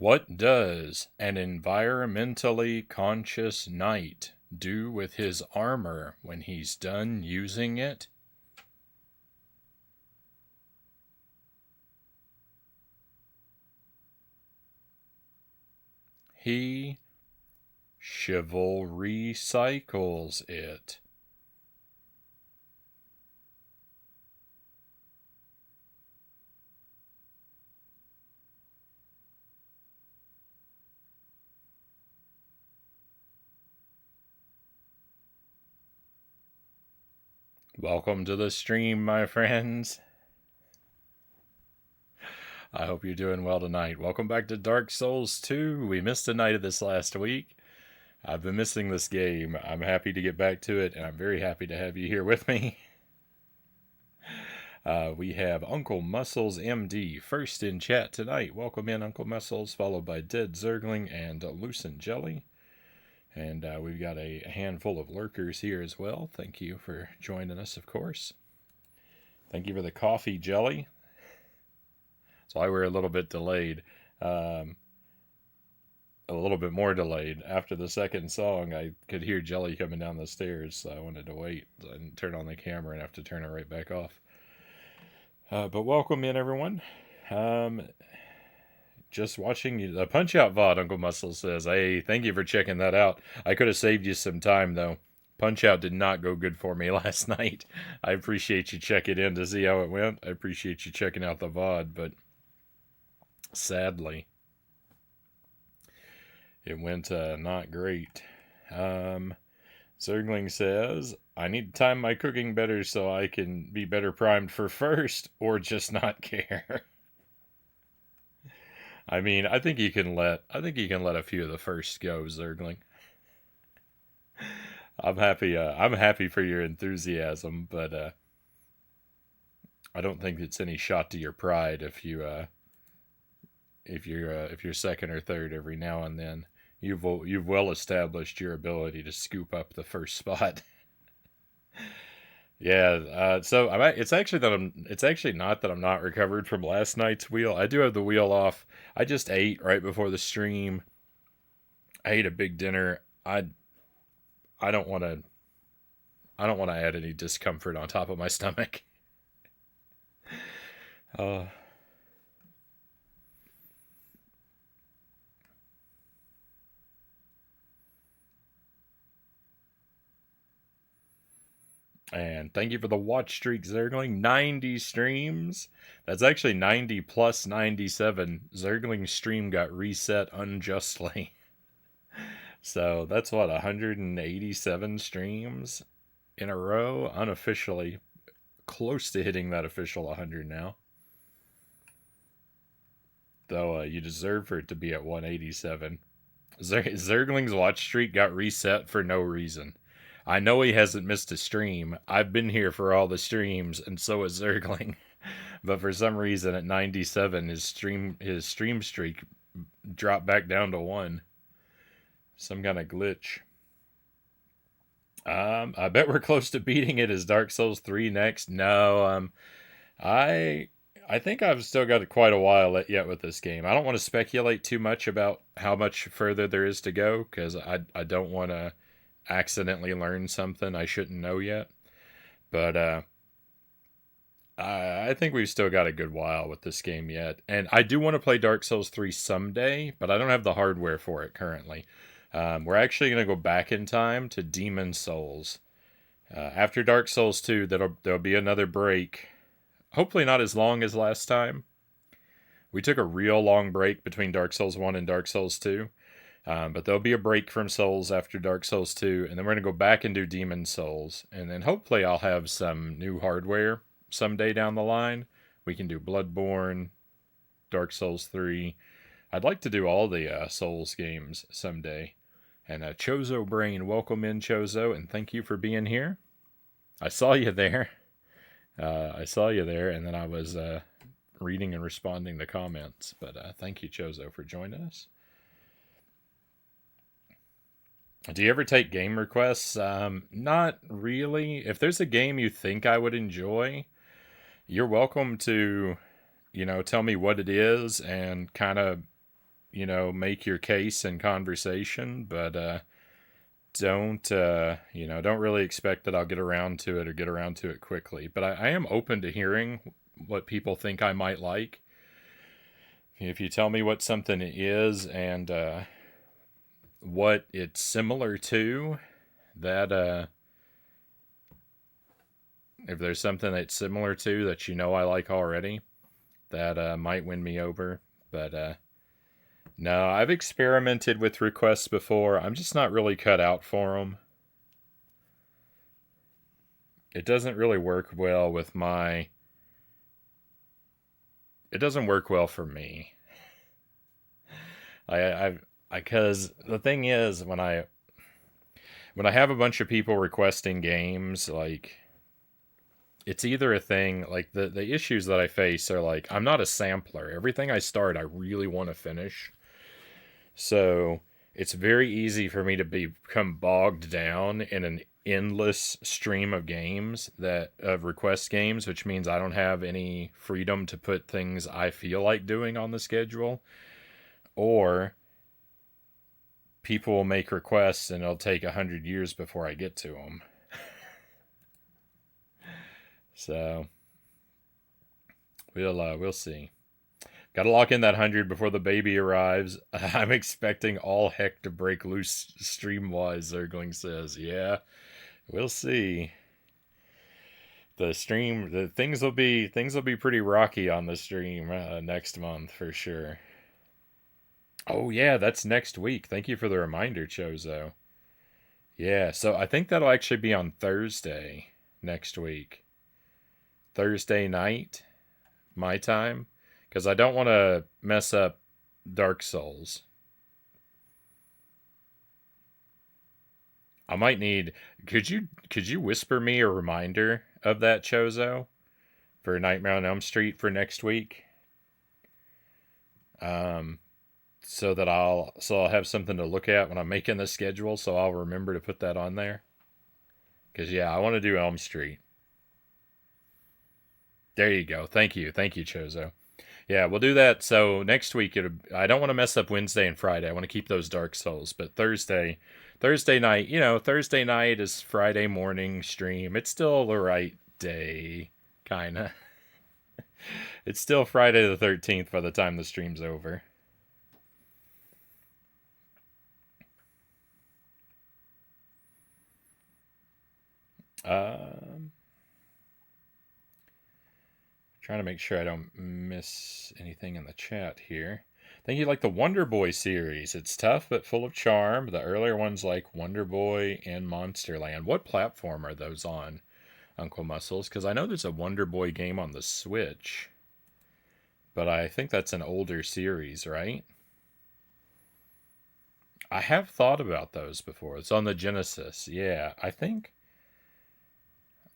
What does an environmentally conscious knight do with his armor when he's done using it? He chivalry cycles it. Welcome to the stream, my friends. I hope you're doing well tonight. Welcome back to Dark Souls 2. We missed a night of this last week. I've been missing this game. I'm happy to get back to it, and I'm very happy to have you here with me. We have Uncle Muscles MD first in chat tonight. Welcome in, Uncle Muscles, followed by Dead Zergling and Lucent Jelly. And we've got a handful of lurkers here as well. Thank you for joining us, of course. Thank you for the coffee, Jelly. That's why we're a little bit delayed. A little bit more delayed. After the second song, I could hear Jelly coming down the stairs, so I wanted to wait and turn on the camera and have to turn it right back off. But welcome in, everyone. Just watching the Punch Out VOD, Uncle Muscle says. Hey, thank you for checking that out. I could have saved you some time, though. Punch Out did not go good for me last night. I appreciate you checking in to see how it went. I appreciate you checking out the VOD, but sadly, it went not great. Zergling says, I need to time my cooking better so I can be better primed for first, or just not care. I mean, I think you can let a few of the firsts go, Zergling. I'm happy. I'm happy for your enthusiasm, but I don't think it's any shot to your pride if you're second or third every now and then. You've well established your ability to scoop up the first spot. Yeah, so it's actually not that I'm not recovered from last night's wheel. I do have the wheel off. I just ate right before the stream. I ate a big dinner. I don't want to add any discomfort on top of my stomach. Uh, and thank you for the watch streak, Zergling. 90 streams. That's actually 90 plus 97. Zergling's stream got reset unjustly. So that's what, 187 streams in a row, unofficially. Close to hitting that official 100 now. Though you deserve for it to be at 187. Zergling's watch streak got reset for no reason. I know he hasn't missed a stream. I've been here for all the streams, and so is Zergling. But for some reason, at 97, his stream streak dropped back down to 1. Some kind of glitch. I bet we're close to beating it. Is Dark Souls 3 next? No. I think I've still got quite a while yet with this game. I don't want to speculate too much about how much further there is to go, because I don't want to accidentally learn something I shouldn't know yet. But I think we've still got a good while with this game yet. And I do want to play Dark Souls 3 someday, but I don't have the hardware for it currently. We're actually going to go back in time to Demon Souls. After Dark Souls 2, there'll be another break. Hopefully not as long as last time. We took a real long break between Dark Souls 1 and Dark Souls 2. But there'll be a break from Souls after Dark Souls 2, and then we're going to go back and do Demon Souls. And then hopefully I'll have some new hardware someday down the line. We can do Bloodborne, Dark Souls 3. I'd like to do all the Souls games someday. And Chozo Brain, welcome in, Chozo, and thank you for being here. I saw you there. And then I was reading and responding to comments. But thank you, Chozo, for joining us. Do you ever take game requests? Not really. If there's a game you think I would enjoy, you're welcome to, tell me what it is and kind of make your case in conversation, but don't don't really expect that I'll get around to it or get around to it quickly. But I am open to hearing what people think I might like. If you tell me what something is and what it's similar to, that if there's something that's similar to that I like already, that might win me over. But no, I've experimented with requests before. I'm just not really cut out for them. It doesn't really work well with my. It doesn't work well for me. Because the thing is, when I have a bunch of people requesting games, like it's either a thing like the issues that I face are like I'm not a sampler. Everything I start, I really want to finish. So it's very easy for me to become bogged down in an endless stream of games that of request games, which means I don't have any freedom to put things I feel like doing on the schedule. Or people will make requests and it'll take 100 years before I get to them. So we'll see. Got to lock in that 100 before the baby arrives. I'm expecting all heck to break loose stream wise. Zergling says, "Yeah, we'll see." The things will be pretty rocky on the stream next month for sure. Oh yeah, that's next week. Thank you for the reminder, Chozo. Yeah, so I think that'll actually be on Thursday next week. Thursday night, my time, because I don't want to mess up Dark Souls. I might need. Could you whisper me a reminder of that, Chozo, for Nightmare on Elm Street for next week? Um, so I'll have something to look at when I'm making the schedule, so I'll remember to put that on there. Cause yeah, I want to do Elm Street. There you go. Thank you, Chozo. Yeah, we'll do that. So next week, I don't want to mess up Wednesday and Friday. I want to keep those Dark Souls, but Thursday night. Thursday night is Friday morning stream. It's still the right day, kinda. It's still Friday the 13th by the time the stream's over. Um, Trying to make sure I don't miss anything in the chat here. Think you like the Wonder Boy series. It's tough but full of charm. The earlier ones like Wonder Boy and Monsterland. What platform are those on, Uncle Muscles? Because I know there's a Wonder Boy game on the Switch, but I think that's an older series, right? I have thought about those before. It's on the Genesis. Yeah, I think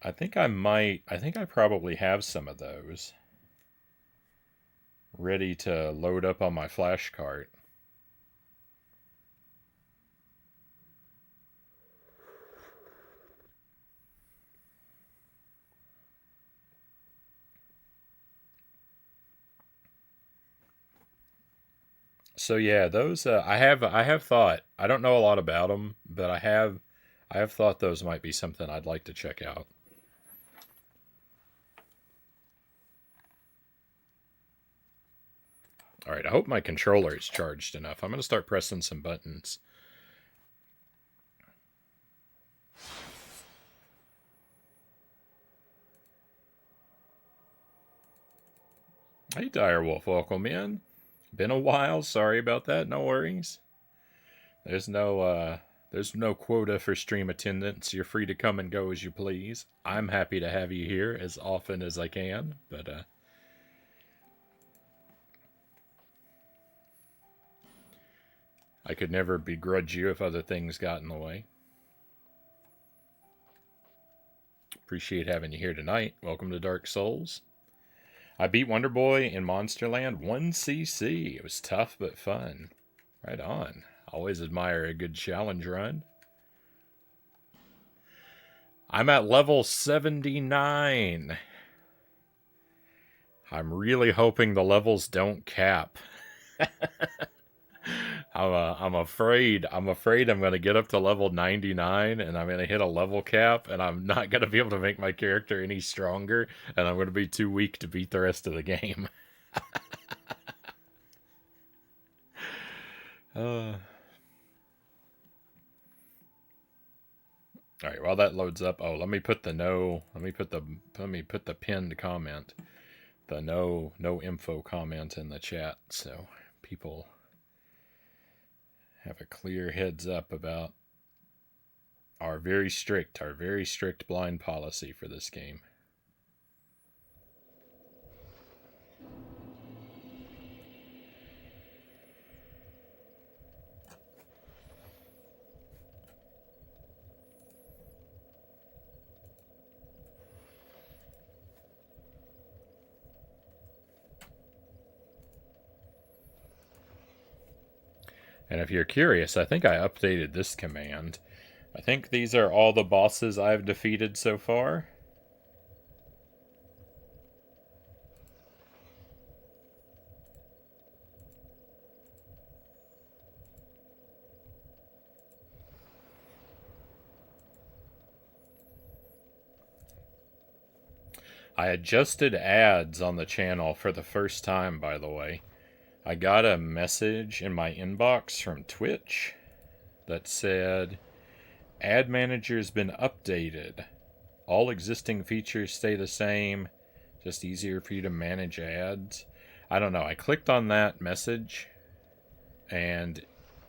I probably have some of those ready to load up on my flash cart. So yeah, those I have thought. I don't know a lot about them, but I have thought those might be something I'd like to check out. All right, I hope my controller is charged enough. I'm going to start pressing some buttons. Hey, Direwolf, welcome in. Been a while. Sorry about that. No worries. There's no quota for stream attendance. You're free to come and go as you please. I'm happy to have you here as often as I can, but I could never begrudge you if other things got in the way. Appreciate having you here tonight. Welcome to Dark Souls. I beat Wonder Boy in Monsterland 1cc. It was tough but fun. Right on. Always admire a good challenge run. I'm at level 79. I'm really hoping the levels don't cap. I'm afraid. I'm afraid I'm going to get up to level 99 and I'm going to hit a level cap and I'm not going to be able to make my character any stronger and I'm going to be too weak to beat the rest of the game. uh, all right, while that loads up, let me put the pinned comment, the no info comment in the chat so people have a clear heads up about our very strict blind policy for this game. And if you're curious, I think I updated this command. I think these are all the bosses I've defeated so far. I adjusted ads on the channel for the first time, by the way. I got a message in my inbox from Twitch that said, Ad Manager's been updated. All existing features stay the same, just easier for you to manage ads. I don't know, I clicked on that message and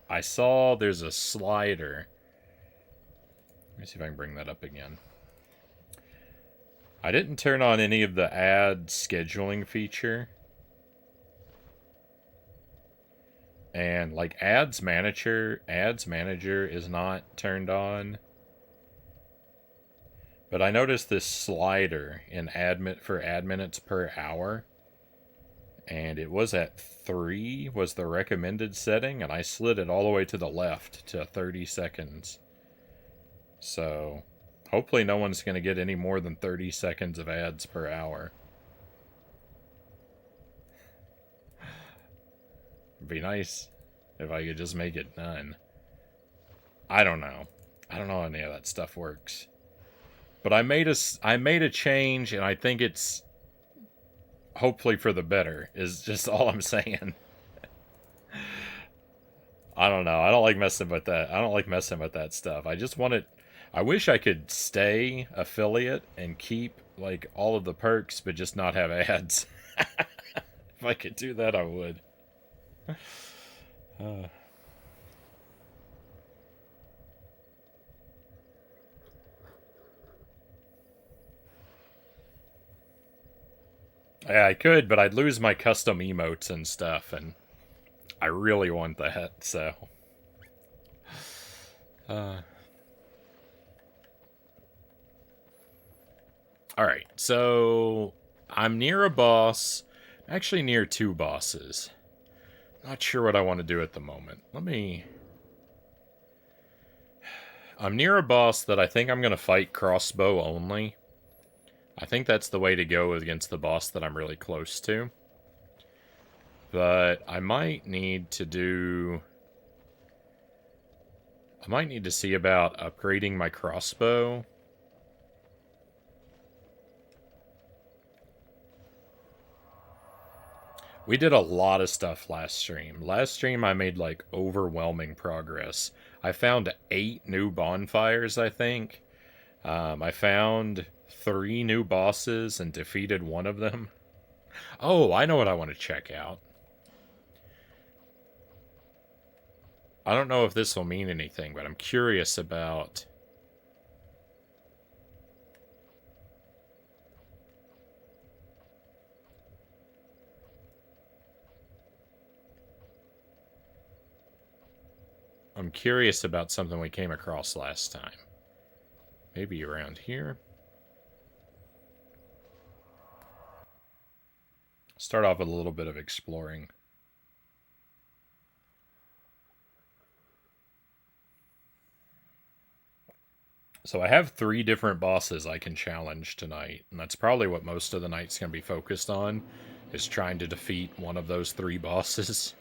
I saw there's a slider. Let me see if I can bring that up again. I didn't turn on any of the ad scheduling feature. And like ads manager is not turned on. But I noticed this slider in for ad minutes per hour. And it was at 3 was the recommended setting, and I slid it all the way to the left to 30 seconds. So hopefully no one's going to get any more than 30 seconds of ads per hour. It'd be nice if I could just make it none. I don't know. I don't know how any of that stuff works. But I made a change, and I think it's hopefully for the better, is just all I'm saying. I don't know. I don't like messing with that. I don't like messing with that stuff. I just want it. I wish I could stay affiliate and keep like all of the perks, but just not have ads. If I could do that, I would. Yeah, I could, but I'd lose my custom emotes and stuff, and I really want that, so. Alright, so I'm near a boss. I'm actually near 2 bosses. Not sure what I want to do at the moment. I'm near a boss that I think I'm going to fight crossbow only. I think that's the way to go against the boss that I'm really close to. But I might need to see about upgrading my crossbow. We did a lot of stuff last stream. Last stream I made like overwhelming progress. I found 8 new bonfires, I think. I found 3 new bosses and defeated one of them. Oh, I know what I want to check out. I don't know if this will mean anything, but I'm curious about... I'm curious about something we came across last time. Maybe around here. Start off with a little bit of exploring. So I have 3 different bosses I can challenge tonight, and that's probably what most of the night's going to be focused on, is trying to defeat one of those 3 bosses.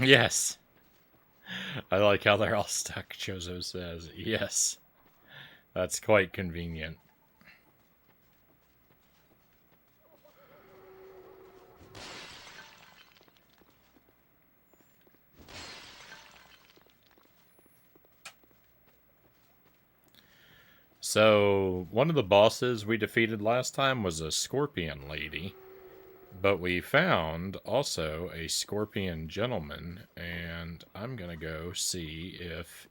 Yes. I like how they're all stuck, Chozo says. Yes. That's quite convenient. So, one of the bosses we defeated last time was a scorpion lady. But we found also a scorpion gentleman, and I'm going to go see if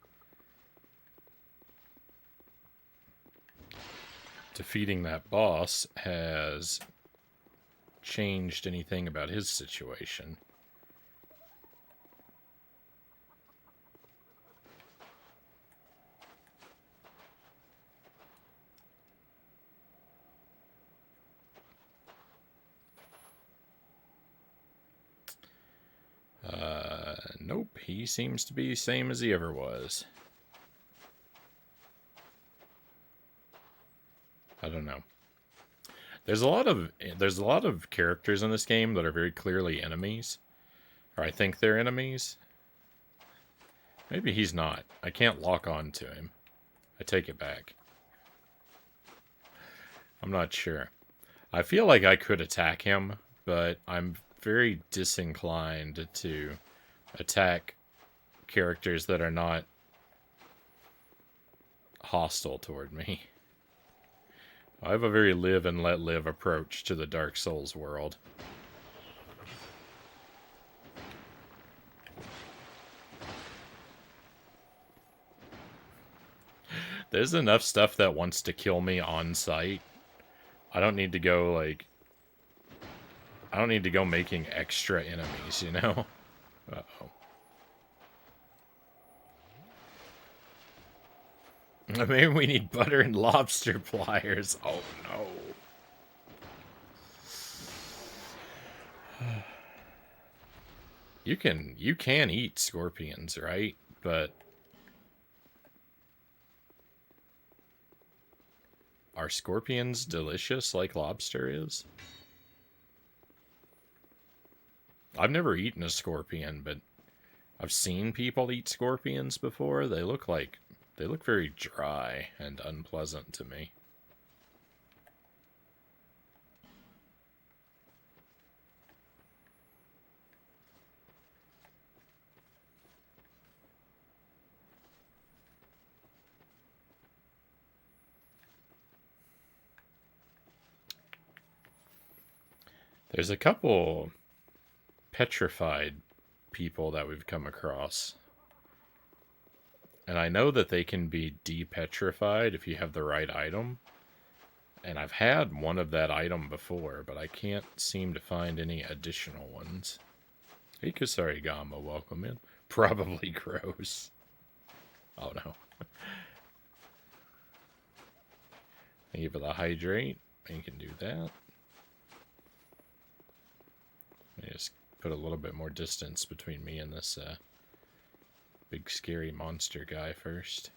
defeating that boss has changed anything about his situation. Nope, he seems to be the same as he ever was. I don't know. There's a lot of characters in this game that are very clearly enemies, or I think they're enemies. Maybe he's not. I can't lock on to him. I take it back. I'm not sure. I feel like I could attack him, but I'm very disinclined to attack characters that are not hostile toward me. I have a very live and let live approach to the Dark Souls world. There's enough stuff that wants to kill me on sight. I don't need to go, like... I don't need to go making extra enemies, you know? Uh-oh. Maybe we need butter and lobster pliers. Oh, no. You can eat scorpions, right? But are scorpions delicious like lobster is? I've never eaten a scorpion, but I've seen people eat scorpions before. They look very dry and unpleasant to me. There's a couple petrified people that we've come across. And I know that they can be depetrified if you have the right item. And I've had one of that item before, but I can't seem to find any additional ones. Hey, Kusarigama, welcome in. Probably gross. Oh no. Thank you for the hydrate. You can do that. Let me just put a little bit more distance between me and this big scary monster guy first.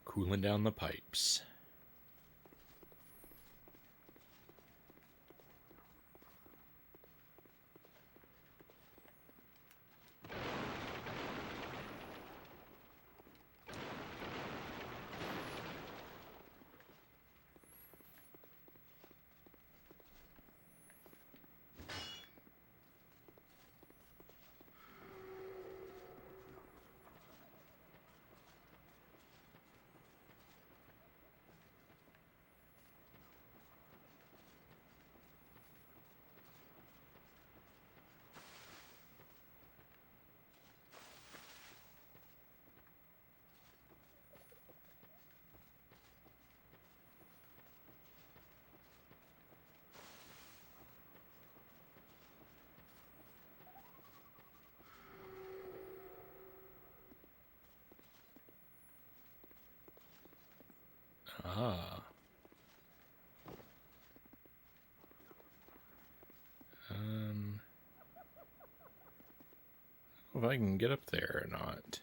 Cooling down the pipes. Ah. Um. if I can get up there or not.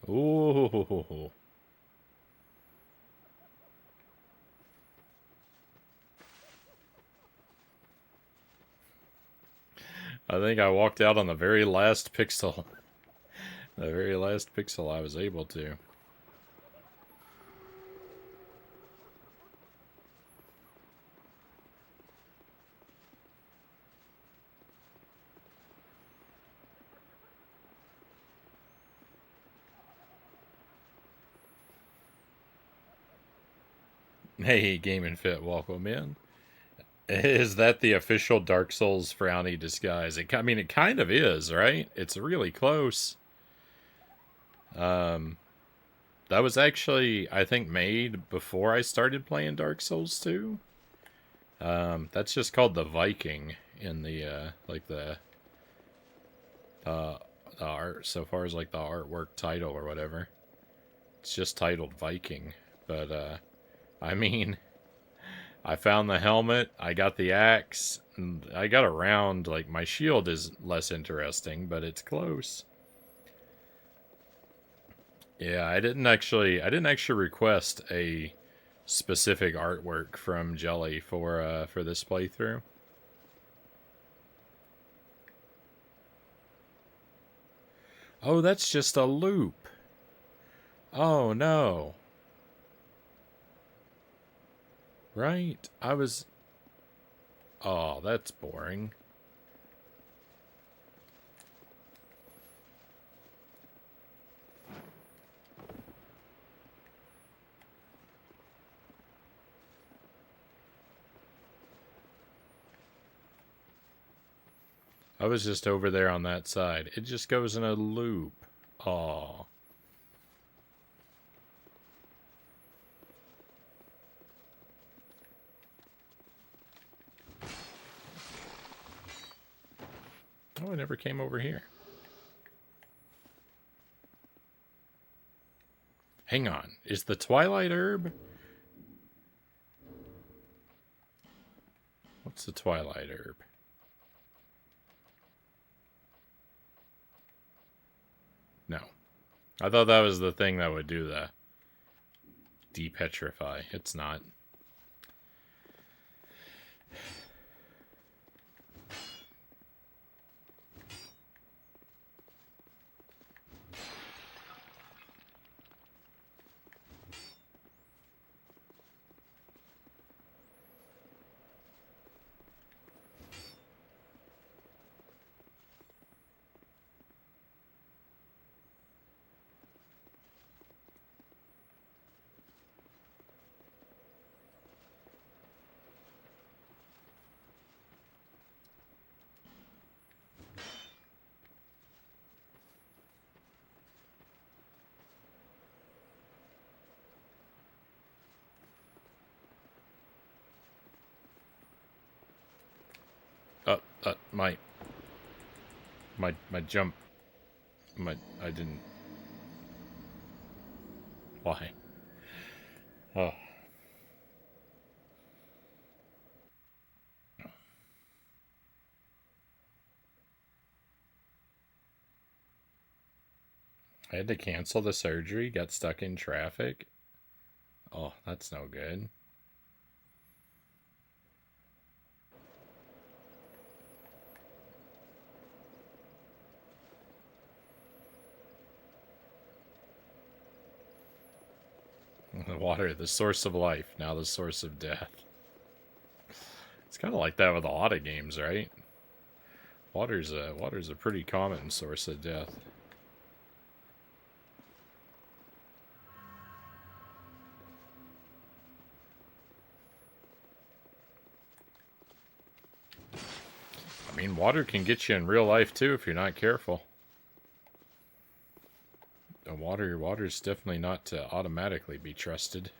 Ooh. I think I walked out on the very last pixel. The very last pixel I was able to. Hey, Game and Fit, welcome in. Is that the official Dark Souls Frownie disguise? I mean, it kind of is, right? It's really close. Um, that was actually, I think, made before I started playing Dark Souls 2. That's just called the Viking in the, like the art, so far as like the artwork title or whatever. It's just titled Viking. But, I mean, I found the helmet, I got the axe, and I got around. Like, my shield is less interesting, but it's close. Yeah, I didn't actually request a specific artwork from Jelly for this playthrough. Oh, that's just a loop. Oh no. Right? Oh, that's boring. I was just over there on that side. It just goes in a loop. Oh. Oh, I never came over here. Hang on. Is the Twilight Herb? What's the Twilight Herb? No. I thought that was the thing that would do the depetrify. It's not. My jump. I didn't. Why? Oh. I had to cancel the surgery, got stuck in traffic. Oh, that's no good. The water, the source of life, now the source of death. It's kind of like that with a lot of games, right? Water's a pretty common source of death. I mean, water can get you in real life too if you're not careful. Water's definitely not to automatically be trusted.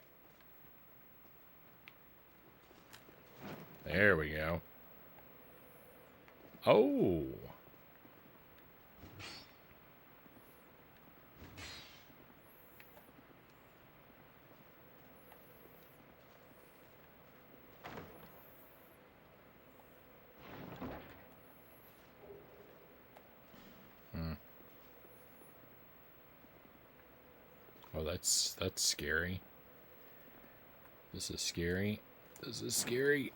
There we go. Oh! Oh, that's scary. This is scary. This is scary.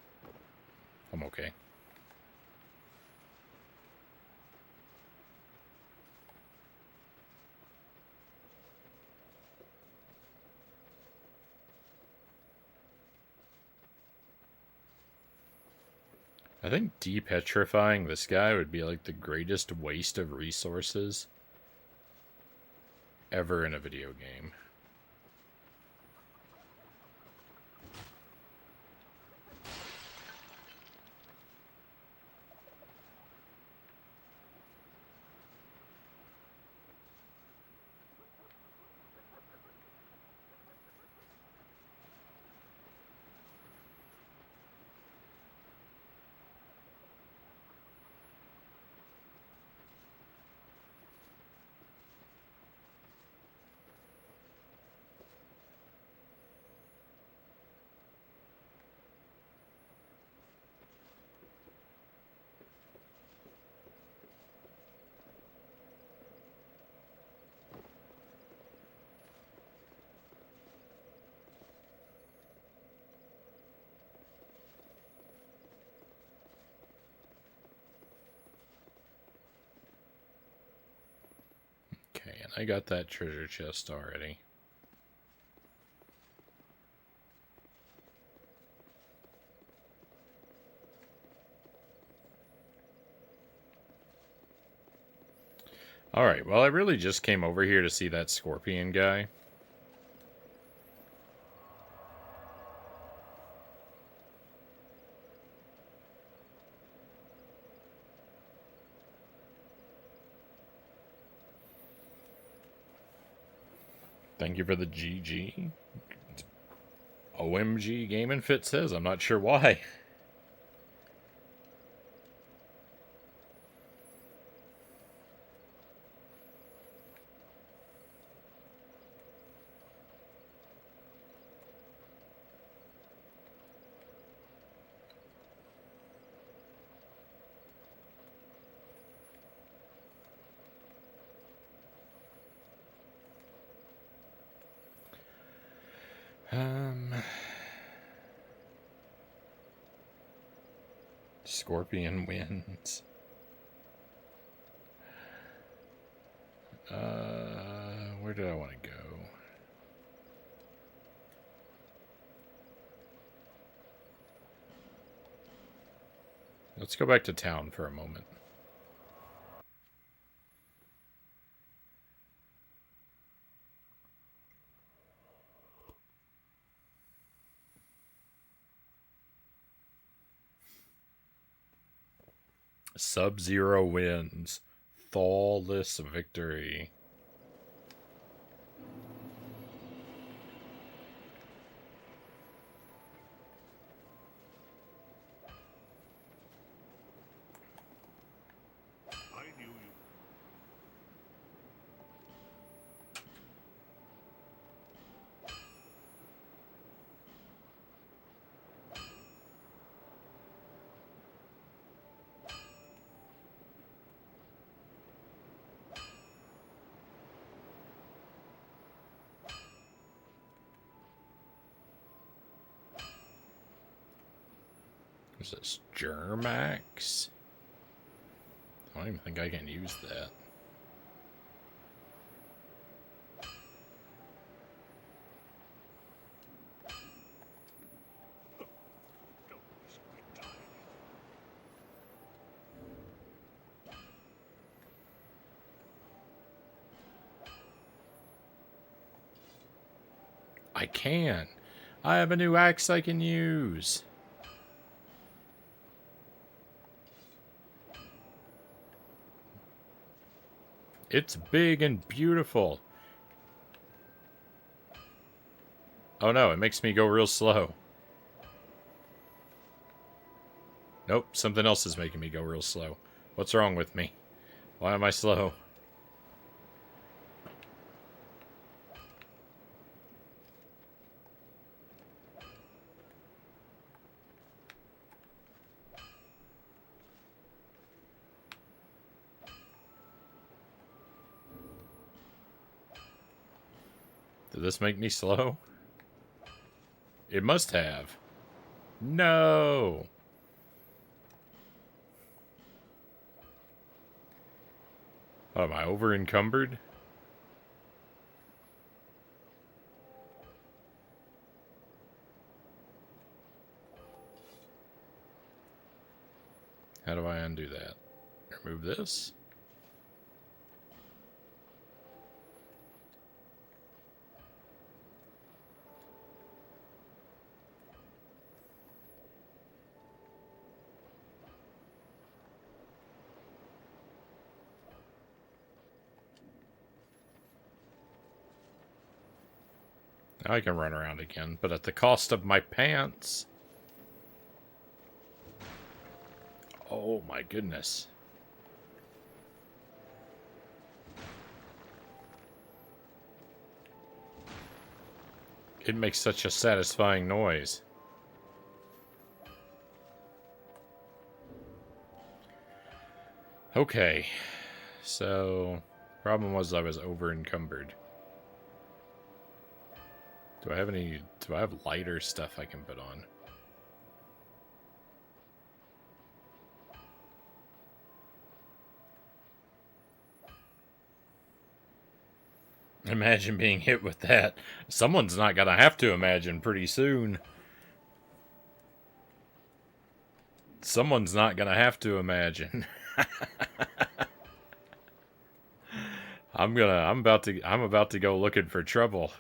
I'm okay. I think depetrifying this guy would be like the greatest waste of resources ever in a video game. Okay, and I got that treasure chest already. Alright, well, I really just came over here to see that scorpion guy. Thank you for the GG. OMG Game & Fit says, I'm not sure why. Scorpion wins. Where did I want to go? Let's go back to town for a moment. Sub-Zero wins. Flawless victory. What's this? Germax? I don't even think I can use that. I can. I have a new axe I can use. It's big and beautiful. Oh no, it makes me go real slow. Nope, something else is making me go real slow. What's wrong with me? Why am I slow? Did this make me slow? It must have. No! Oh, am I over encumbered? How do I undo that? Remove this? Now I can run around again, but at the cost of my pants. Oh my goodness. It makes such a satisfying noise. Okay. So, problem was I was over encumbered. Do I have lighter stuff I can put on? Imagine being hit with that. Someone's not gonna have to imagine pretty soon. Someone's not gonna have to imagine. I'm about to go looking for trouble.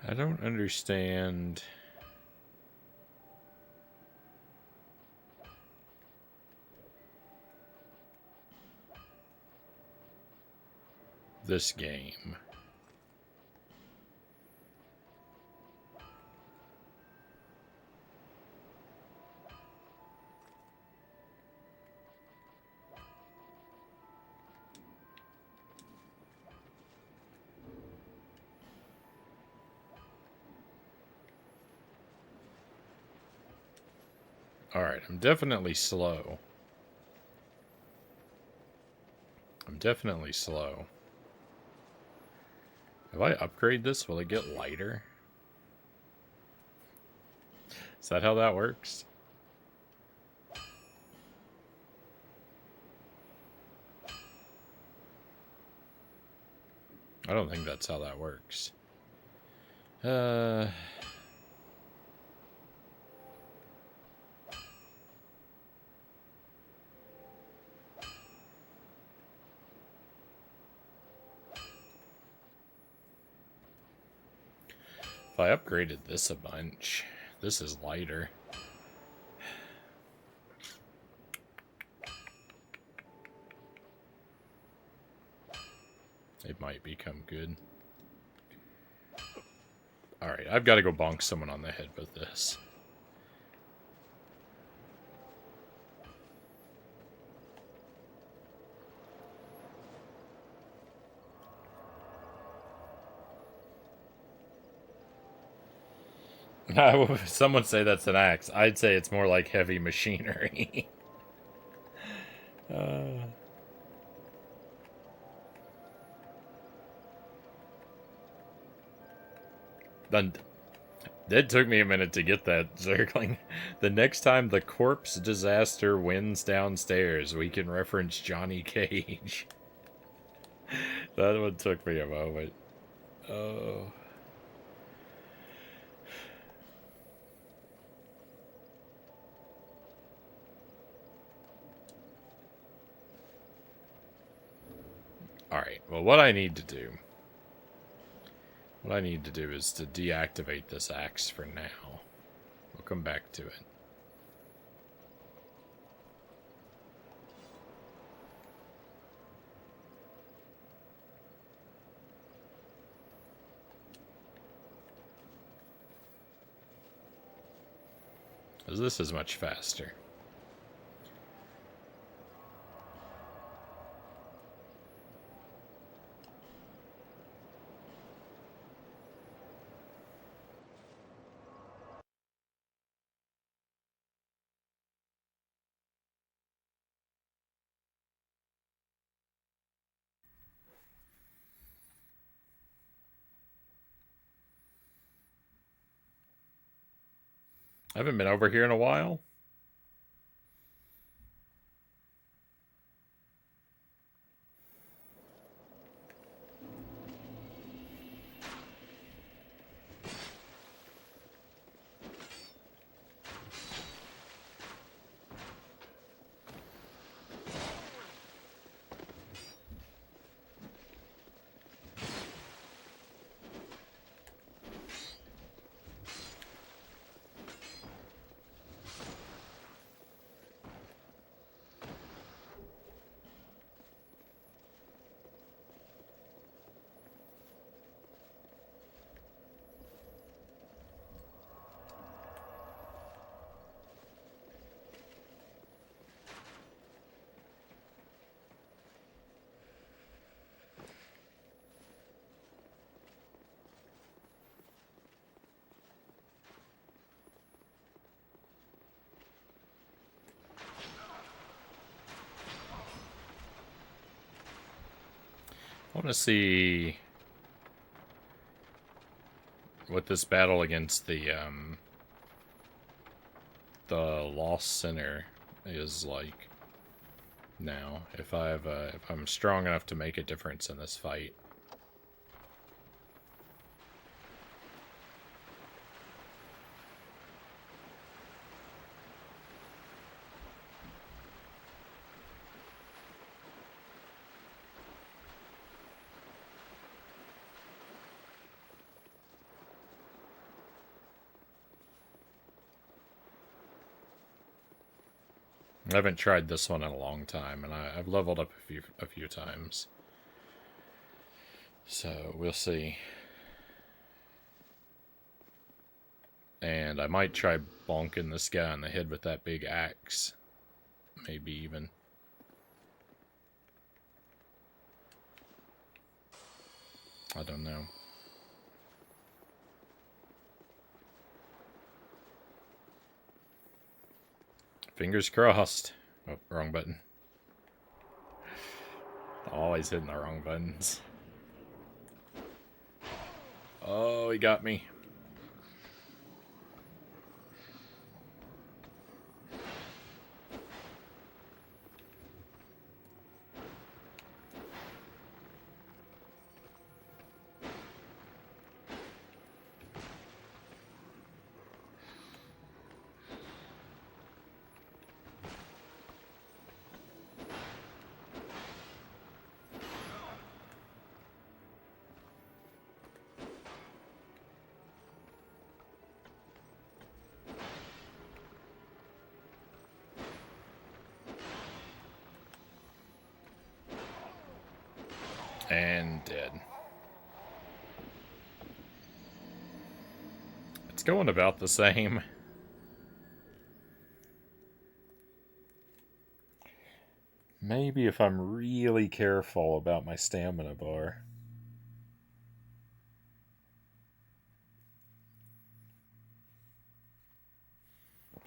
I don't understand. This game. Alright, I'm definitely slow. I'm definitely slow. If I upgrade this, will it get lighter? Is that how that works? I don't think that's how that works. If I upgraded this a bunch, this is lighter. It might become good. Alright, I've got to go bonk someone on the head with this. Someone say that's an axe. I'd say it's more like heavy machinery. It took me a minute to get that circling. The next time the corpse disaster wins downstairs, we can reference Johnny Cage. That one took me a moment. Oh. Alright, well what I need to do... What I need to do is to deactivate this axe for now. We'll come back to it. Because this is much faster. I haven't been over here in a while. I want to see what this battle against the Lost Sinner is like now. If I'm strong enough to make a difference in this fight. I haven't tried this one in a long time, and I've leveled up a few times. So, we'll see. And I might try bonking this guy in the head with that big axe. Maybe even. I don't know. Fingers crossed. Oh, wrong button. Always hitting the wrong buttons. Oh, he got me. And dead. It's going about the same. Maybe if I'm really careful about my stamina bar.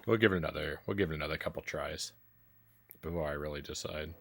We'll give it another couple tries before I really decide.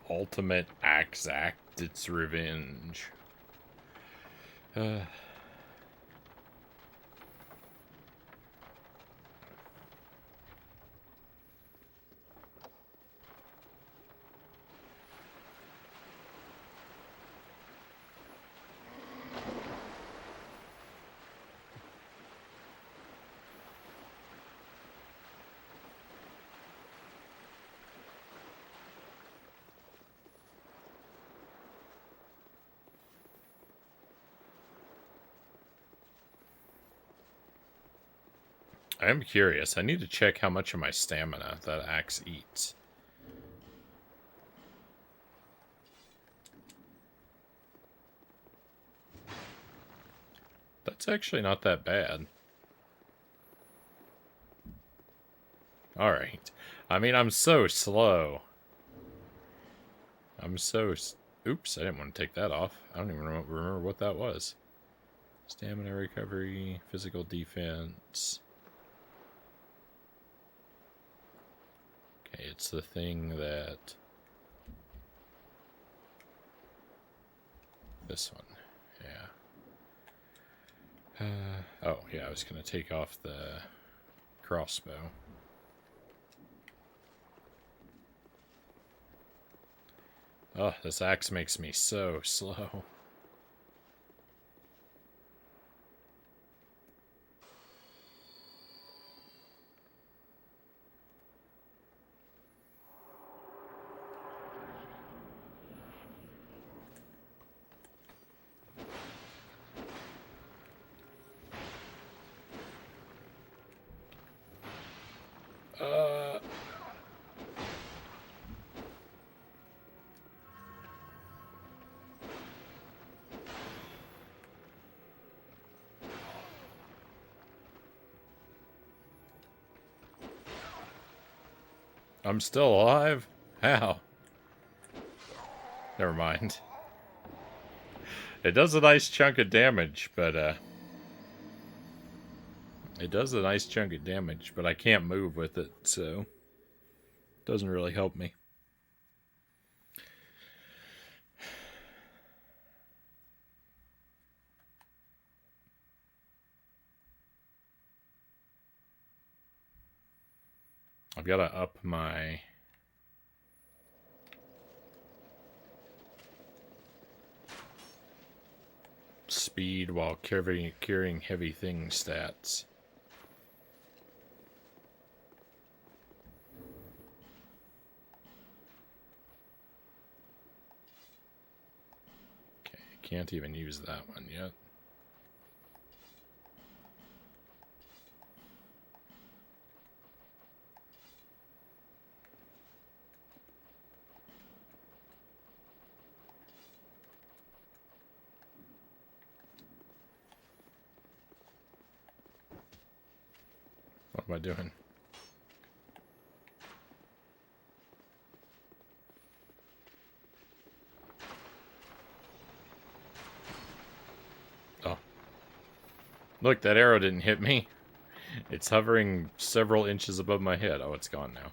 Ultimate axe act its revenge. I am curious. I need to check how much of my stamina that axe eats. That's actually not that bad. Alright. I mean, I'm so slow. I'm so... Oops, I didn't want to take that off. I don't even remember what that was. Stamina recovery, physical defense. Okay, it's the thing that... This one. Yeah. Oh, yeah, I was going to take off the crossbow. Oh, this axe makes me so slow. I'm still alive? How? Never mind. It does a nice chunk of damage, but, it does a nice chunk of damage, but I can't move with it, so... It doesn't really help me. I've got to up my... speed while carrying heavy things stats. Okay, can't even use that one yet. What am I doing? Oh. Look, that arrow didn't hit me. It's hovering several inches above my head. Oh, it's gone now.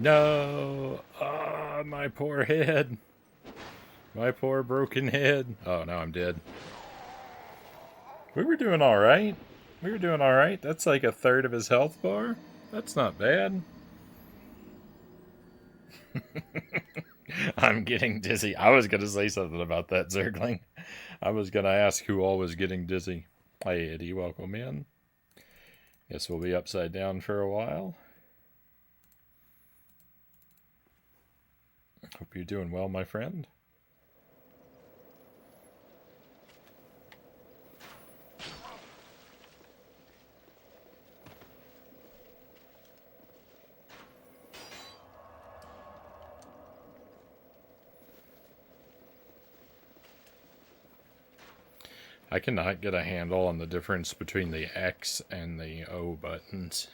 No! Ah, my poor head. My poor broken head. Oh, now I'm dead. We were doing alright. We were doing alright. That's like a third of his health bar. That's not bad. I'm getting dizzy. I was going to say something about that, Zergling. I was going to ask who all was getting dizzy. Hey, Eddie, welcome in. Guess we'll be upside down for a while. Hope you're doing well, my friend. I cannot get a handle on the difference between the X and the O buttons.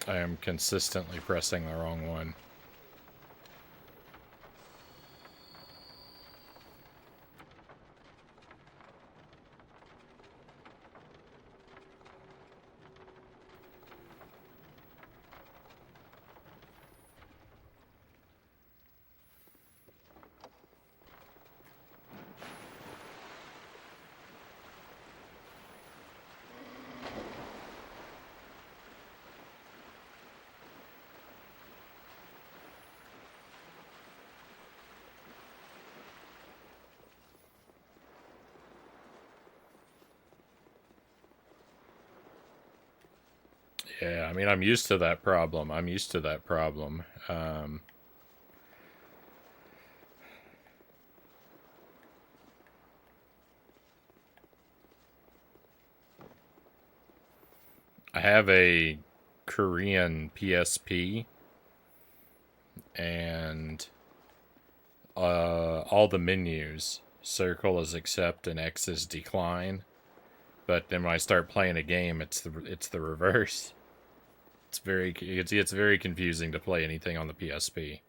I am consistently pressing the wrong one. Yeah, I mean, I'm used to that problem. I have a Korean PSP, and all the menus, circle is accept and X is decline. But then when I start playing a game, it's the reverse. It's very confusing to play anything on the PSP.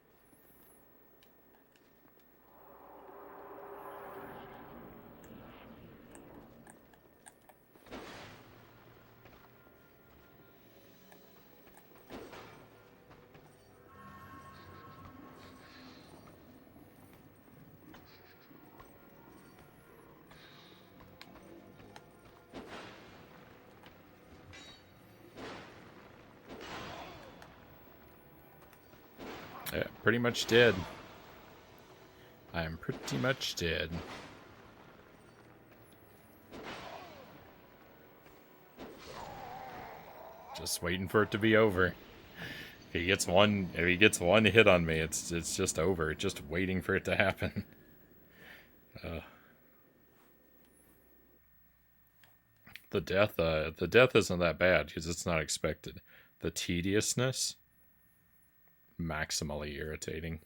Yeah, pretty much dead. I'm pretty much dead. Just waiting for it to be over. If he gets one hit on me, it's just over. Just waiting for it to happen. The death isn't that bad because it's not expected. The tediousness, maximally irritating.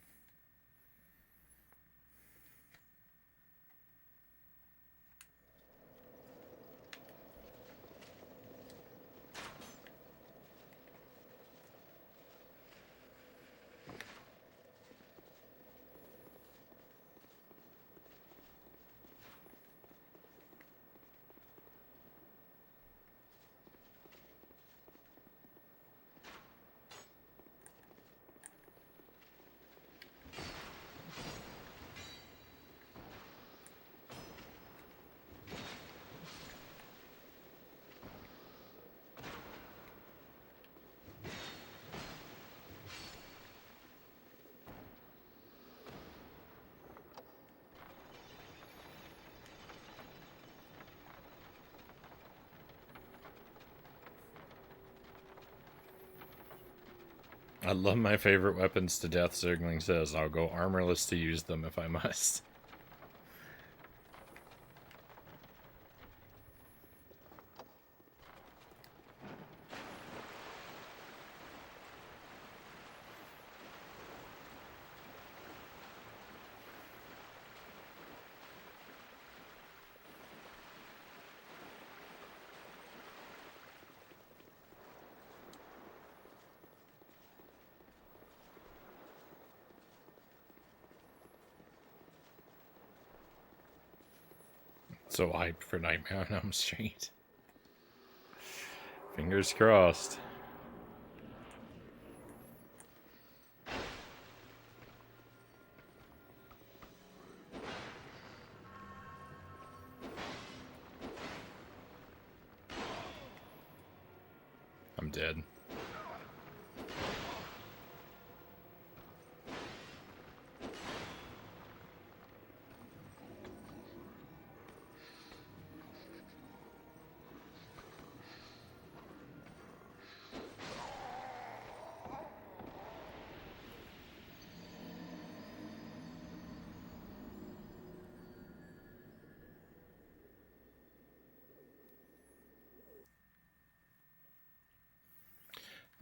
I love my favorite weapons to death, Zergling says. I'll go armorless to use them if I must. So hyped for Nightmare on Elm Street. Fingers crossed. I'm dead.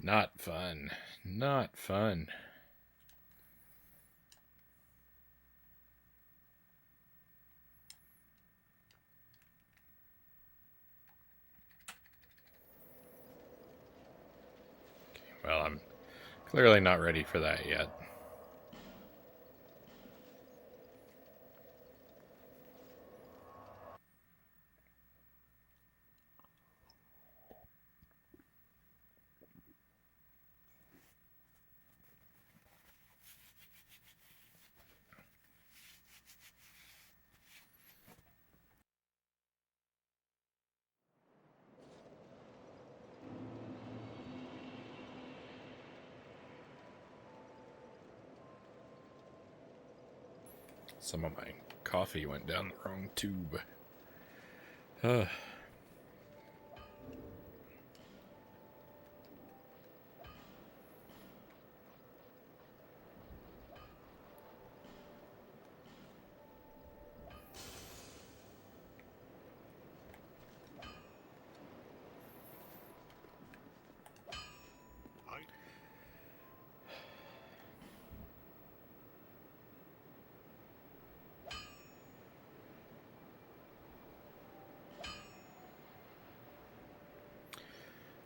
Not fun. Not fun. Okay, well, I'm clearly not ready for that yet. Some of my coffee went down the wrong tube.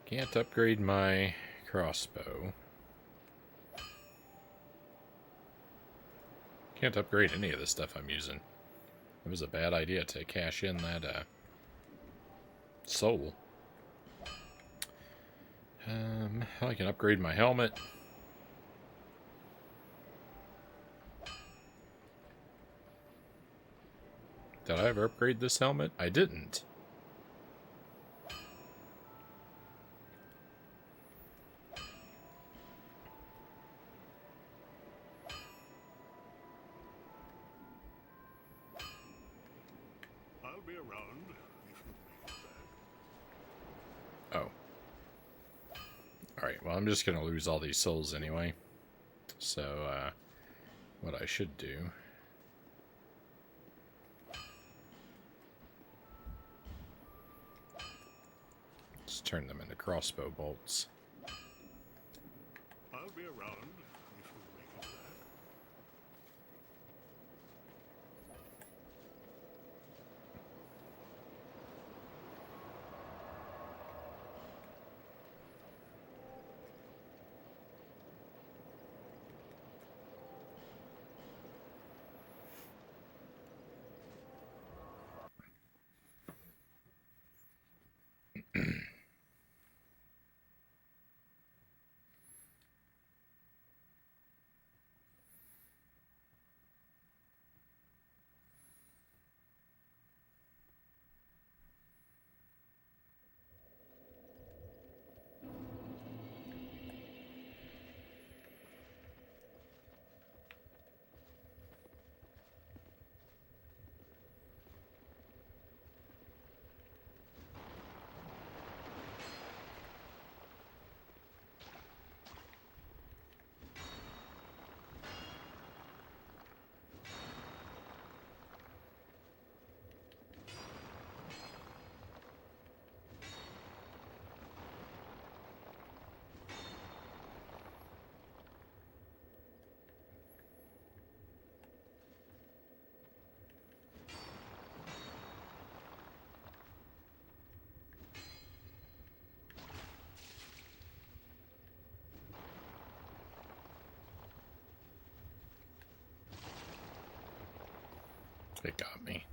Can't upgrade my crossbow. Can't upgrade any of the stuff I'm using. It was a bad idea to cash in that soul. I can upgrade my helmet. Did I ever upgrade this helmet? I didn't. I'll be around if you make it back. Oh. Alright, well, I'm just going to lose all these souls anyway. So, what I should do... just turn them into crossbow bolts. I'll be around if you make it back. It got me.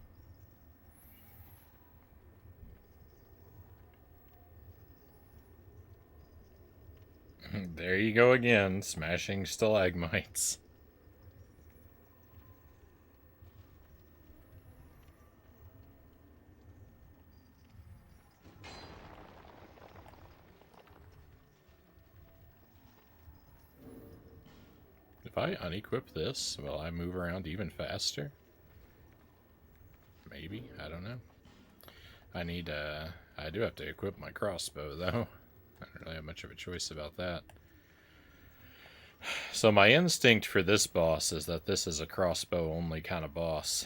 There you go again, smashing stalagmites. If I unequip this, will I move around even faster? Maybe, I don't know. I do have to equip my crossbow, though. I don't really have much of a choice about that. So my instinct for this boss is that this is a crossbow-only kind of boss.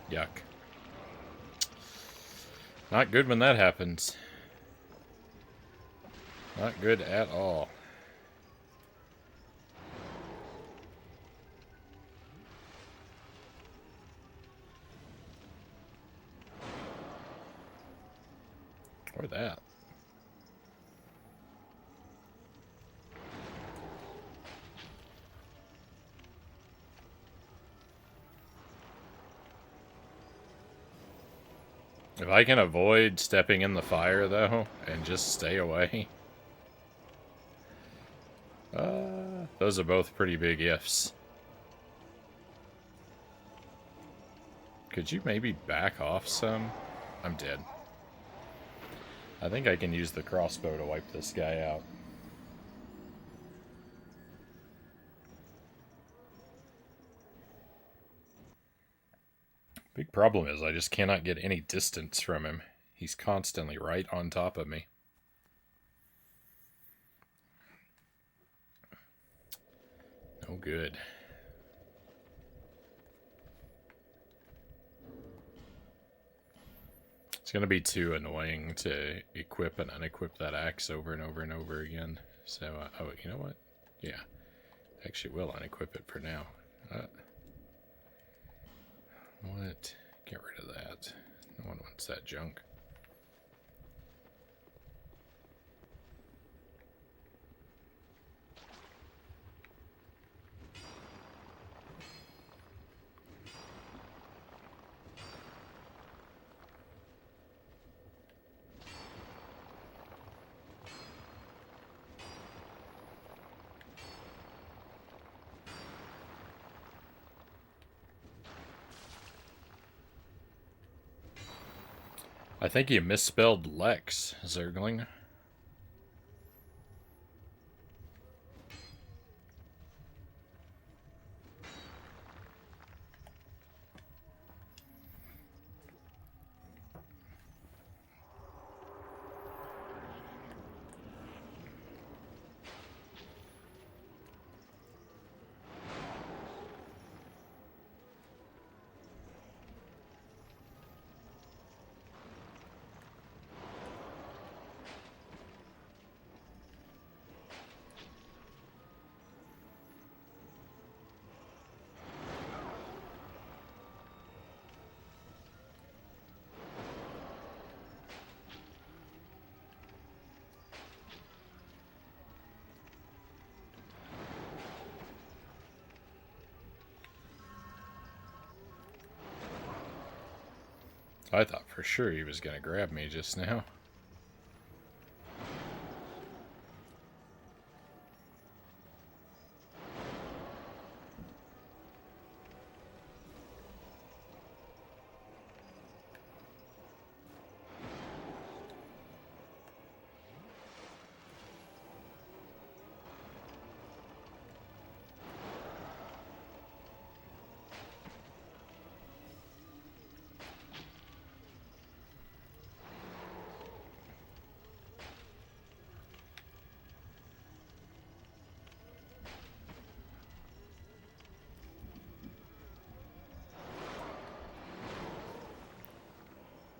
Yuck. Not good when that happens. Not good at all. Or that. If I can avoid stepping in the fire, though, and just stay away. Those are both pretty big ifs. Could you maybe back off some? I'm dead. I think I can use the crossbow to wipe this guy out. Big problem is I just cannot get any distance from him. He's constantly right on top of me. No good. It's going to be too annoying to equip and unequip that axe over and over and over again. So, oh, you know what? Yeah. Actually, will unequip it for now. What? Get rid of that. No one wants that junk. I think you misspelled Lex, Zergling. I thought for sure he was going to grab me just now.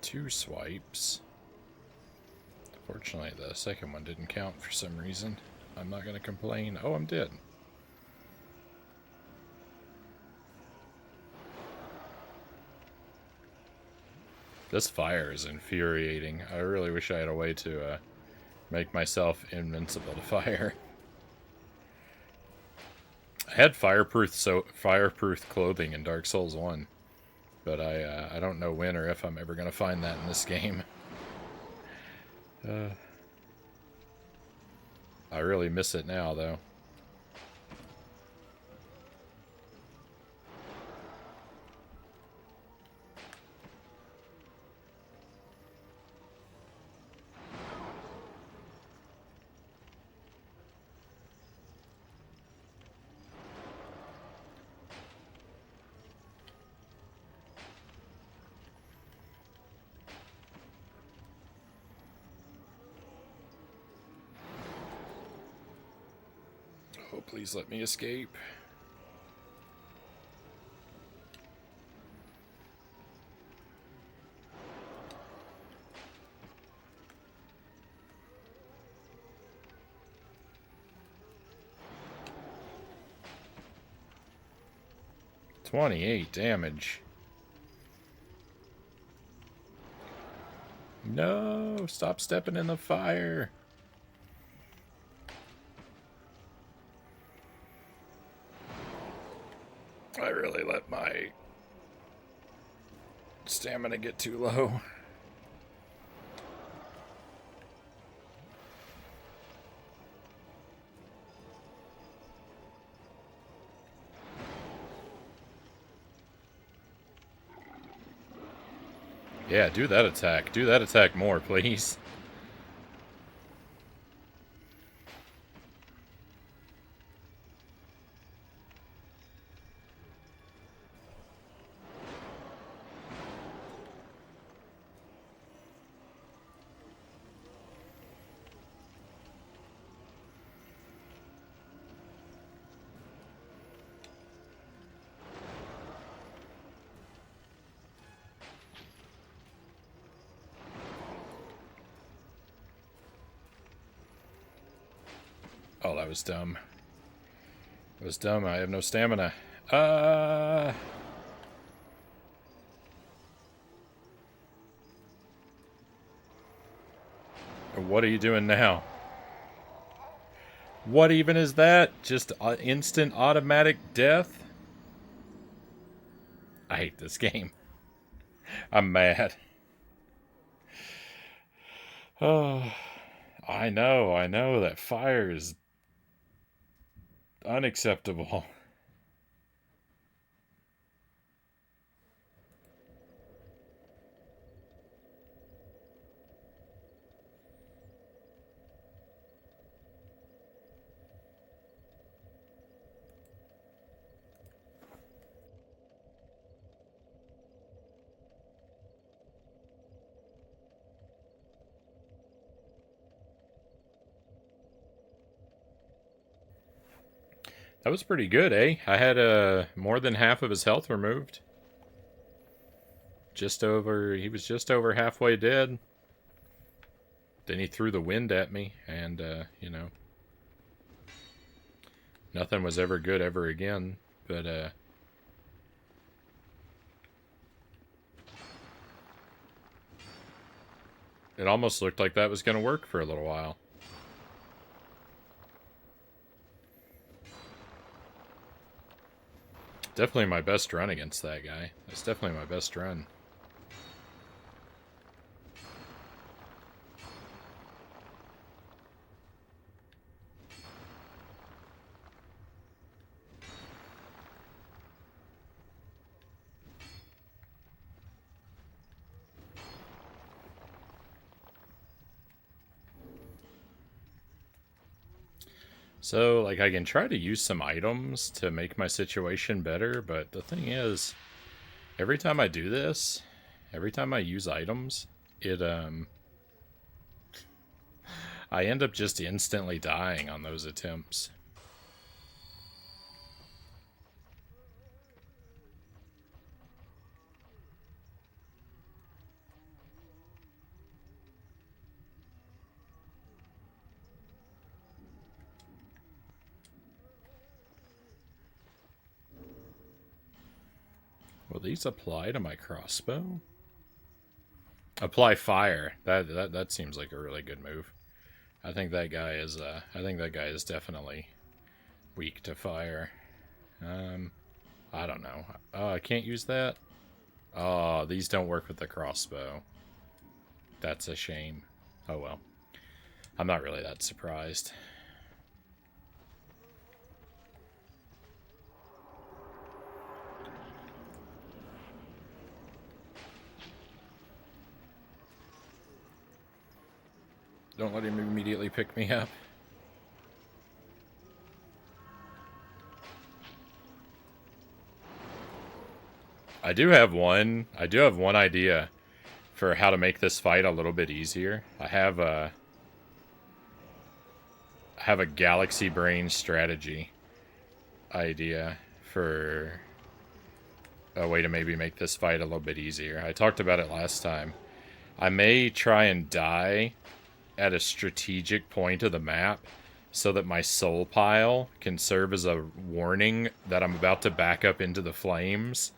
Two swipes. Fortunately, the second one didn't count for some reason. I'm not going to complain. Oh, I'm dead. This fire is infuriating. I really wish I had a way to make myself invincible to fire. I had fireproof clothing in Dark Souls 1, but I don't know when or if I'm ever going to find that in this game. I really miss it now, though. Oh, please let me escape. $28 damage. No, stop stepping in the fire. I really let my stamina get too low. Yeah, do that attack. Do that attack more, please. Oh, that was dumb. It was dumb. I have no stamina. What are you doing now? What even is that? Just instant automatic death? I hate this game. I'm mad. Oh, I know. That fire is unacceptable. That was pretty good, eh? I had more than half of his health removed. He was just over halfway dead. Then he threw the wind at me, and, nothing was ever good ever again. But, it almost looked like that was going to work for a little while. Definitely my best run against that guy. That's definitely my best run. So, like, I can try to use some items to make my situation better, but the thing is, every time I do this, every time I use items, I end up just instantly dying on those attempts. Will these apply to my crossbow? Apply fire. That seems like a really good move. I think that guy is definitely weak to fire. I don't know. Oh, I can't use that. Oh, these don't work with the crossbow. That's a shame. Oh well. I'm not really that surprised. Don't let him immediately pick me up. I do have one idea for how to make this fight a little bit easier. I have a galaxy brain strategy idea for a way to maybe make this fight a little bit easier. I talked about it last time. I may try and die at a strategic point of the map so that my soul pile can serve as a warning that I'm about to back up into the flames.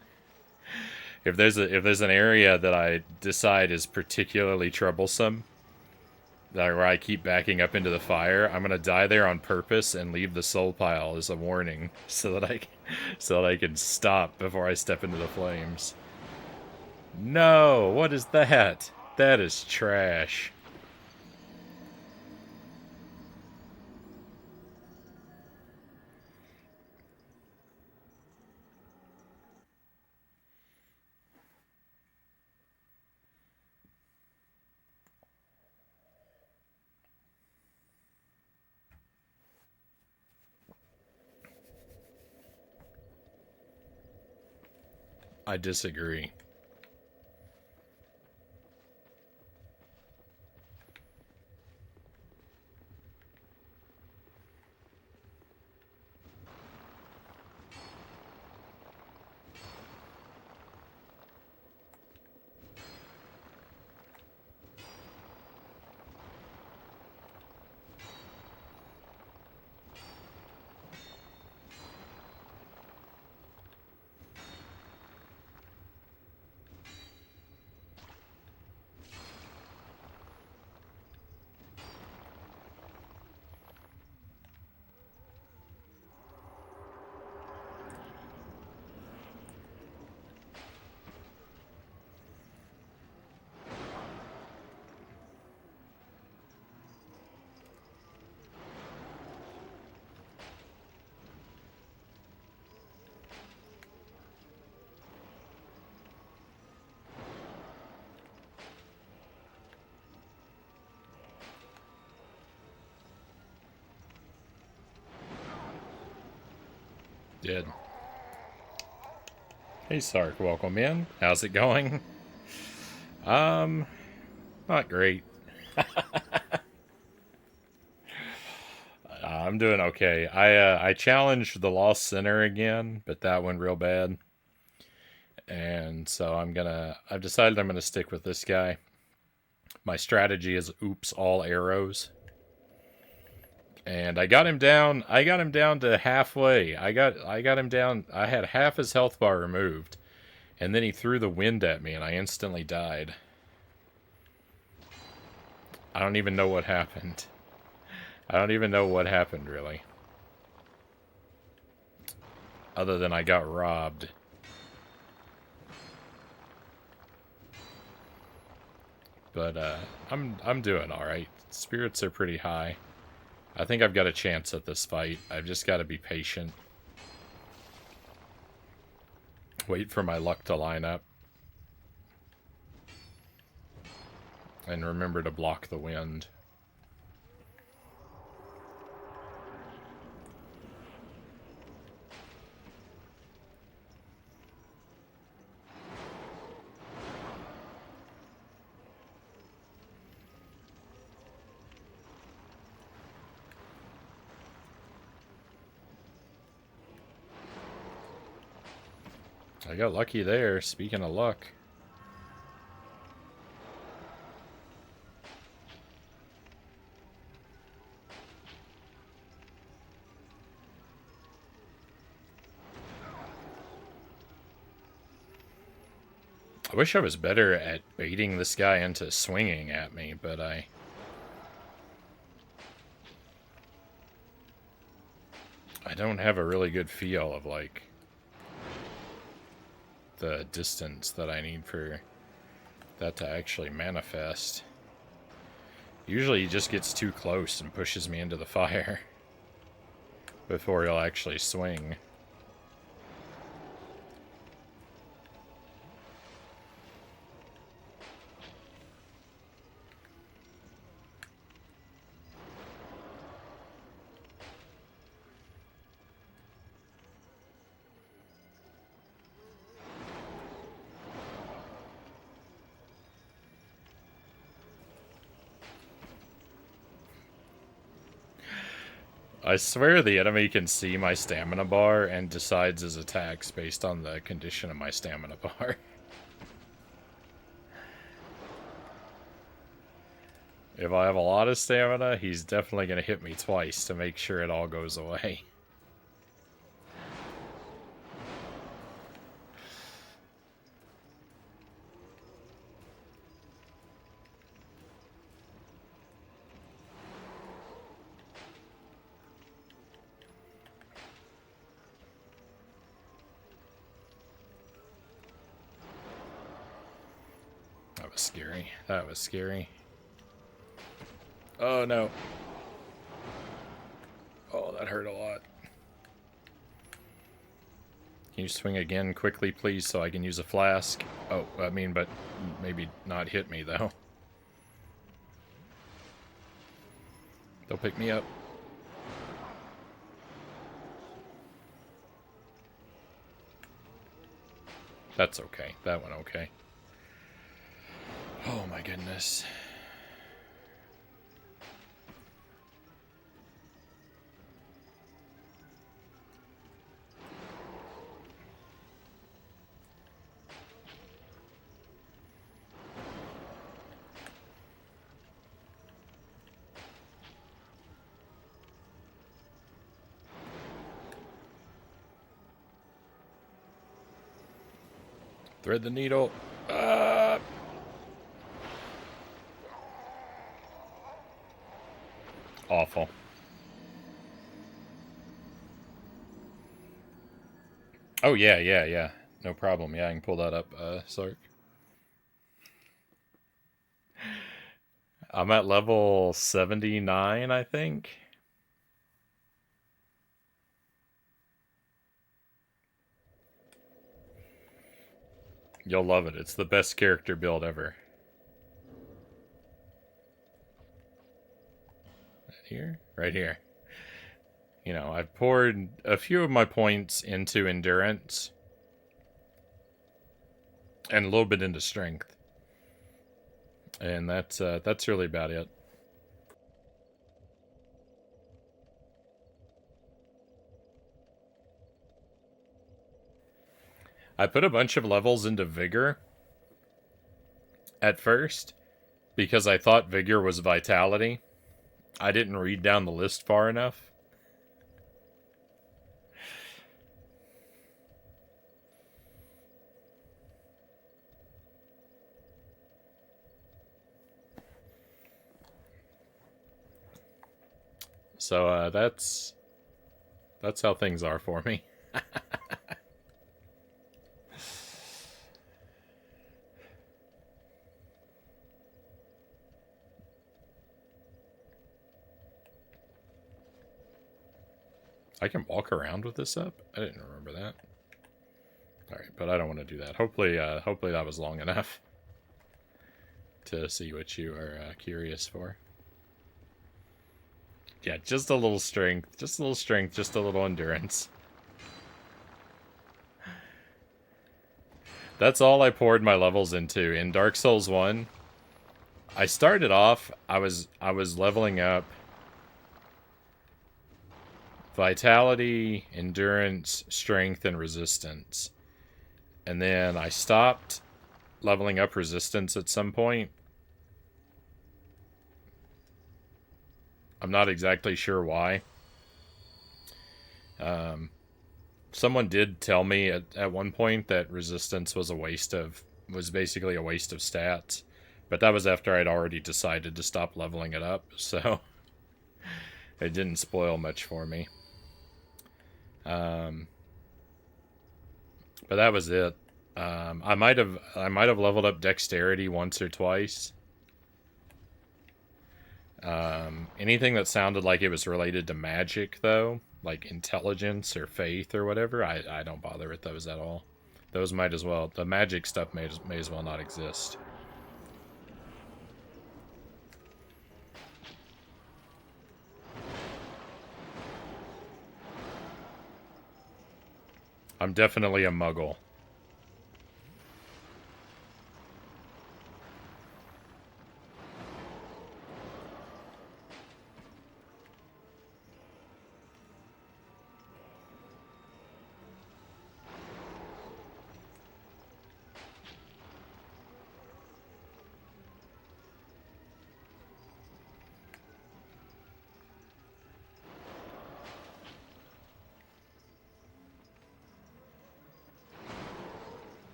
If there's an area that I decide is particularly troublesome, where I keep backing up into the fire, I'm gonna die there on purpose and leave the soul pile as a warning so that I can stop before I step into the flames. No, what is that? That is trash. I disagree. Did. Hey Sark, welcome in. How's it going? Um, Not great. I'm doing okay. I challenged the Lost Sinner again, but that went real bad. And so I've decided I'm gonna stick with this guy. My strategy is oops all arrows. And I got him down to halfway. I got him down. I had half his health bar removed. And then he threw the wind at me and I instantly died. I don't even know what happened. I don't even know what happened, really. Other than I got robbed. But I'm doing all right. Spirits are pretty high. I think I've got a chance at this fight. I've just got to be patient. Wait for my luck to line up. And remember to block the wind. I got lucky there, speaking of luck. I wish I was better at baiting this guy into swinging at me, but I don't have a really good feel of, like, the distance that I need for that to actually manifest. Usually he just gets too close and pushes me into the fire before he'll actually swing. I swear the enemy can see my stamina bar and decides his attacks based on the condition of my stamina bar. If I have a lot of stamina, he's definitely going to hit me twice to make sure it all goes away. That was scary. That was scary. Oh, no. Oh, that hurt a lot. Can you swing again quickly, please, so I can use a flask? Oh, I mean, but maybe not hit me, though. They'll pick me up. That's okay. That went okay. Oh, my goodness. Thread the needle. Awful. Oh, yeah. No problem. Yeah, I can pull that up, Sark. I'm at level 79, I think. You'll love it. It's the best character build ever. Right here? Right here. You know, I've poured a few of my points into endurance and a little bit into strength. And that's really about it. I put a bunch of levels into Vigor at first because I thought Vigor was Vitality. I didn't read down the list far enough. So that's how things are for me. I can walk around with this up? I didn't remember that. Alright, but I don't want to do that. Hopefully that was long enough to see what you are curious for. Yeah, just a little strength. Just a little strength, just a little endurance. That's all I poured my levels into. In Dark Souls 1, I started off, I was leveling up Vitality, Endurance, Strength, and Resistance. And then I stopped leveling up Resistance at some point. I'm not exactly sure why. Someone did tell me at one point that Resistance was a waste of was basically a waste of stats. But that was after I'd already decided to stop leveling it up, so it didn't spoil much for me. But that was it. I might have leveled up dexterity once or twice. Anything that sounded like it was related to magic, though, like intelligence or faith or whatever, I don't bother with those at all. Those might as well. The magic stuff may as well not exist. I'm definitely a muggle.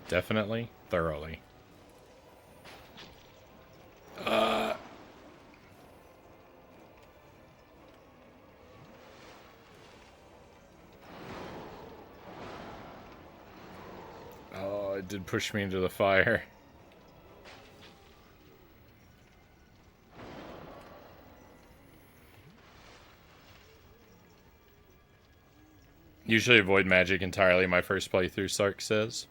Definitely, thoroughly. Oh, it did push me into the fire. Usually avoid magic entirely my first playthrough, Sark says.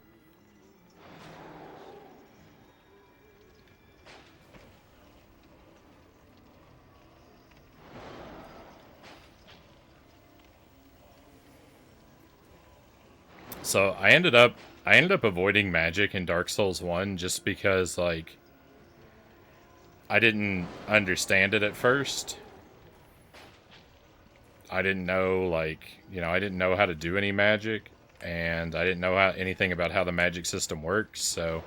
So I ended up avoiding magic in Dark Souls 1 just because, like, I didn't understand it at first. I didn't know, like, I didn't know how to do any magic, and I didn't know anything about how the magic system works, so,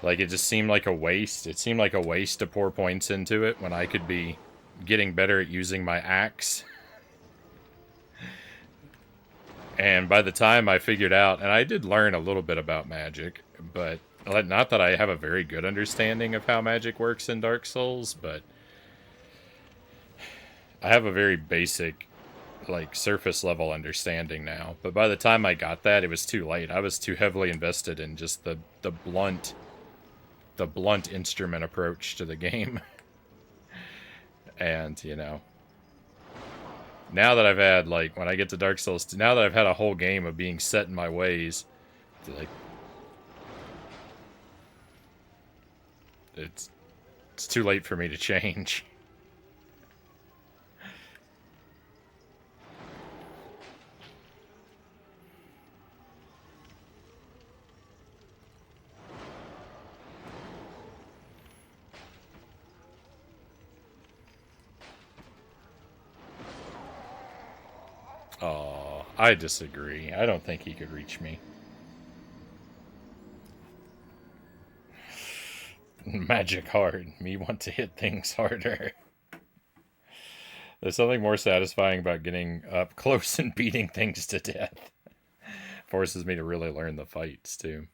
like, it just seemed like a waste. It seemed like a waste to pour points into it when I could be getting better at using my axe. And by the time I figured out, and I did learn a little bit about magic, but not that I have a very good understanding of how magic works in Dark Souls, but I have a very basic, like, surface level understanding now. But by the time I got that, it was too late. I was too heavily invested in just the blunt instrument approach to the game. And, now that I've had, like, when I get to Dark Souls, now that I've had a whole game of being set in my ways, like, it's too late for me to change. Oh, I disagree. I don't think he could reach me. Magic hard. Me want to hit things harder. There's something more satisfying about getting up close and beating things to death. Forces me to really learn the fights, too.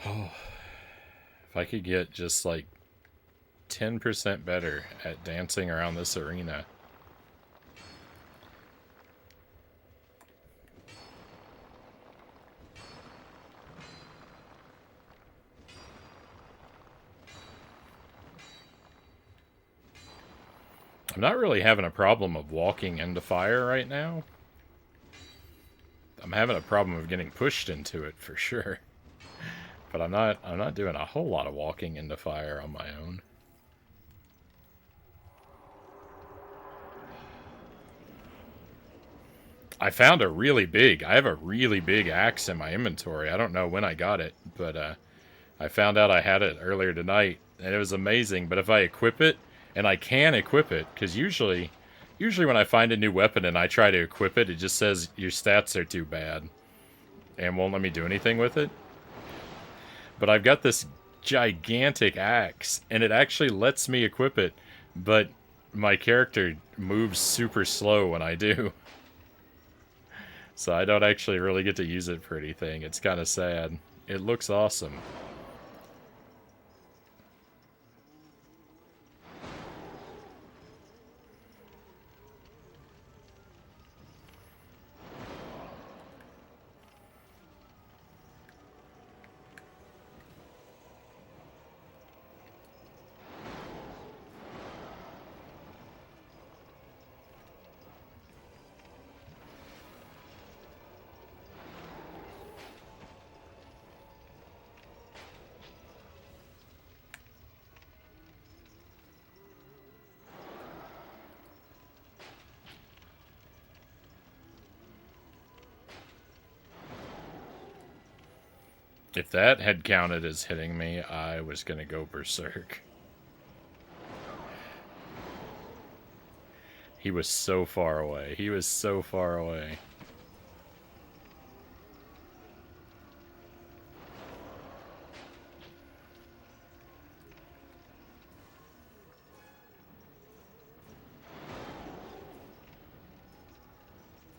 Oh, if I could get just, like, 10% better at dancing around this arena. I'm not really having a problem of walking into fire right now. I'm having a problem of getting pushed into it for sure. But I'm not doing a whole lot of walking into fire on my own. I have a really big axe in my inventory. I don't know when I got it, but I found out I had it earlier tonight, and it was amazing. But if I equip it, and I can equip it, because usually Usually when I find a new weapon and I try to equip it, it just says your stats are too bad and won't let me do anything with it. But I've got this gigantic axe, and it actually lets me equip it, but my character moves super slow when I do. So I don't actually really get to use it for anything. It's kind of sad. It looks awesome. If that had counted as hitting me, I was gonna go berserk. He was so far away. He was so far away.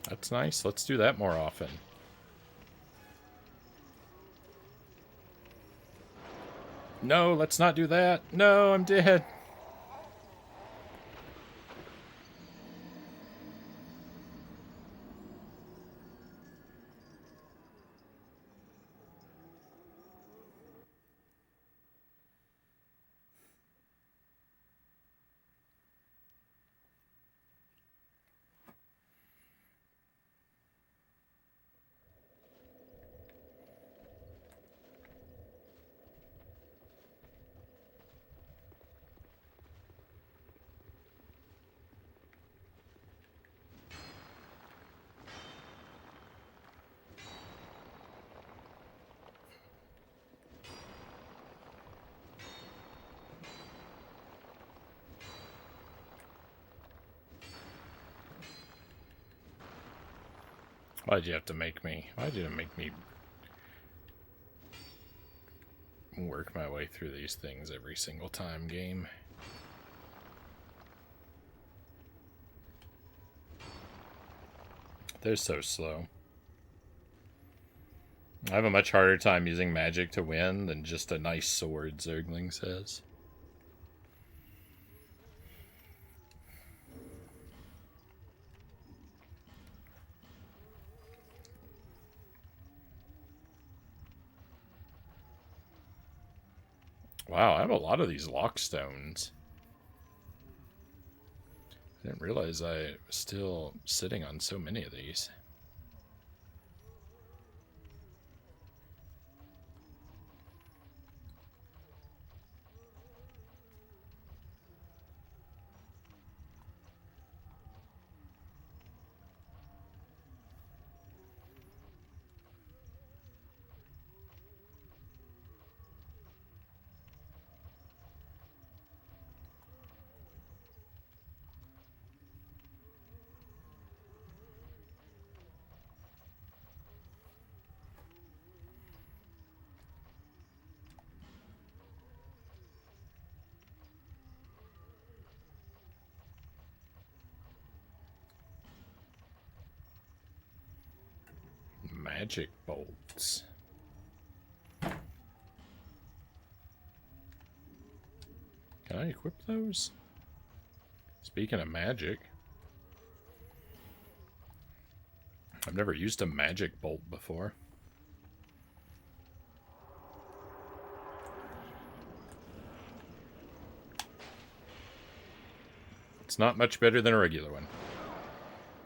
That's nice. Let's do that more often. No, let's not do that. No, I'm dead. Why'd you have to make me? Why'd you make me work my way through these things every single time, game? They're so slow. I have a much harder time using magic to win than just a nice sword, Zergling says. Wow, I have a lot of these lockstones. I didn't realize I was still sitting on so many of these. Magic bolts. Can I equip those? Speaking of magic, I've never used a magic bolt before. It's not much better than a regular one.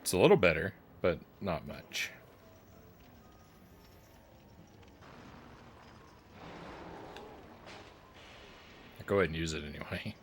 It's a little better, but not much. Go ahead and use it anyway.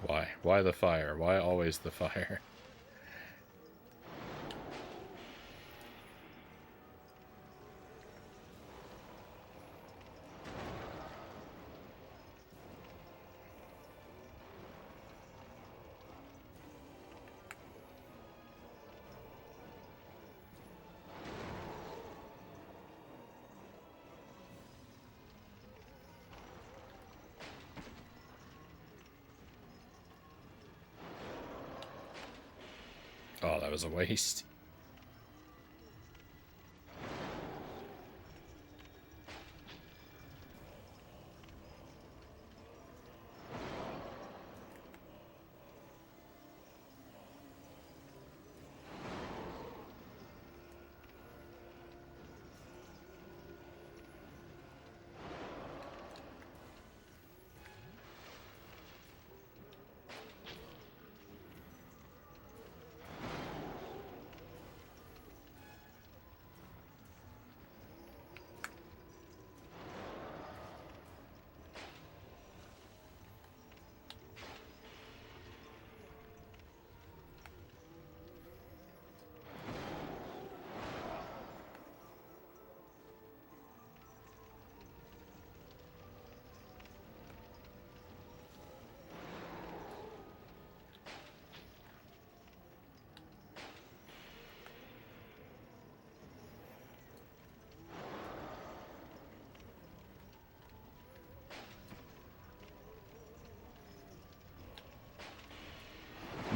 Why? Why the fire? Why always the fire? Oh, that was a waste.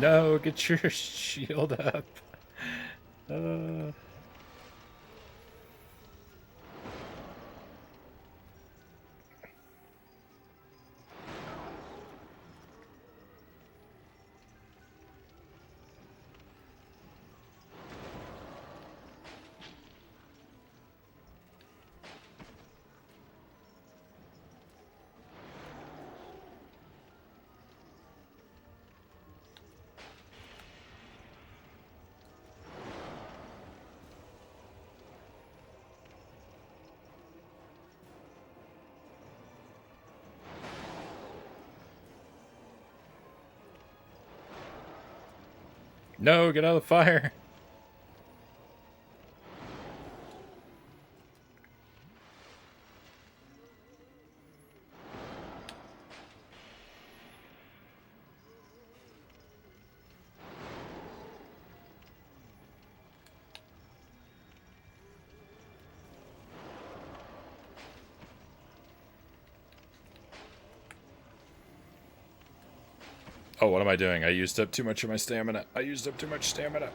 No, get your shield up. Uh... No, get out of the fire. Oh, what am I doing? I used up too much of my stamina. I used up too much stamina.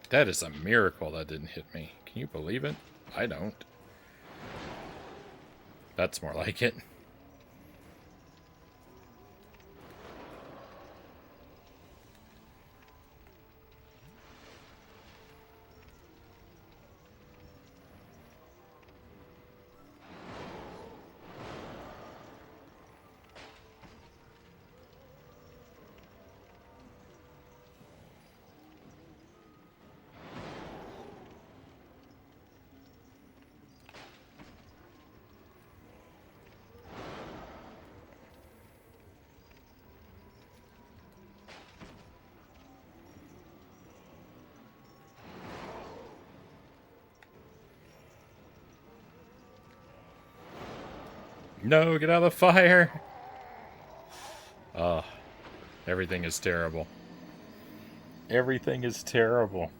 That is a miracle that didn't hit me. Can you believe it? I don't. That's more like it. No, get out of the fire. Oh, everything is terrible. Everything is terrible.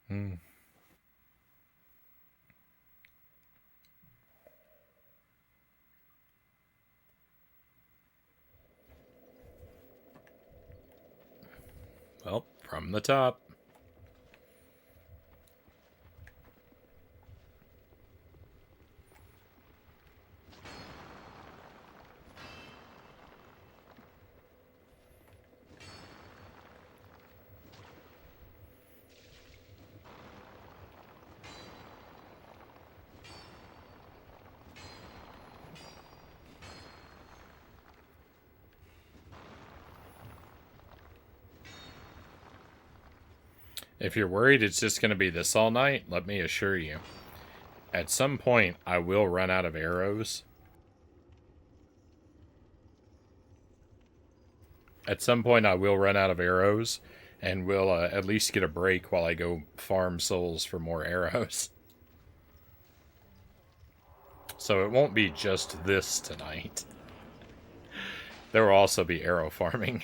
Hmm. Well, from the top. If you're worried it's just going to be this all night, let me assure you, at some point I will run out of arrows. At some point I will run out of arrows, and we'll at least get a break while I go farm souls for more arrows. So it won't be just this tonight. There will also be arrow farming.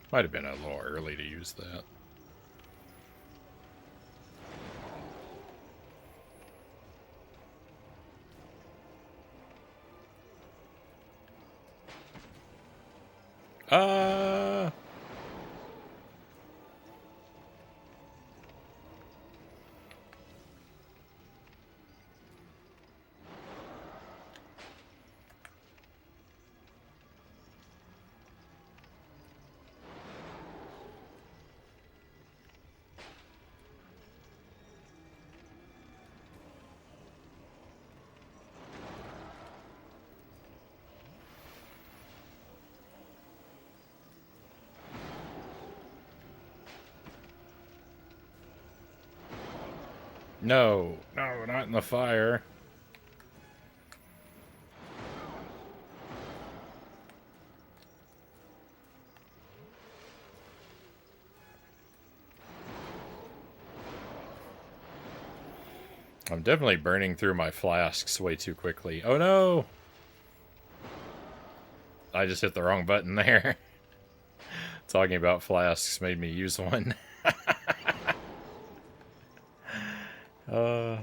Might have been a little early to use that. Uh... No, no, not in the fire. I'm definitely burning through my flasks way too quickly. Oh no! I just hit the wrong button there. Talking about flasks made me use one. uh...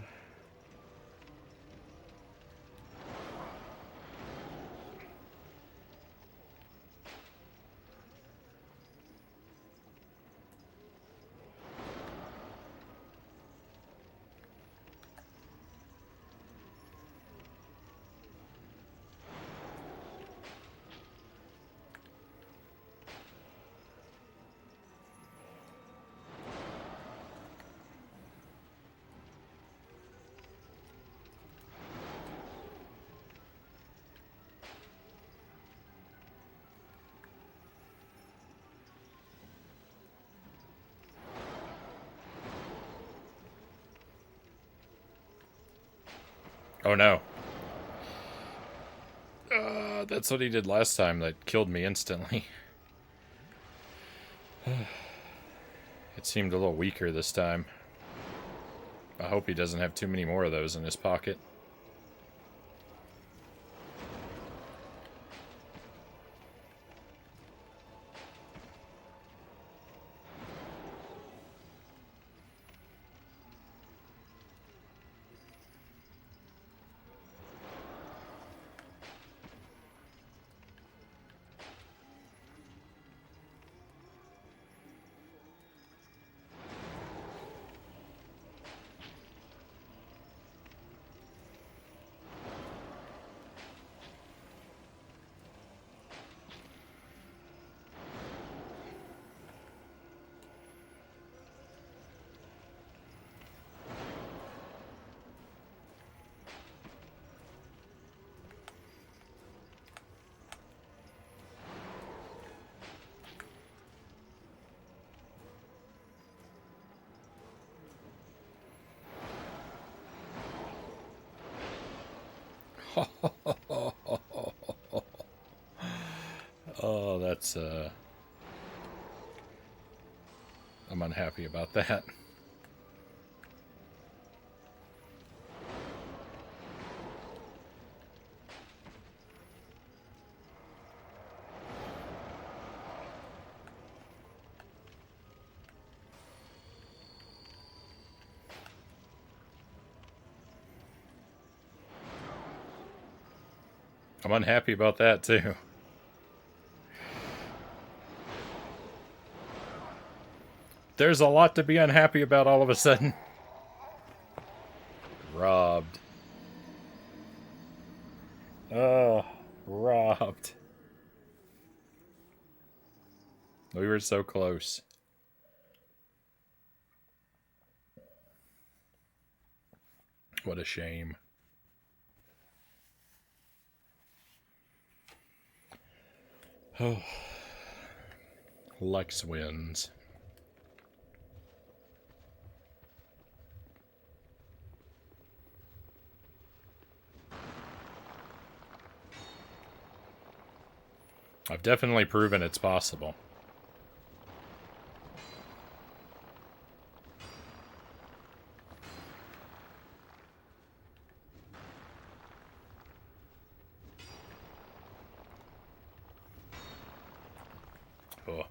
Oh no. That's what he did last time that killed me instantly. It seemed a little weaker this time. I hope he doesn't have too many more of those in his pocket. Oh, that's, I'm unhappy about that. I'm unhappy about that, too. There's a lot to be unhappy about all of a sudden. Robbed. Oh, robbed. We were so close. What a shame. Oh. Lex wins. I've definitely proven it's possible. Oh.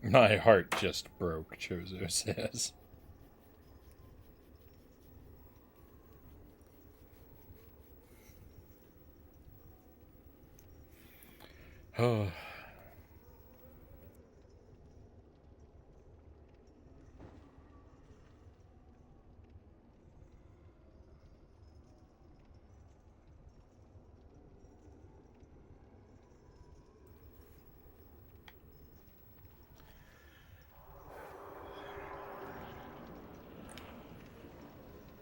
My heart just broke, Chozo says. Oh.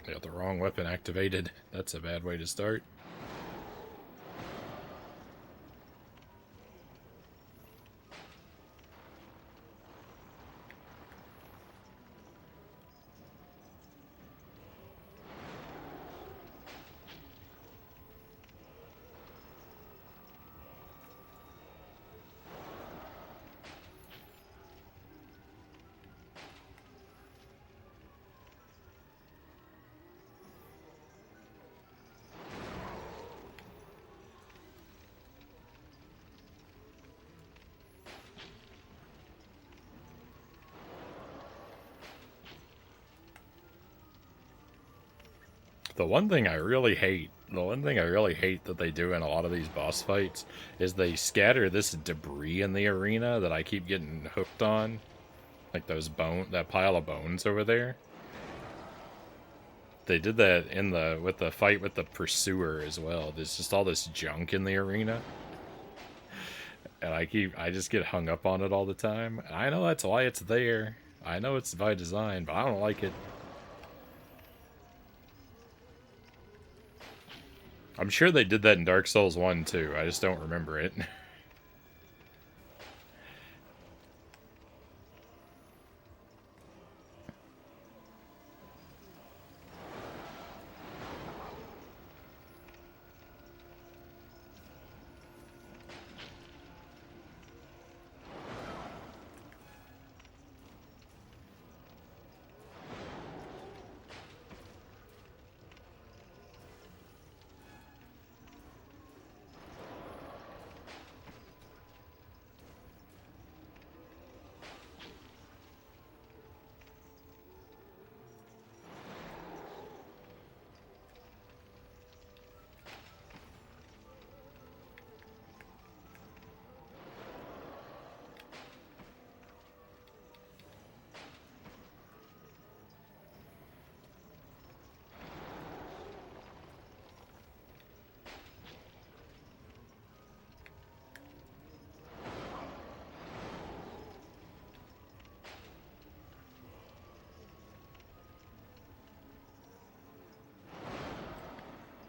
I got the wrong weapon activated. That's a bad way to start. The one thing I really hate that they do in a lot of these boss fights is they scatter this debris in the arena that I keep getting hooked on. Like that pile of bones over there. They did that with the fight with the pursuer as well. There's just all this junk in the arena. And I just get hung up on it all the time. And I know that's why it's there. I know it's by design, but I don't like it. I'm sure they did that in Dark Souls 1 too. I just don't remember it.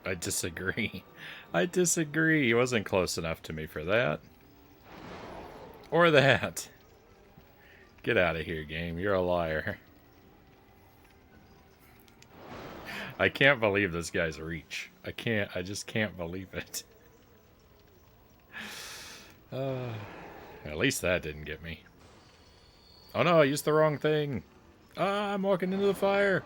I disagree. I disagree. He wasn't close enough to me for that. Or that. Get out of here, game. You're a liar. I can't believe this guy's reach. I just can't believe it. At least that didn't get me. Oh no, I used the wrong thing. Ah, I'm walking into the fire.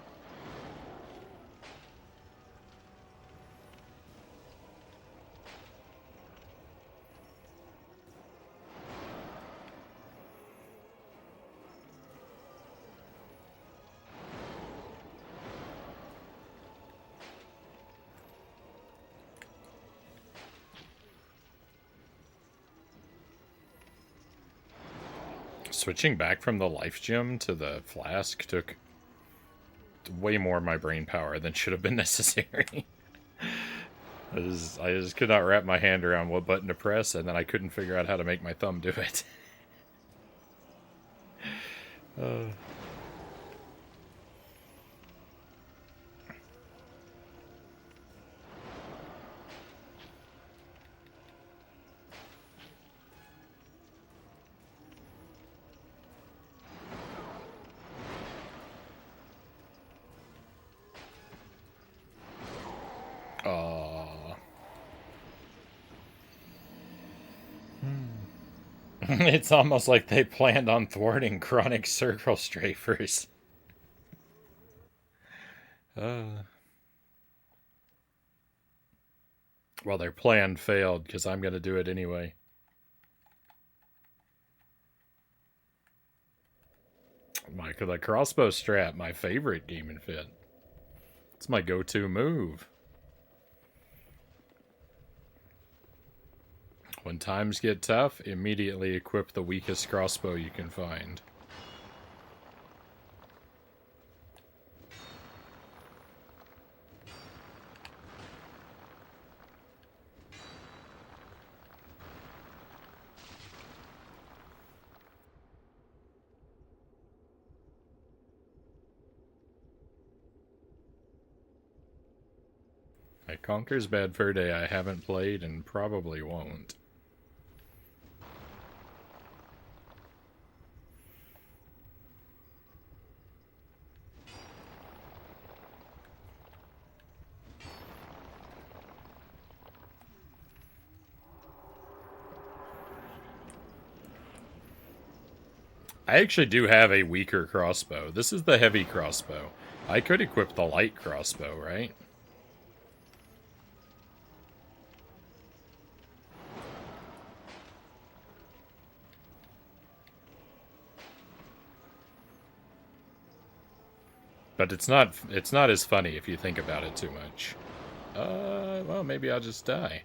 Switching back from the life gem to the flask took way more of my brain power than should have been necessary. I just could not wrap my hand around what button to press, and then I couldn't figure out how to make my thumb do it. Aww. It's almost like they planned on thwarting chronic circle strafers. Well, their plan failed, because I'm going to do it anyway. The crossbow strap, my favorite game and fit. It's my go-to move. When times get tough, immediately equip the weakest crossbow you can find. Conker's Bad Fur Day I haven't played and probably won't. I actually do have a weaker crossbow. This is the heavy crossbow. I could equip the light crossbow, right? But it's not as funny if you think about it too much. Well, maybe I'll just die.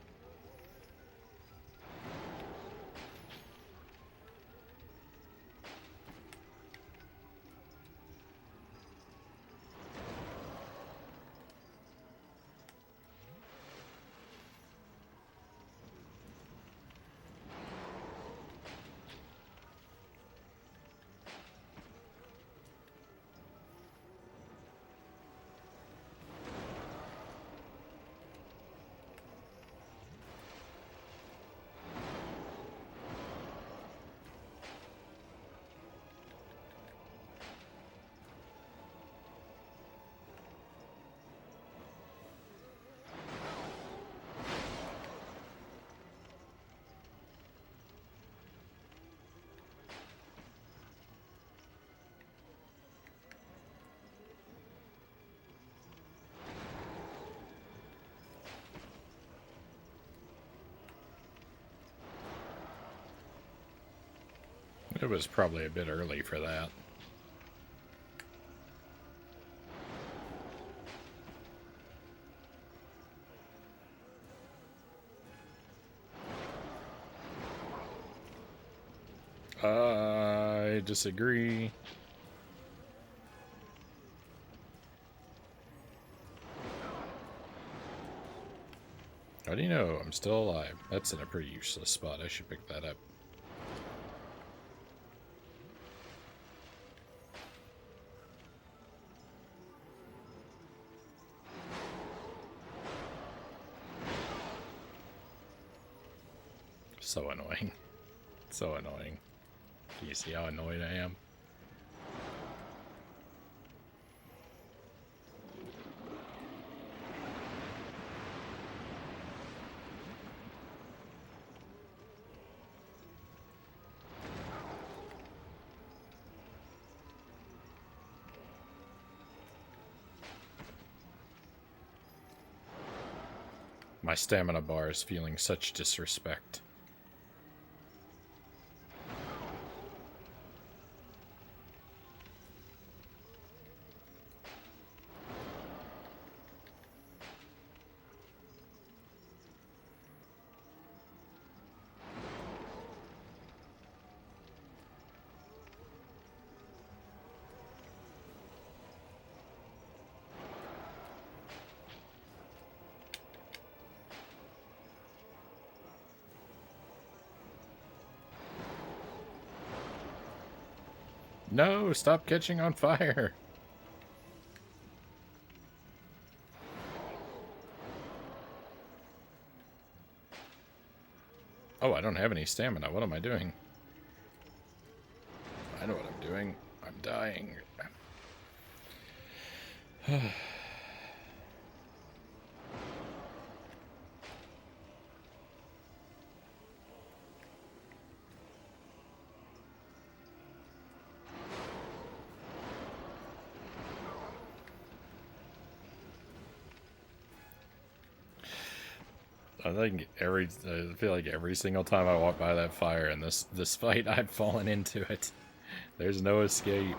It was probably a bit early for that. I disagree. How do you know I'm still alive? That's in a pretty useless spot. I should pick that up. So annoying. So annoying. Do you see how annoyed I am? My stamina bar is feeling such disrespect. No, stop catching on fire. Oh, I don't have any stamina. What am I doing? I know what I'm doing. I'm dying. I feel like every single time I walk by that fire in this fight, I've fallen into it. There's no escape.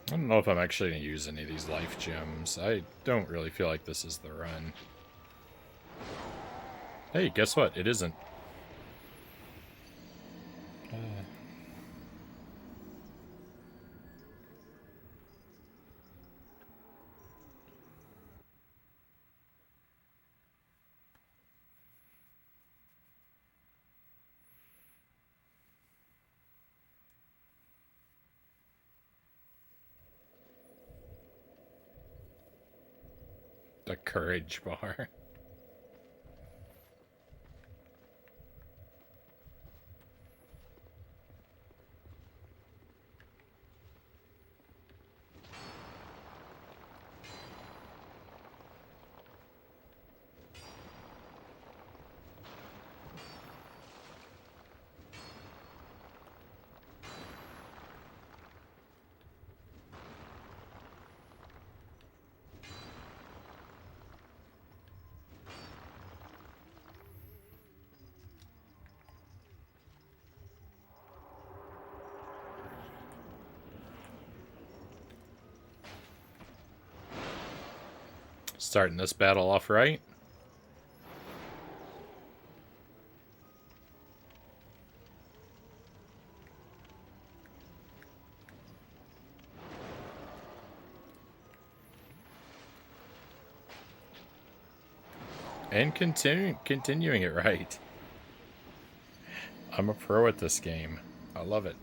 I don't know if I'm actually going to use any of these life gems. I don't really feel like this is the run. Hey, guess what? It isn't. The courage bar. Starting this battle off right. And continuing it right. I'm a pro at this game. I love it.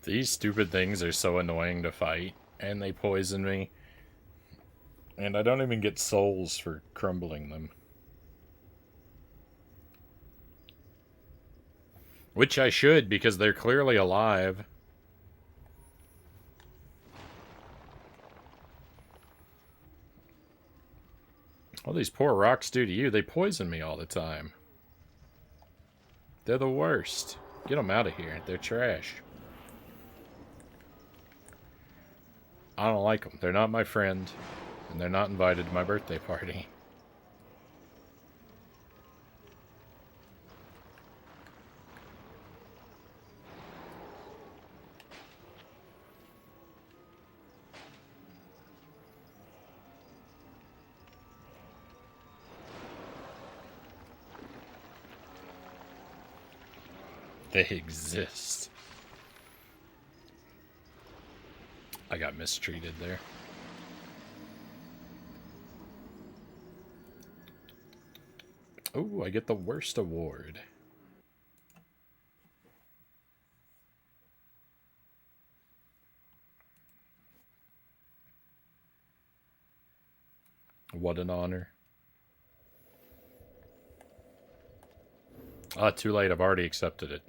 These stupid things are so annoying to fight, and they poison me. And I don't even get souls for crumbling them. Which I should, because they're clearly alive. All these poor rocks do to you, they poison me all the time. They're the worst. Get them out of here. They're trash. I don't like them. They're not my friend. And they're not invited to my birthday party. They exist. I got mistreated there. Ooh, I get the worst award. What an honor. Ah, too late. I've already accepted it.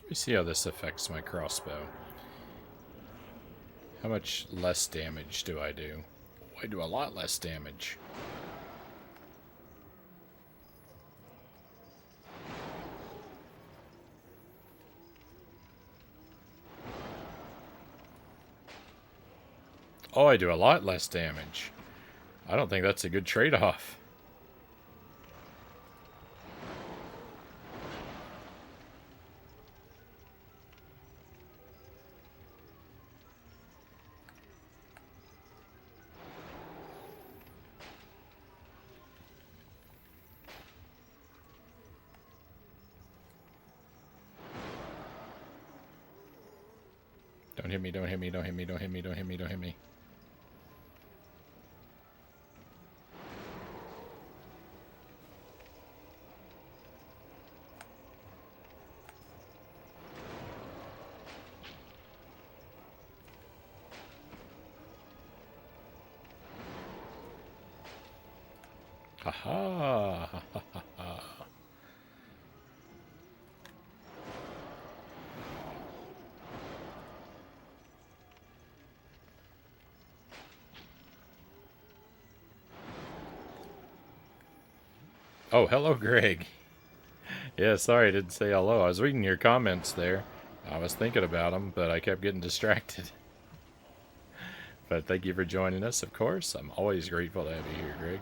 Let me see how this affects my crossbow. How much less damage do I do? I do a lot less damage. Oh, I do a lot less damage. I don't think that's a good trade-off. Don't hit me, don't hit me, don't hit me, don't hit me, don't hit me, don't hit me. Haha! Ha ha ha ha. Oh, hello, Greg. Yeah, sorry I didn't say hello. I was reading your comments there. I was thinking about them, but I kept getting distracted. But thank you for joining us, of course. I'm always grateful to have you here, Greg.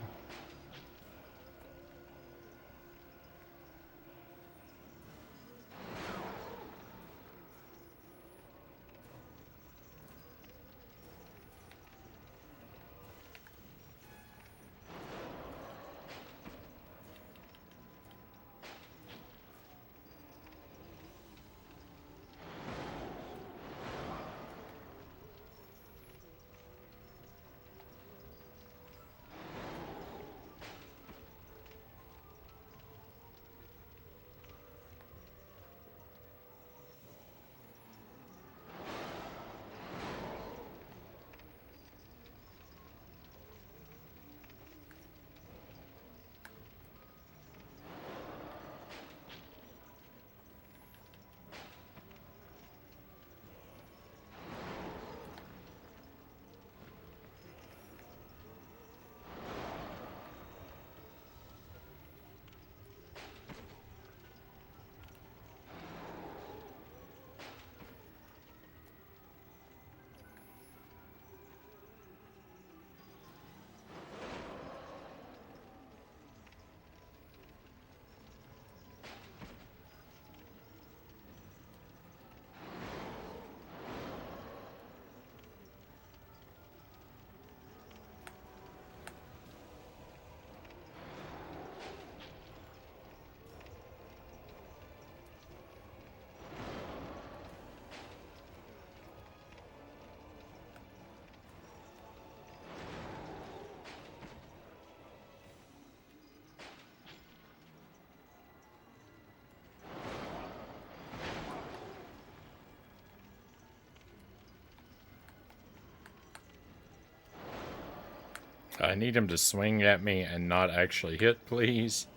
I need him to swing at me and not actually hit, please.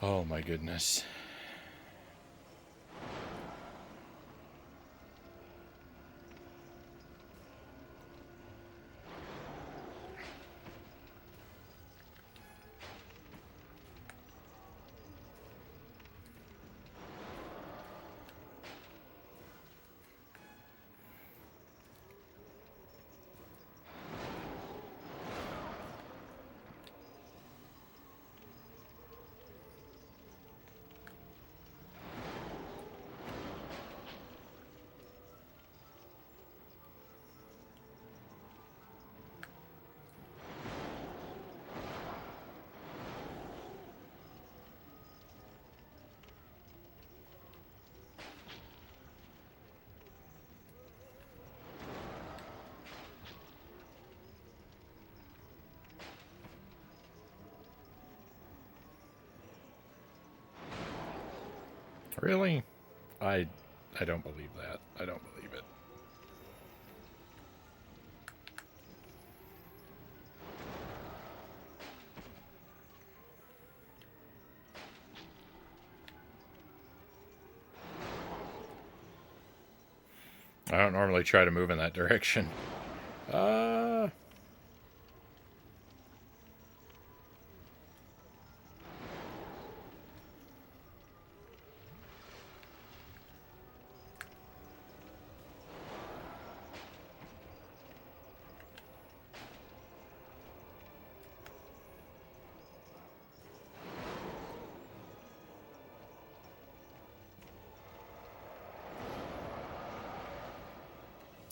Oh my goodness. Really? I don't believe that. I don't believe it. I don't normally try to move in that direction.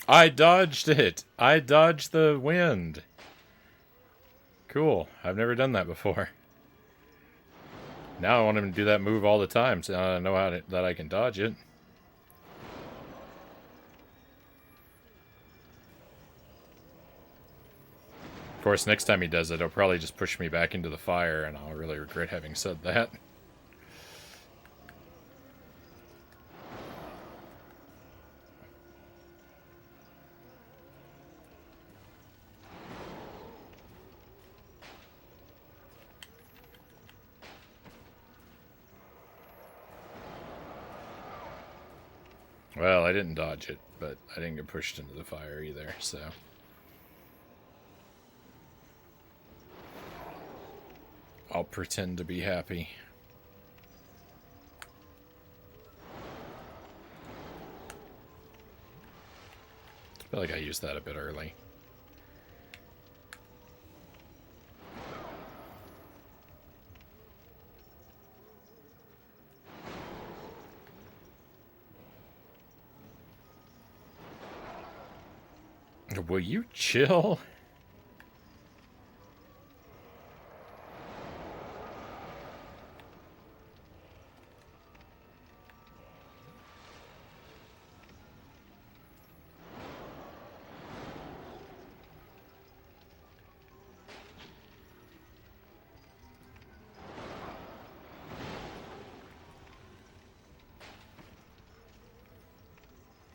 I dodged it! I dodged the wind! Cool. I've never done that before. Now I want him to do that move all the time, so I know that I can dodge it. Of course, next time he does it, he'll probably just push me back into the fire, and I'll really regret having said that. Well, I didn't dodge it, but I didn't get pushed into the fire either, so... I'll pretend to be happy. I feel like I used that a bit early. Will you chill?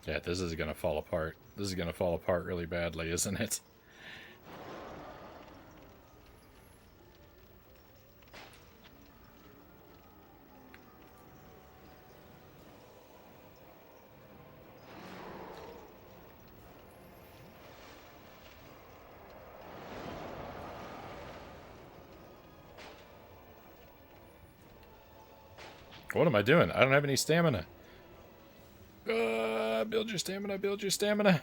Yeah, this is gonna fall apart. This is gonna fall apart really badly, isn't it? What am I doing? I don't have any stamina. Build your stamina, build your stamina.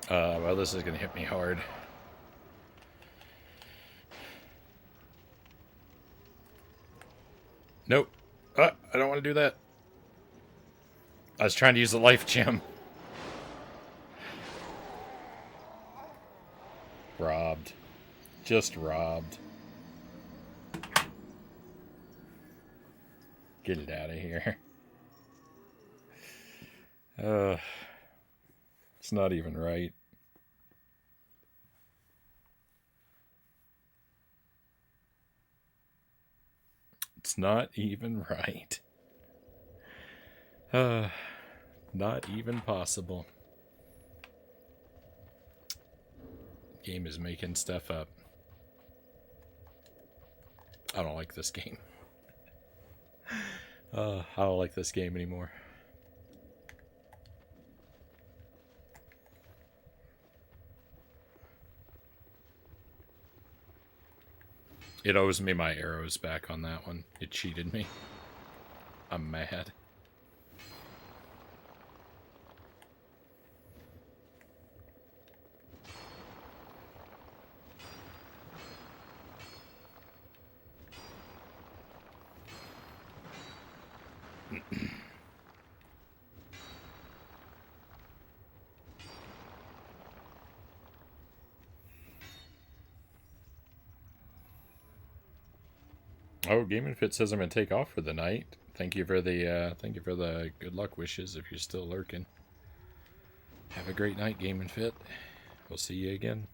Well, this is gonna hit me hard. Nope. I don't want to do that. I was trying to use the life gem. Robbed. Just robbed. Get it out of here. It's not even right. It's not even right. Not even possible. Game is making stuff up. I don't like this game. I don't like this game anymore. It owes me my arrows back on that one. It cheated me. I'm mad. Oh, Game & Fit says I'm gonna take off for the night. Thank you for the good luck wishes if you're still lurking. Have a great night, Game & Fit. We'll see you again.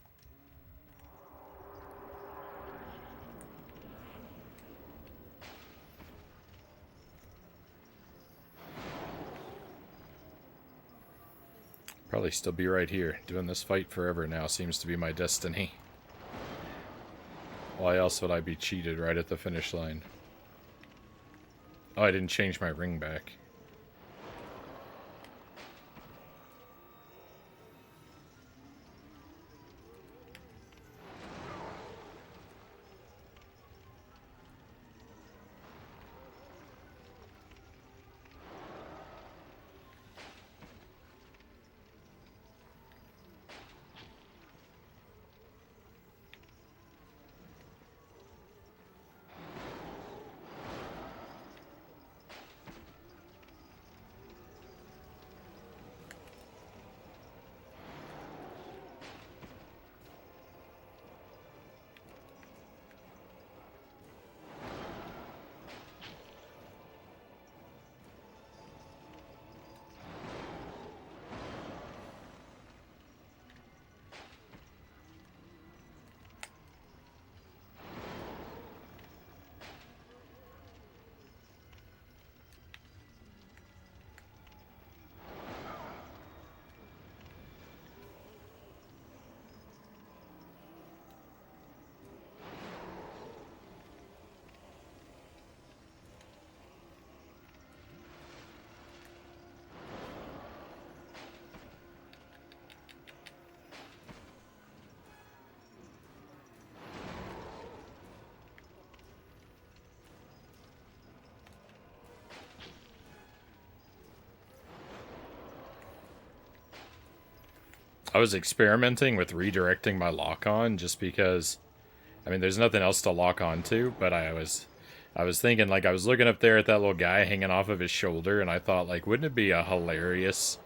Probably still be right here. Doing this fight forever now seems to be my destiny. Why else would I be cheated right at the finish line? Oh, I didn't change my ring back. I was experimenting with redirecting my lock on just because, I mean, there's nothing else to lock on to, but I was thinking, like, I was looking up there at that little guy hanging off of his shoulder, and I thought, like, wouldn't it be a hilarious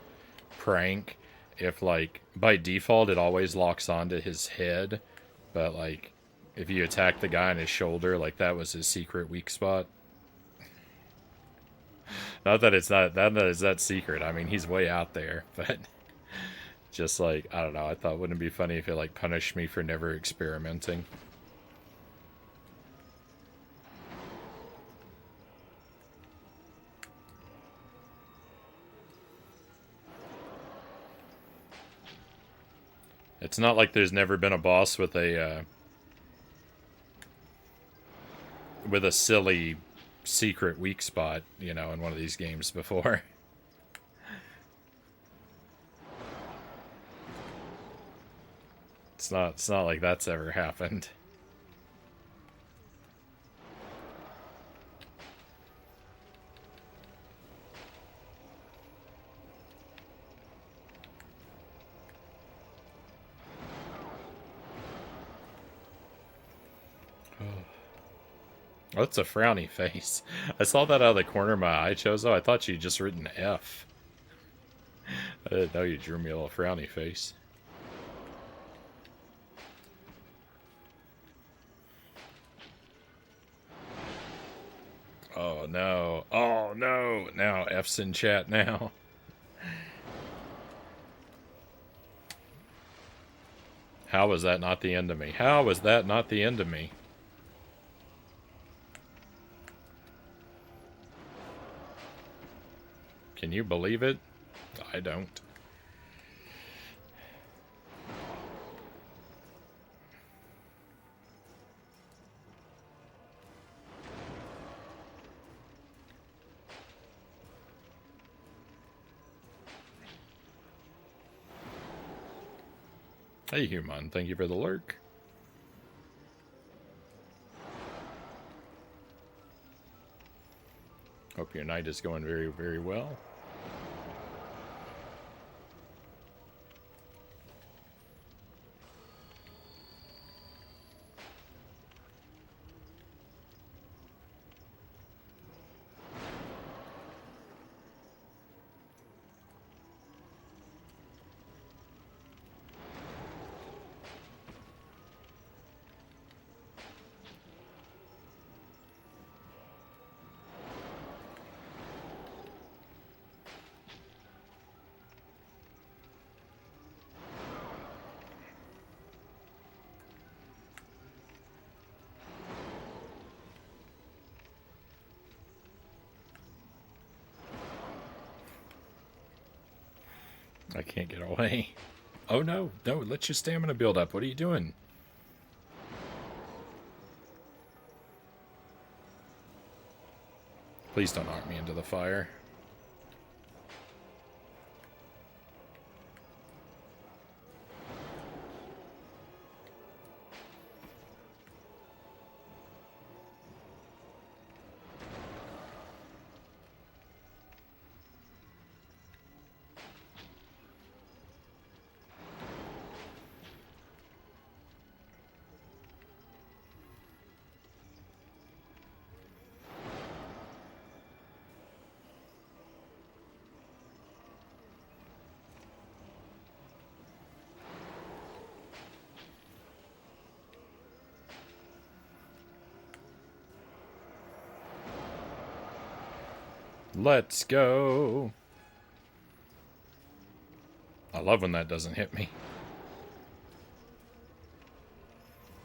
prank if, like, by default it always locks onto his head, but, like, if you attack the guy on his shoulder, like, that was his secret weak spot. Not that it's not that is that secret. I mean, he's way out there, but just like, I don't know, I thought wouldn't it be funny if it like punished me for never experimenting. It's not like there's never been a boss with a silly secret weak spot, you know, in one of these games before. It's not like that's ever happened. Oh, it's a frowny face. I saw that out of the corner of my eye, Chozo. I thought you'd just written F. I didn't know you drew me a little frowny face. Oh no. Oh no. Now F's in chat now. How was that not the end of me? How was that not the end of me? Can you believe it? I don't. Hey, human. Thank you for the lurk. Hope your night is going very, very well. I can't get away. Oh no, no, let your stamina build up. What are you doing? Please don't knock me into the fire. Let's go. I love when that doesn't hit me.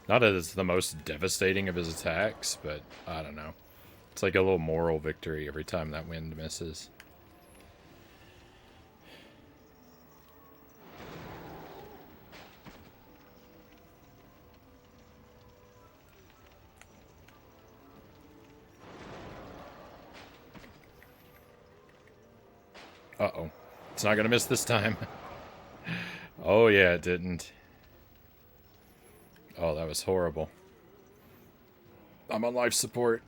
Not that it's the most devastating of his attacks, but I don't know. It's like a little moral victory every time that wind misses. Uh-oh. It's not gonna miss this time. Oh yeah, it didn't. Oh, that was horrible. I'm on life support.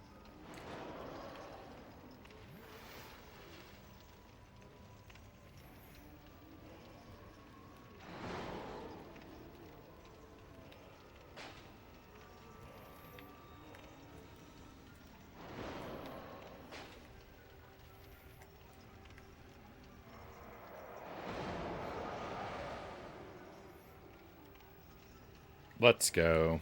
Let's go.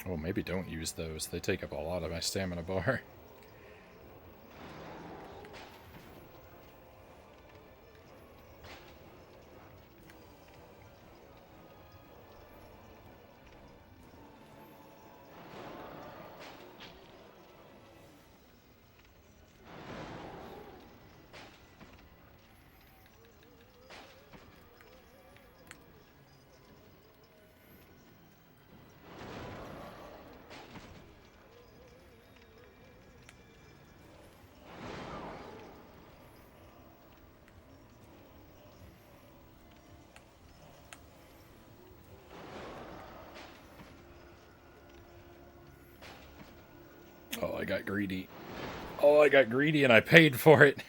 Oh, maybe don't use those. They take up a lot of my stamina bar. Oh, I got greedy. Oh, I got greedy and I paid for it.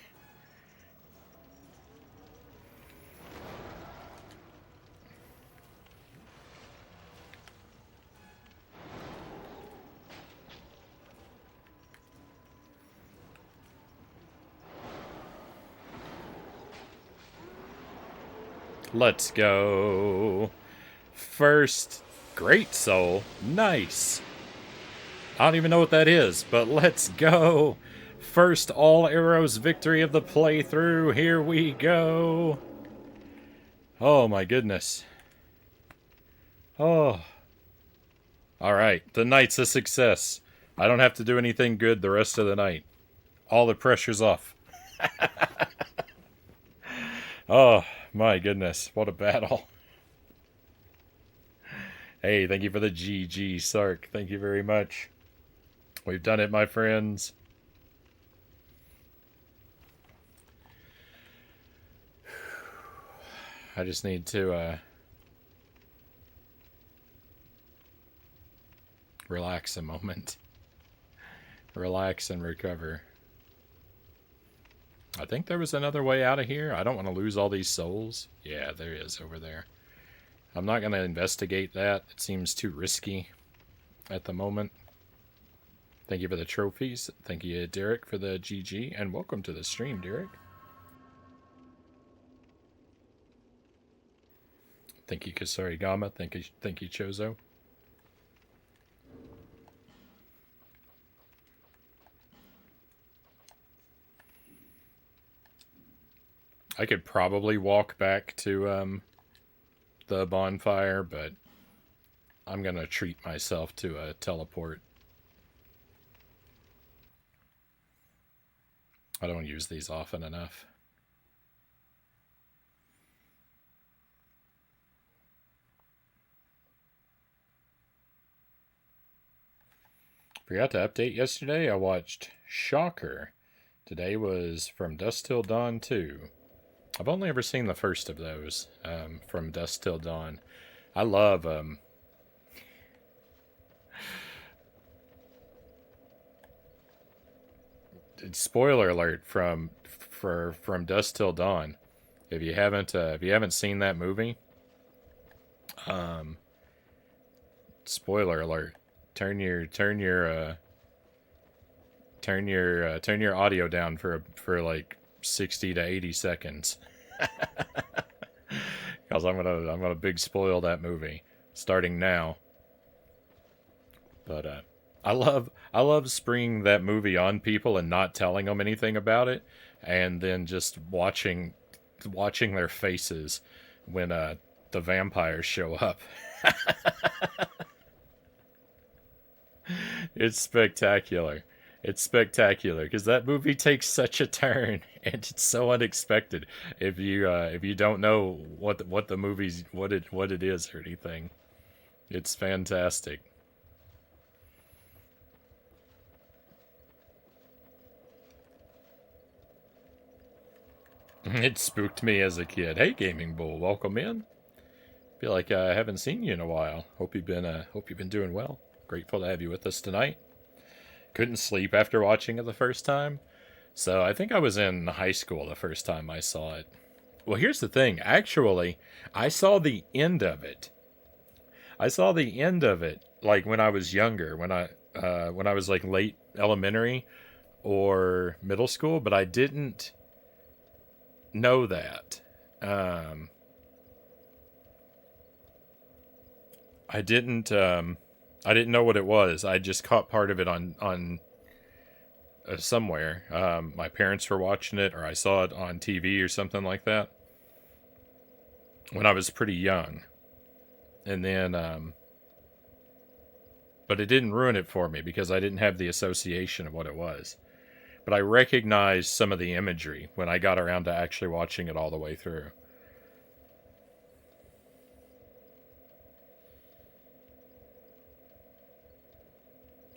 Let's go. First, great soul. Nice. I don't even know what that is, but let's go. First all arrows victory of the playthrough. Here we go. Oh my goodness. Oh. Alright, the night's a success. I don't have to do anything good the rest of the night. All the pressure's off. Oh my goodness, what a battle. Hey, thank you for the GG, Sark. Thank you very much. We've done it, my friends. I just need to relax a moment. Relax and recover. I think there was another way out of here. I don't want to lose all these souls. Yeah, there is over there. I'm not going to investigate that. It seems too risky at the moment. Thank you for the trophies. Thank you, Derek, for the GG. And welcome to the stream, Derek. Thank you, Kasari Gama. Thank you, Chozo. I could probably walk back to the bonfire, but I'm going to treat myself to a teleport. I don't use these often enough. Forgot to update yesterday. I watched Shocker. Today was From Dusk Till Dawn 2. I've only ever seen the first of those, From Dusk Till Dawn. I love spoiler alert from Dusk Till Dawn. If you haven't seen that movie, spoiler alert. Turn your audio down for like 60 to 80 seconds. Cuz I'm going to big spoil that movie starting now. But I love springing that movie on people and not telling them anything about it, and then just watching their faces when the vampires show up. It's spectacular. It's spectacular because that movie takes such a turn and it's so unexpected. If you don't know what the movie's what it is or anything, it's fantastic. It spooked me as a kid. Hey, Gaming Bull, welcome in. Feel like I haven't seen you in a while. Hope you've been doing well. Grateful to have you with us tonight. Couldn't sleep after watching it the first time, so I think I was in high school the first time I saw it. Well, here's the thing. Actually, I saw the end of it. I saw the end of it like when I was younger, when I was like late elementary or middle school, but I didn't know that. Um, I didn't. I didn't know what it was. I just caught part of it on somewhere. My parents were watching it, or I saw it on TV or something like that when I was pretty young. And then, but it didn't ruin it for me because I didn't have the association of what it was. But I recognized some of the imagery when I got around to actually watching it all the way through.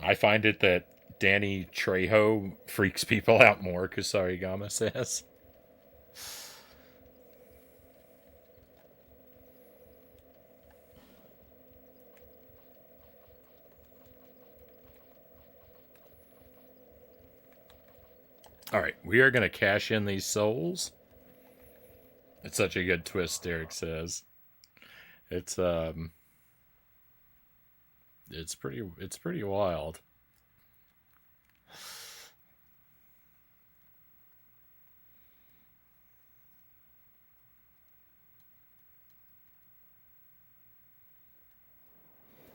I find it that Danny Trejo freaks people out more, Kusarigama says. Alright, we are going to cash in these souls. It's such a good twist, Derek says. It's, it's pretty wild.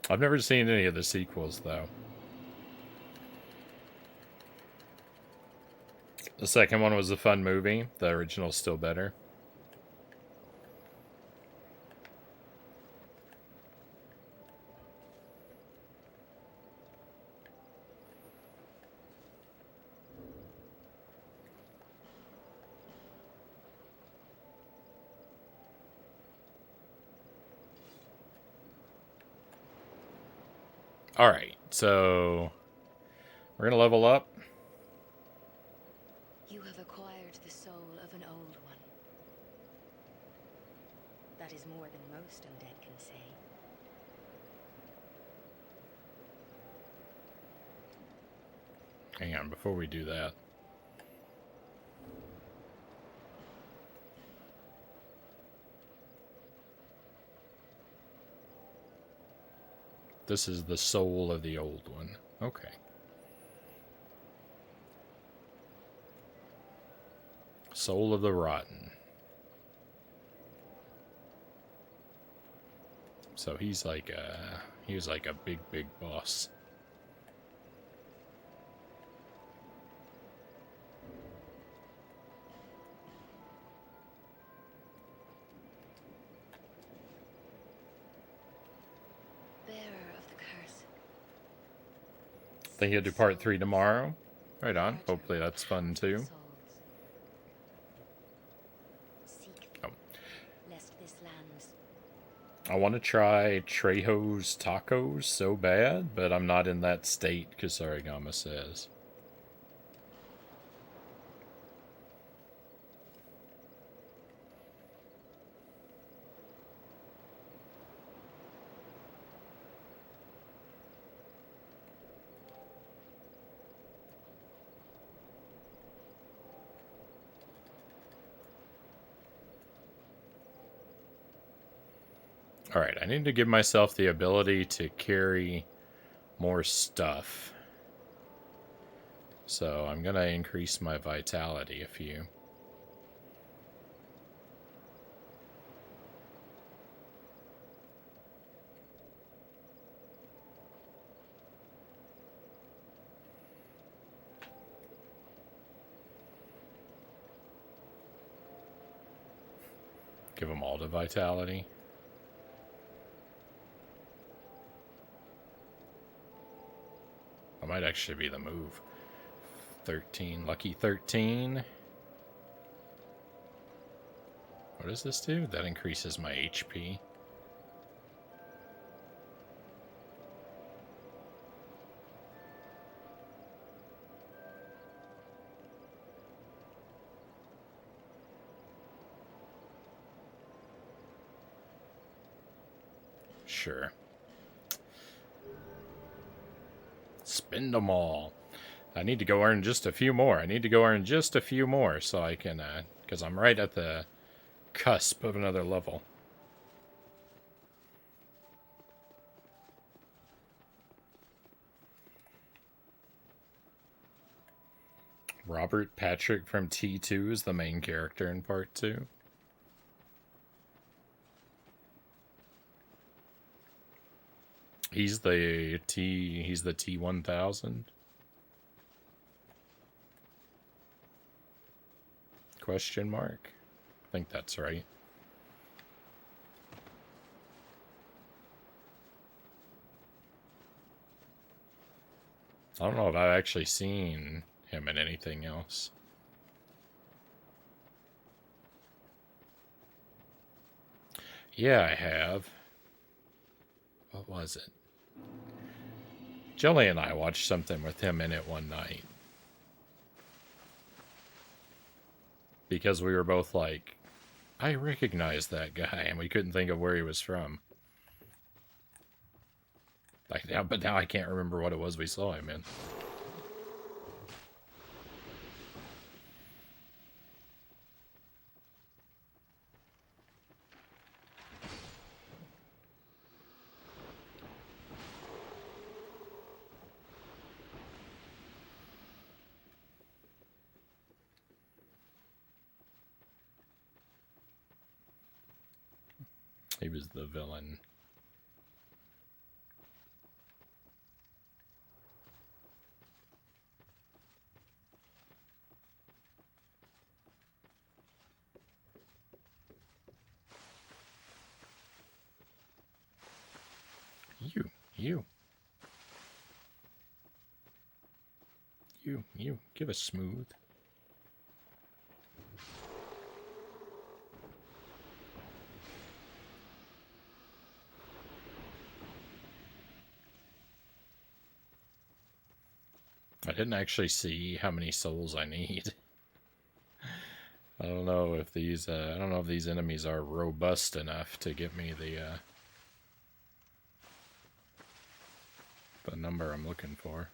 I've never seen any of the sequels, though. The second one was a fun movie. The original's still better. Alright, so we're going to level up. You have acquired the soul of an old one. That is more than most undead can say. Hang on, before we do that. This is the soul of the old one. Okay. Soul of the rotten. So he was like a big boss. Think you'll do part 3 tomorrow? Right on. Hopefully that's fun too. Oh. I want to try Trejo's tacos so bad, but I'm not in that state, Kusarigama says. Alright, I need to give myself the ability to carry more stuff. So I'm going to increase my vitality a few. Give them all to vitality. That might actually be the move. 13. Lucky 13. What does this do? That increases my HP. Sure. Spend them all. I need to go earn just a few more. So I can, because I'm right at the cusp of another level. Robert Patrick from T2 is the main character in part 2. He's the T1000. Question mark? I think that's right. I don't know if I've actually seen him in anything else. Yeah, I have. What was it? Jelly and I watched something with him in it one night. Because we were both like, I recognize that guy, and we couldn't think of where he was from. But now I can't remember what it was we saw him in. was the villain. You. Give us smooth. I didn't actually see how many souls I need. I don't know if these enemies are robust enough to get me the number I'm looking for.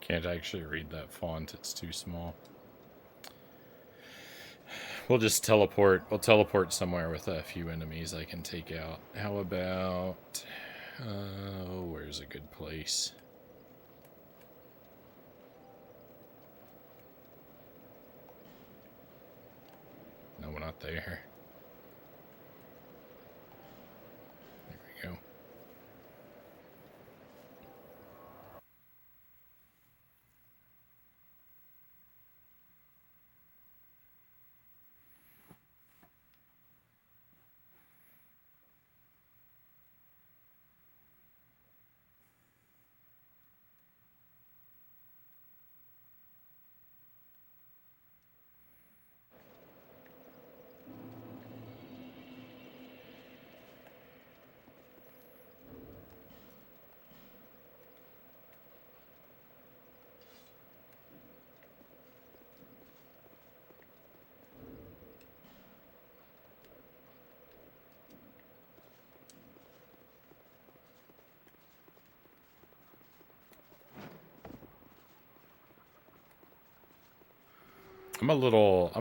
Can't actually read that font, it's too small. We'll just teleport. We'll teleport somewhere with a few enemies I can take out. How about... where's a good place? No, we're not there. There we go. I'm a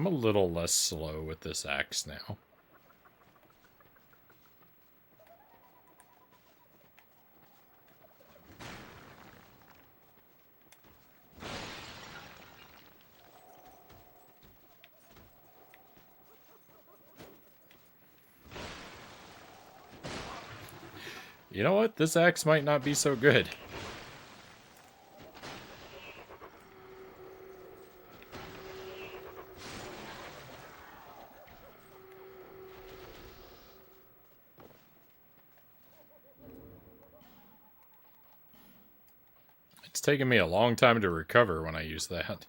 little less slow with this axe now. You know what? This axe might not be so good. It's taken me a long time to recover when I use that.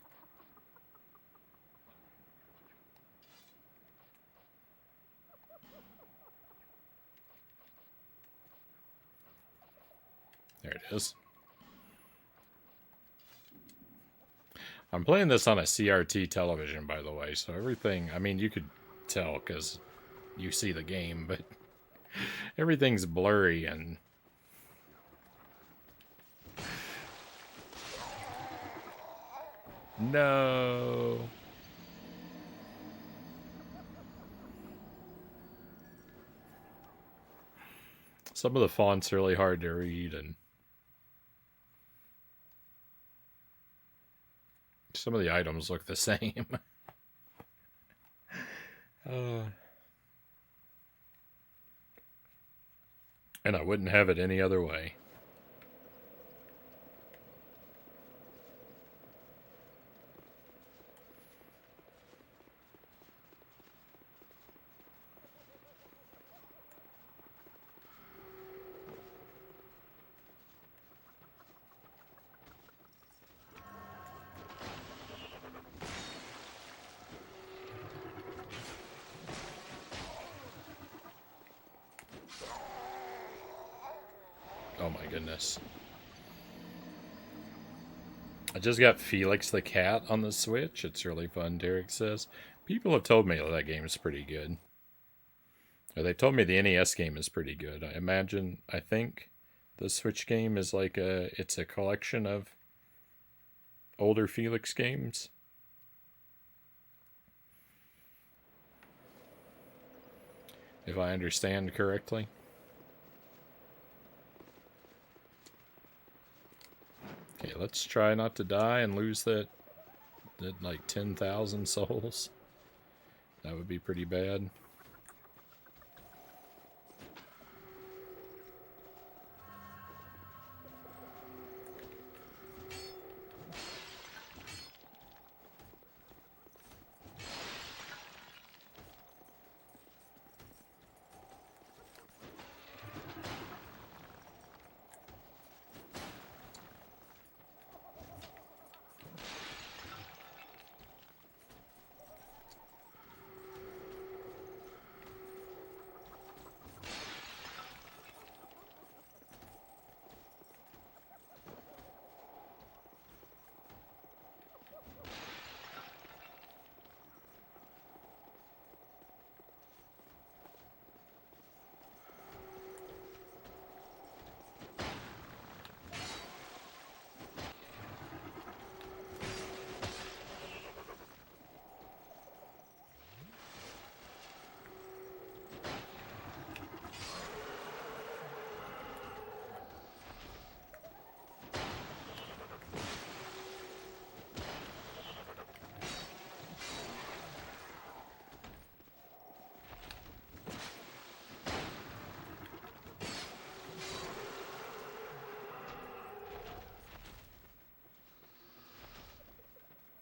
There it is. I'm playing this on a CRT television, by the way, so everything... I mean, you could tell because you see the game, but everything's blurry and... No. Some of the font's really hard to read, and some of the items look the same. And I wouldn't have it any other way. Oh my goodness. I just got Felix the Cat on the Switch. It's really fun, Derek says. People have told me that game is pretty good. Or they told me the NES game is pretty good. I think the Switch game is like it's a collection of older Felix games. If I understand correctly. Okay, let's try not to die and lose that like 10,000 souls. That would be pretty bad.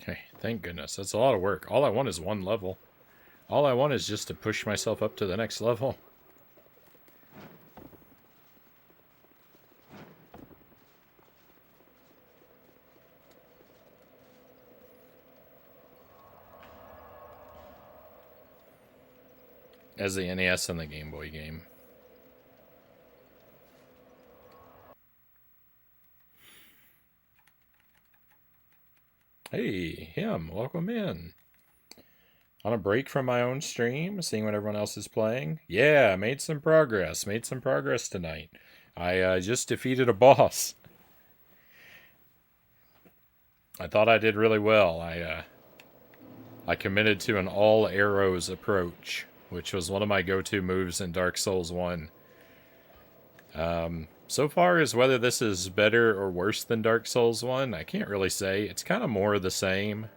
Okay, thank goodness. That's a lot of work. All I want is one level. All I want is just to push myself up to the next level. As the NES and the Game Boy game. Hey, him, welcome in. On a break from my own stream, seeing what everyone else is playing. Yeah, made some progress. Made some progress tonight. I just defeated a boss. I thought I did really well. I committed to an all arrows approach, which was one of my go-to moves in Dark Souls 1. So far as whether this is better or worse than Dark Souls 1, I can't really say. It's kind of more of the same.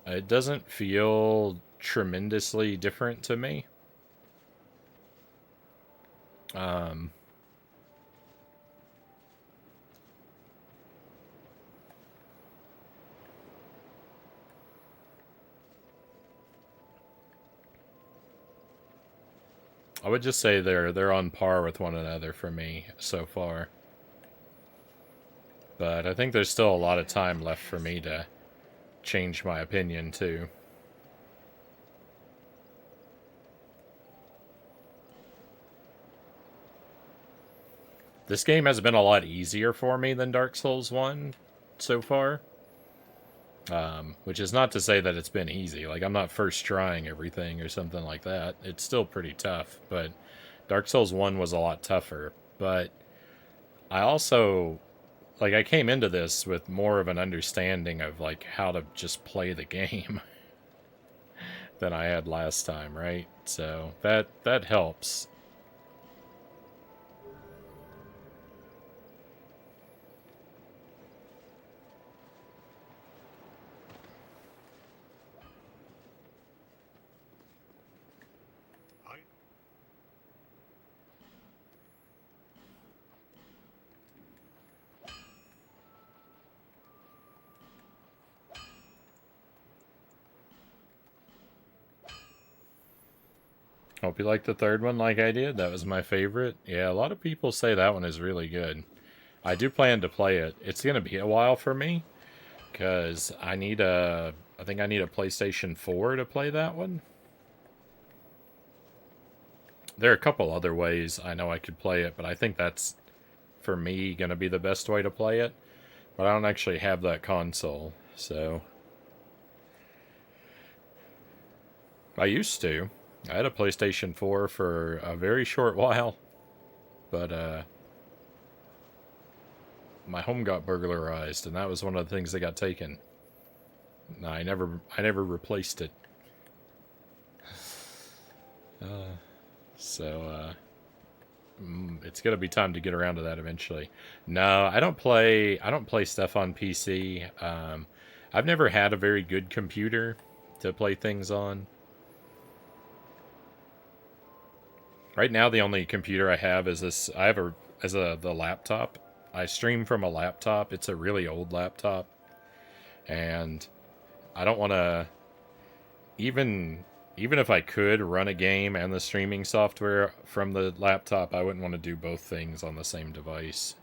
It doesn't feel tremendously different to me. I would just say they're on par with one another for me so far. But I think there's still a lot of time left for me to change my opinion too. This game has been a lot easier for me than Dark Souls 1 so far. Which is not to say that it's been easy. Like, I'm not first trying everything or something like that. It's still pretty tough, but Dark Souls 1 was a lot tougher. But I also, like, I came into this with more of an understanding of, like, how to just play the game than I had last time, right? So that helps. I Hope you liked the third one like I did. That was my favorite. Yeah, a lot of people say that one is really good. I do plan to play it. It's going to be a while for me because I think I need a PlayStation 4 to play that one. There are a couple other ways I know I could play it, but I think that's for me, going to be the best way to play it. But I don't actually have that console, so I used to. I had a PlayStation 4 for a very short while, but my home got burglarized, and that was one of the things that got taken. I never replaced it. So it's gonna be time to get around to that eventually. No, I don't play. I don't play stuff on PC. I've never had a very good computer to play things on. Right now, the only computer I have is this. I have the laptop. I stream from a laptop. It's a really old laptop, and I don't want to even if I could run a game and the streaming software from the laptop, I wouldn't want to do both things on the same device.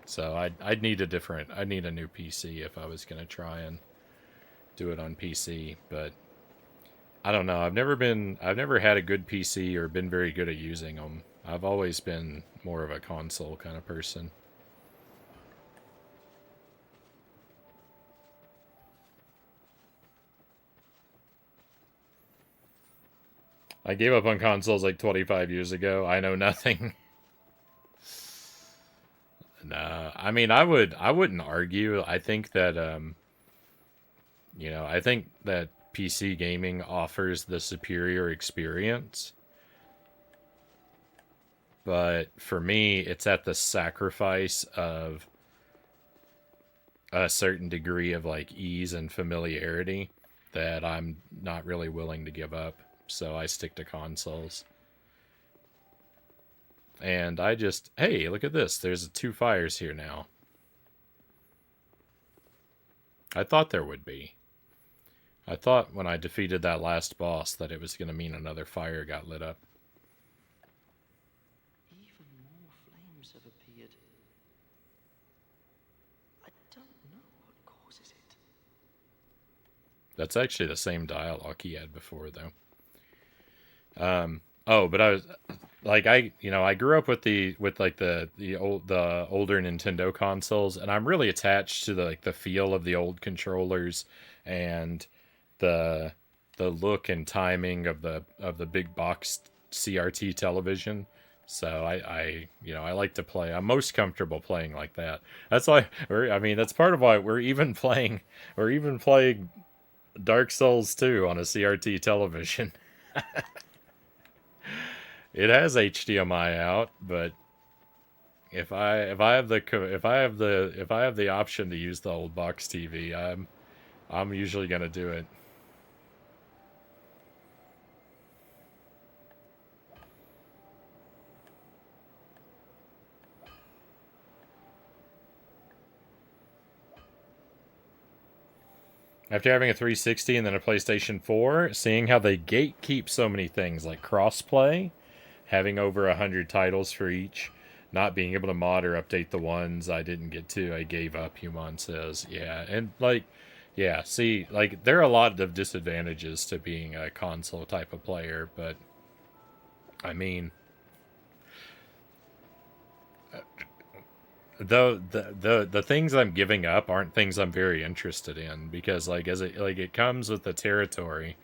So I'd need I'd need a new PC if I was gonna try and do it on PC. But I don't know. I've never had a good PC or been very good at using them. I've always been more of a console kind of person. I gave up on consoles like 25 years ago. I know nothing. Nah, I mean, I wouldn't argue. I think that I think that PC gaming offers the superior experience. But for me, it's at the sacrifice of a certain degree of like ease and familiarity that I'm not really willing to give up. So I stick to consoles. And I just, hey, look at this. There's 2 fires here now. I thought there would be. I thought when I defeated that last boss that it was going to mean another fire got lit up. Even more flames have appeared. I don't know what causes it. That's actually the same dialogue he had before, though. Oh, but I was like I grew up with the older Nintendo consoles, and I'm really attached to the feel of the old controllers and the look and timing of the big box CRT television. So I like to play. I'm most comfortable playing like that. That's why that's part of why we're even playing Dark Souls 2 on a CRT television. It has HDMI out, but if I have the option to use the old box TV, I'm usually gonna do it. After having a 360 and then a PlayStation 4, seeing how they gatekeep so many things like crossplay, having over 100 titles for each, not being able to mod or update the ones I didn't get to, I gave up, Human says. Yeah, and see, there are a lot of disadvantages to being a console type of player, but I mean, the things I'm giving up aren't things I'm very interested in, because it comes with the territory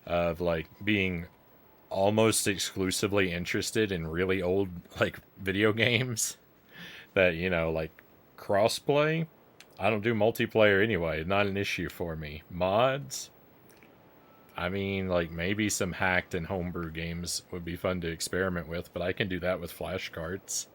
of being almost exclusively interested in really old video games that crossplay. I don't do multiplayer anyway, not an issue for me. Mods, I mean, maybe some hacked and homebrew games would be fun to experiment with, but I can do that with flashcards.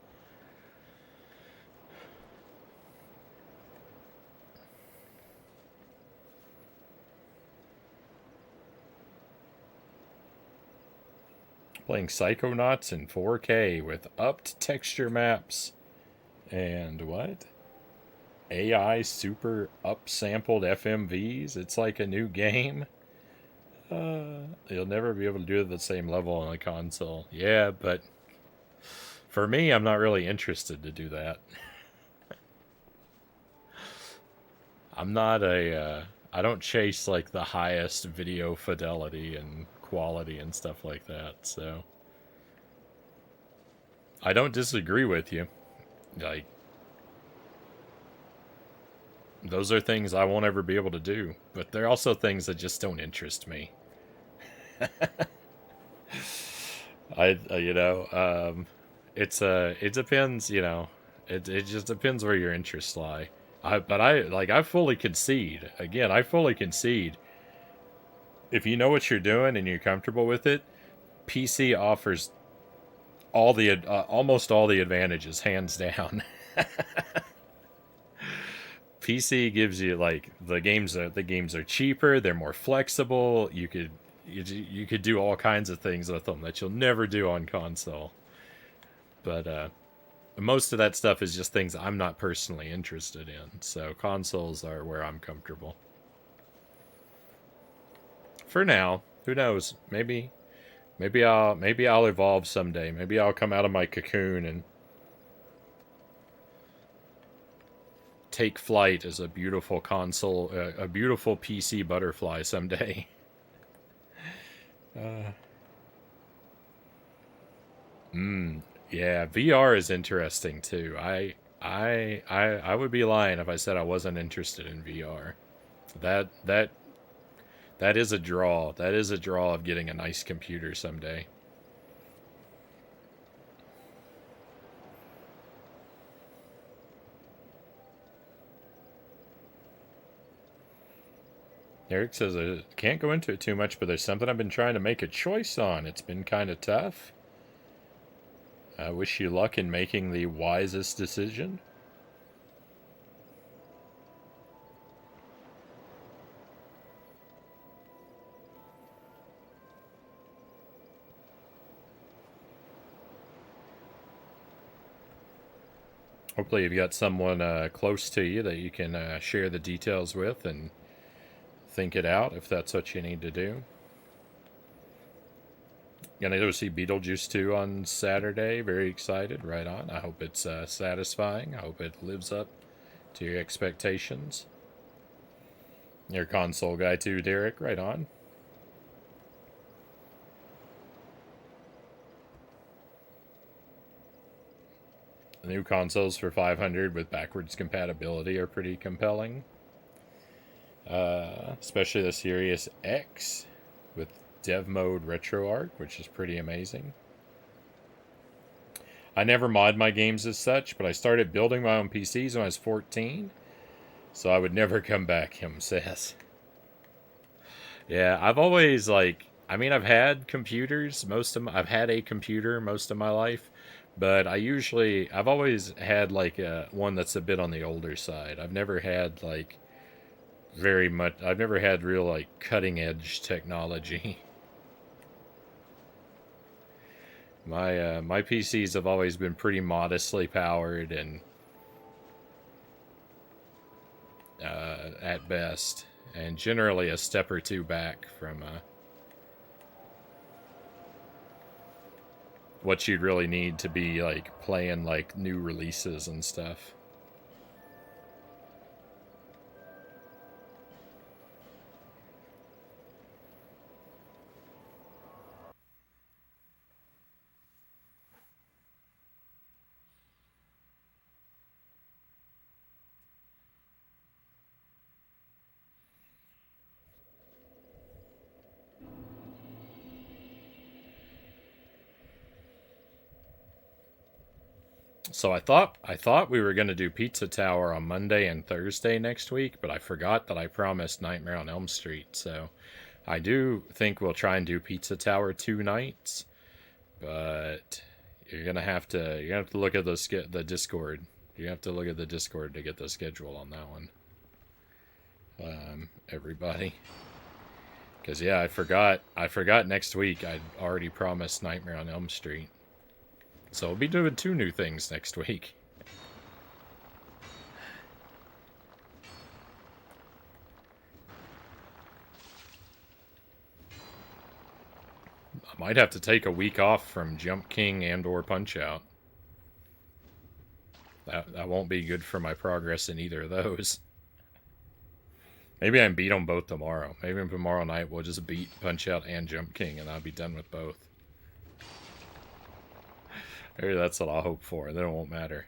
Playing Psychonauts in 4K with upped texture maps and what? AI super upsampled FMVs? It's like a new game? You'll never be able to do it at the same level on a console. Yeah, but for me, I'm not really interested to do that. I'm not I don't chase the highest video fidelity and quality and stuff like that, so I don't disagree with you. Like, those are things I won't ever be able to do, but they're also things that just don't interest me. It depends, it just depends where your interests lie. I fully concede. Again, I fully concede. If you know what you're doing and you're comfortable with it, PC offers almost all the advantages, hands down. PC gives you like the games are cheaper, they're more flexible. You could do all kinds of things with them that you'll never do on console. But most of that stuff is just things I'm not personally interested in. So consoles are where I'm comfortable. For now, who knows? Maybe I'll evolve someday. Maybe I'll come out of my cocoon and take flight as a beautiful console, a beautiful PC butterfly someday. Uh, yeah, VR is interesting too. I would be lying if I said I wasn't interested in VR. That that that is a draw. That is a draw of getting a nice computer someday. Eric says I can't go into it too much, but there's something I've been trying to make a choice on. It's been kind of tough. I wish you luck in making the wisest decision. Hopefully you've got someone close to you that you can share the details with and think it out if that's what you need to do. Gonna go see Beetlejuice 2 on Saturday. Very excited. Right on. I hope it's satisfying. I hope it lives up to your expectations. You're a console guy too, Derek. Right on. The new consoles for 500 with backwards compatibility are pretty compelling. Especially the Series X with dev mode RetroArch, which is pretty amazing. I never mod my games as such, but I started building my own PCs when I was 14, so I would never come back, him says. Yeah, I've always I've had computers I've had a computer most of my life, but I've always had one that's a bit on the older side. I've never had I've never had real cutting edge technology. My PCs have always been pretty modestly powered and at best, and generally a step or two back from what you'd really need to be playing new releases and stuff. So I thought we were going to do Pizza Tower on Monday and Thursday next week, but I forgot that I promised Nightmare on Elm Street. So I do think we'll try and do Pizza Tower 2 nights, but you're gonna have to look at the Discord. You have to look at the Discord to get the schedule on that one. Everybody, because yeah, I forgot next week I'd already promised Nightmare on Elm Street. So we'll be doing 2 new things next week. I might have to take a week off from Jump King and or Punch Out. That won't be good for my progress in either of those. Maybe I can beat them both tomorrow. Maybe tomorrow night we'll just beat Punch Out and Jump King and I'll be done with both. Maybe that's what I'll hope for. Then it won't matter.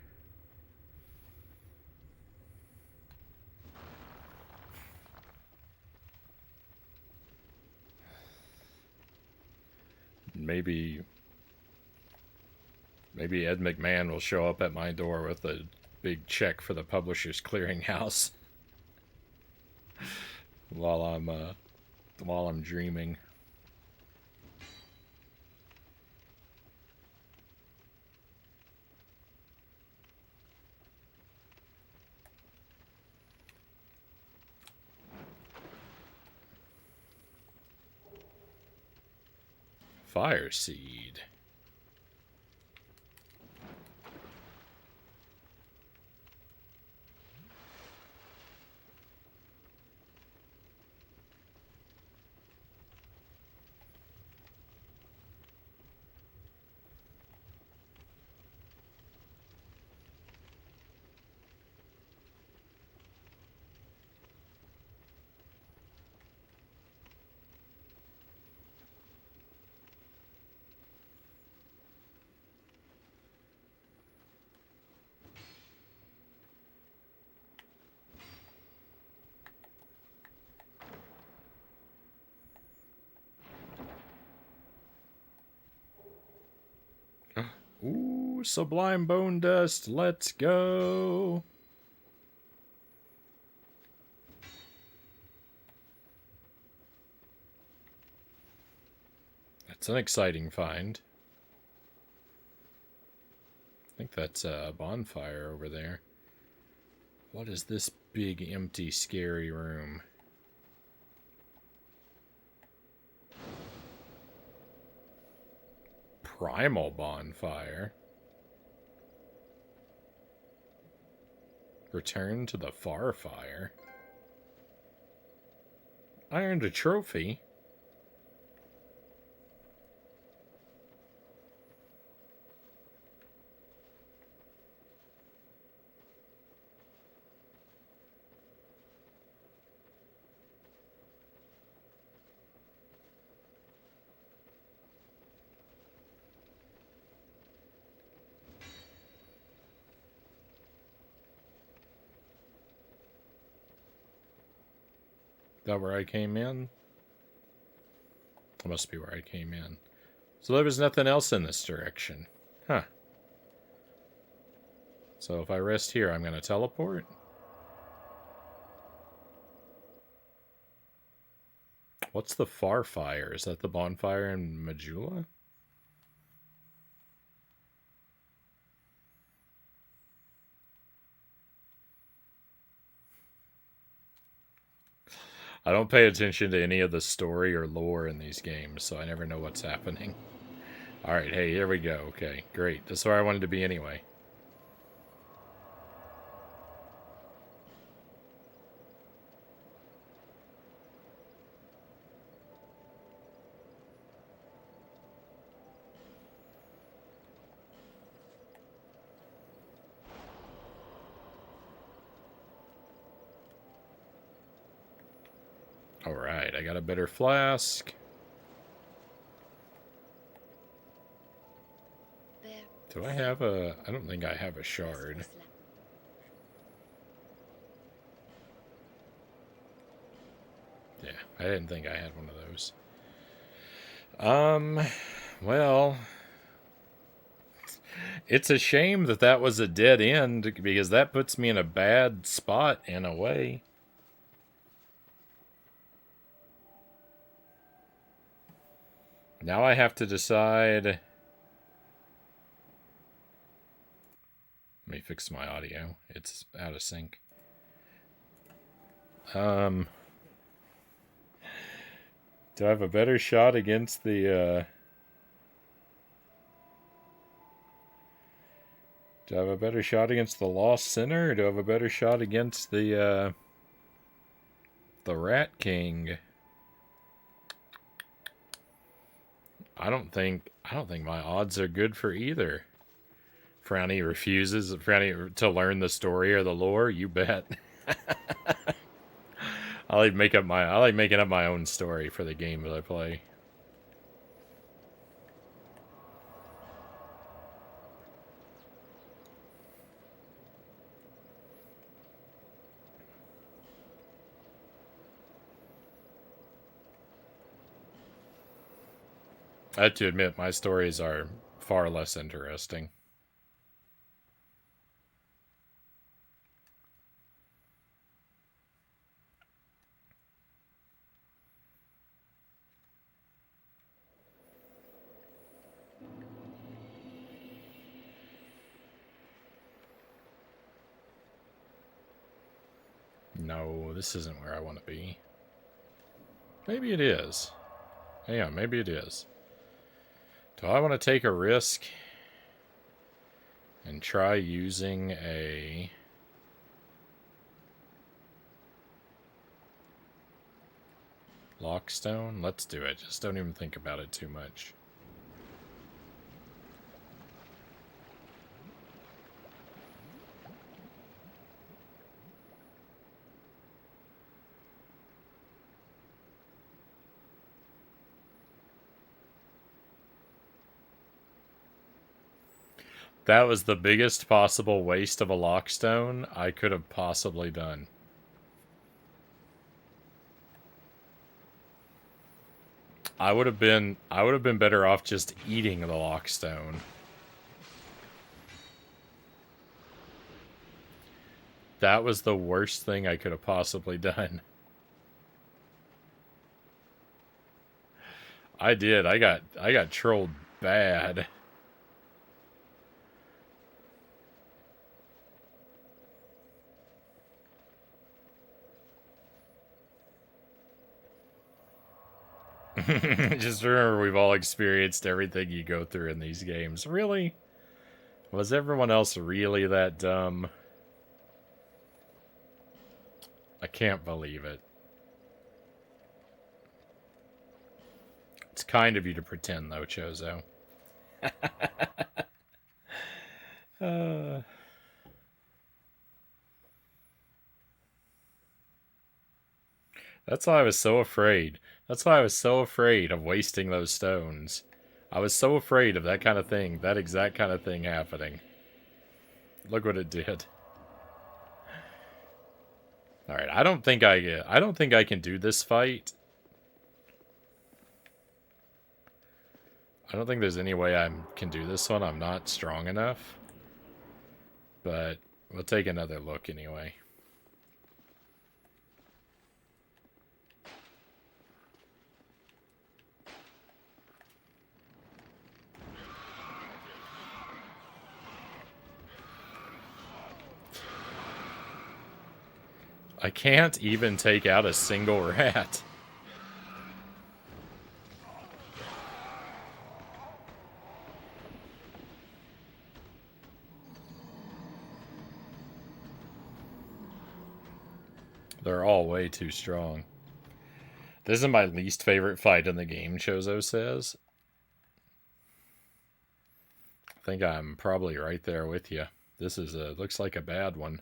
maybe Ed McMahon will show up at my door with a big check for the Publishers Clearinghouse while I'm dreaming. Fire seed. Ooh, sublime bone dust. Let's go. That's an exciting find. I think that's a bonfire over there. What is this big, empty, scary room? Primal bonfire. Return to the far fire. I earned a trophy. That where I came in? That must be where I came in. So there was nothing else in this direction. Huh. So if I rest here, I'm going to teleport? What's the far fire? Is that the bonfire in Majula? I don't pay attention to any of the story or lore in these games, so I never know what's happening. Alright, hey, here we go. Okay, great. That's where I wanted to be anyway. Alright, I got a better flask. Do I have a... I don't think I have a shard. Yeah, I didn't think I had one of those. Well... It's a shame that that was a dead end, because that puts me in a bad spot in a way. Now I have to decide... Let me fix my audio. It's out of sync. Do I have a better shot against the, Do I have a better shot against the Lost Sinner, or do I have a better shot against the Rat King? I don't think my odds are good for either. Frownie refuses to learn the story or the lore. You bet. I like making up my own story for the game that I play. I have to admit, my stories are far less interesting. No, this isn't where I want to be. Maybe it is. Yeah, maybe it is. Do I want to take a risk and try using a... lockstone? Let's do it. Just don't even think about it too much. That was the biggest possible waste of a lockstone I could have possibly done. I would have been better off just eating the lockstone. That was the worst thing I could have possibly done. I did. I got trolled bad. Just remember, we've all experienced everything you go through in these games. Really? Was everyone else really that dumb? I can't believe it. It's kind of you to pretend, though, Chozo. That's why I was so afraid. That's why I was so afraid of wasting those stones. I was so afraid of that kind of thing, that exact kind of thing happening. Look what it did. All right, I don't think I can do this fight. I don't think there's any way I can do this one. I'm not strong enough. But we'll take another look anyway. I can't even take out a single rat. They're all way too strong. This is my least favorite fight in the game, Chozo says. I think I'm probably right there with you. This is looks like a bad one.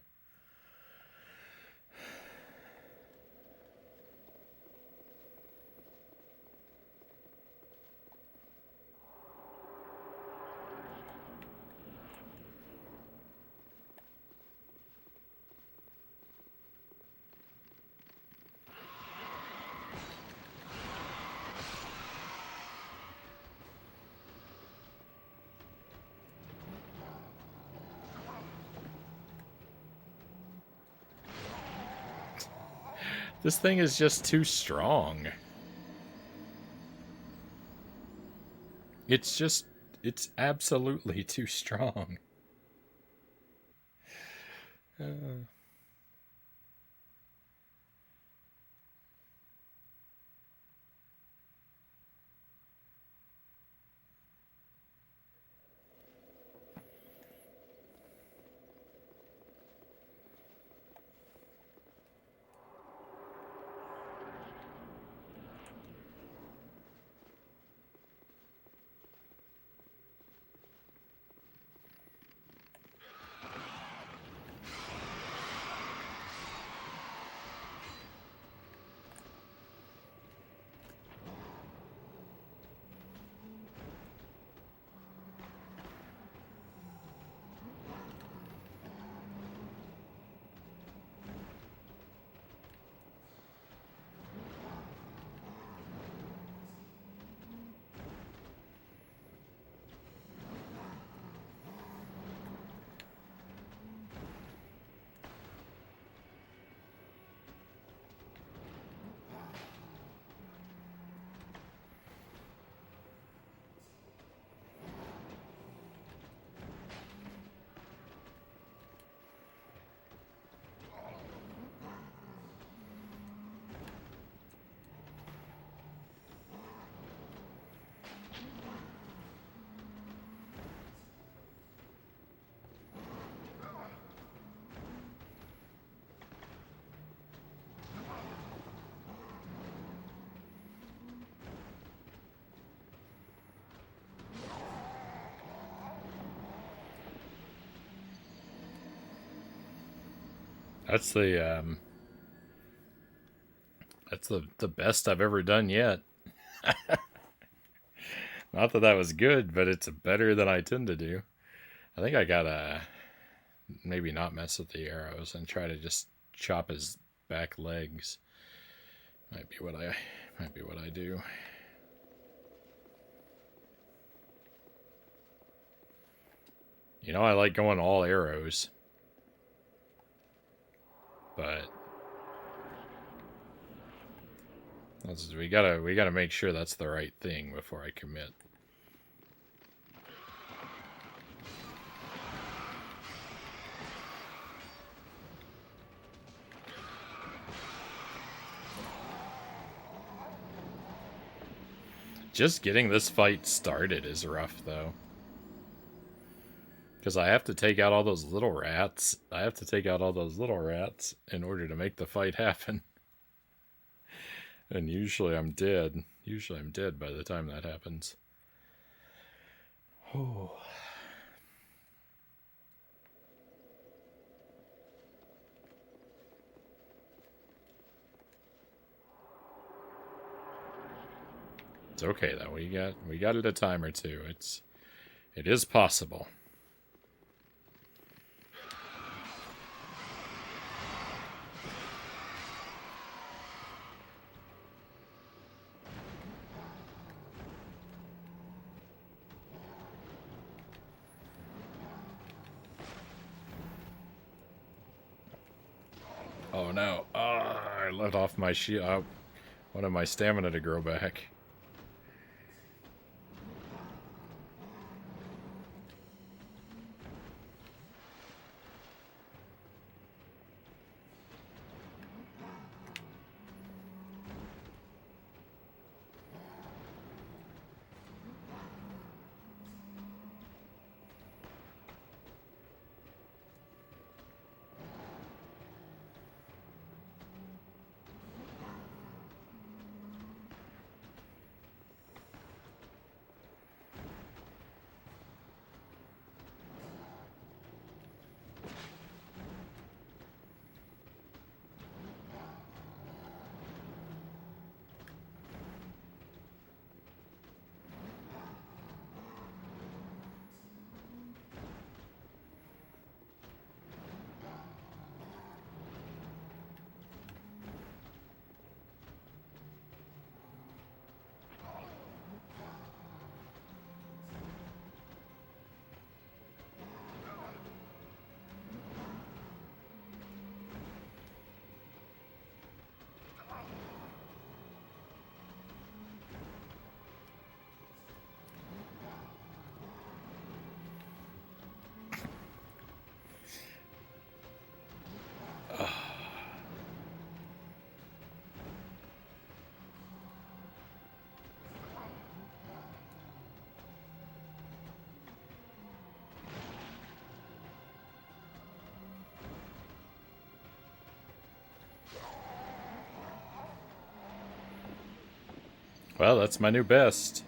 This thing is just too strong. It's absolutely too strong. That's the best I've ever done yet. Not that that was good, but it's better than I tend to do. I think I gotta maybe not mess with the arrows and try to just chop his back legs. Might be what I do. You know, I like going all arrows, but we gotta make sure that's the right thing before I commit. Just getting this fight started is rough, though. Because I have to take out all those little rats. I have to take out all those little rats in order to make the fight happen. And usually I'm dead. Usually I'm dead by the time that happens. Oh. It's okay though. We got it a time or two. It is possible. Oh no. I let off my shield. I wanted my stamina to grow back. Well, that's my new best.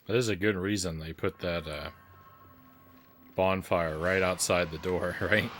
There's a good reason they put that bonfire right outside the door, right?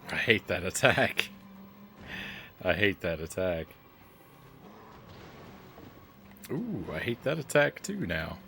I hate that attack. I hate that attack. Ooh, I hate that attack too now.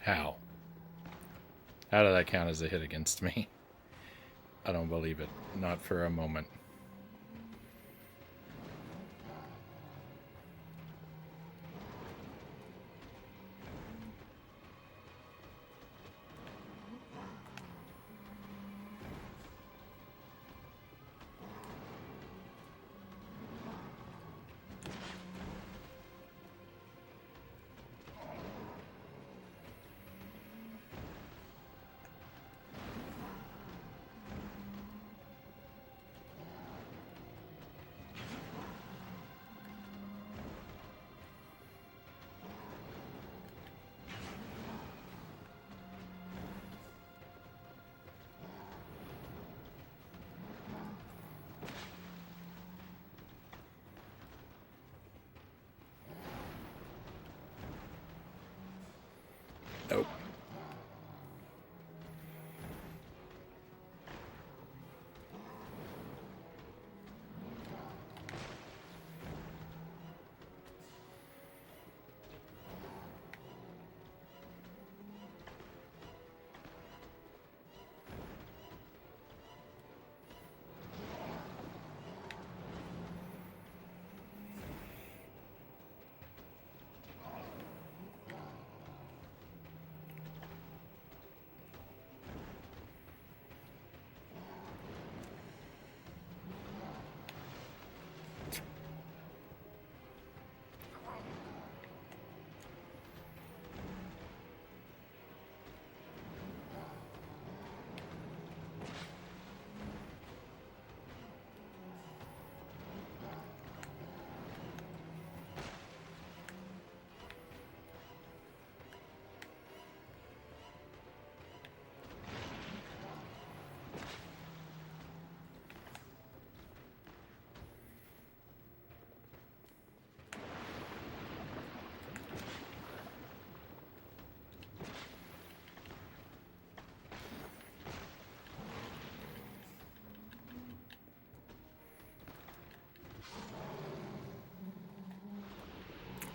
How? How did that count as a hit against me? I don't believe it. Not for a moment. Nope.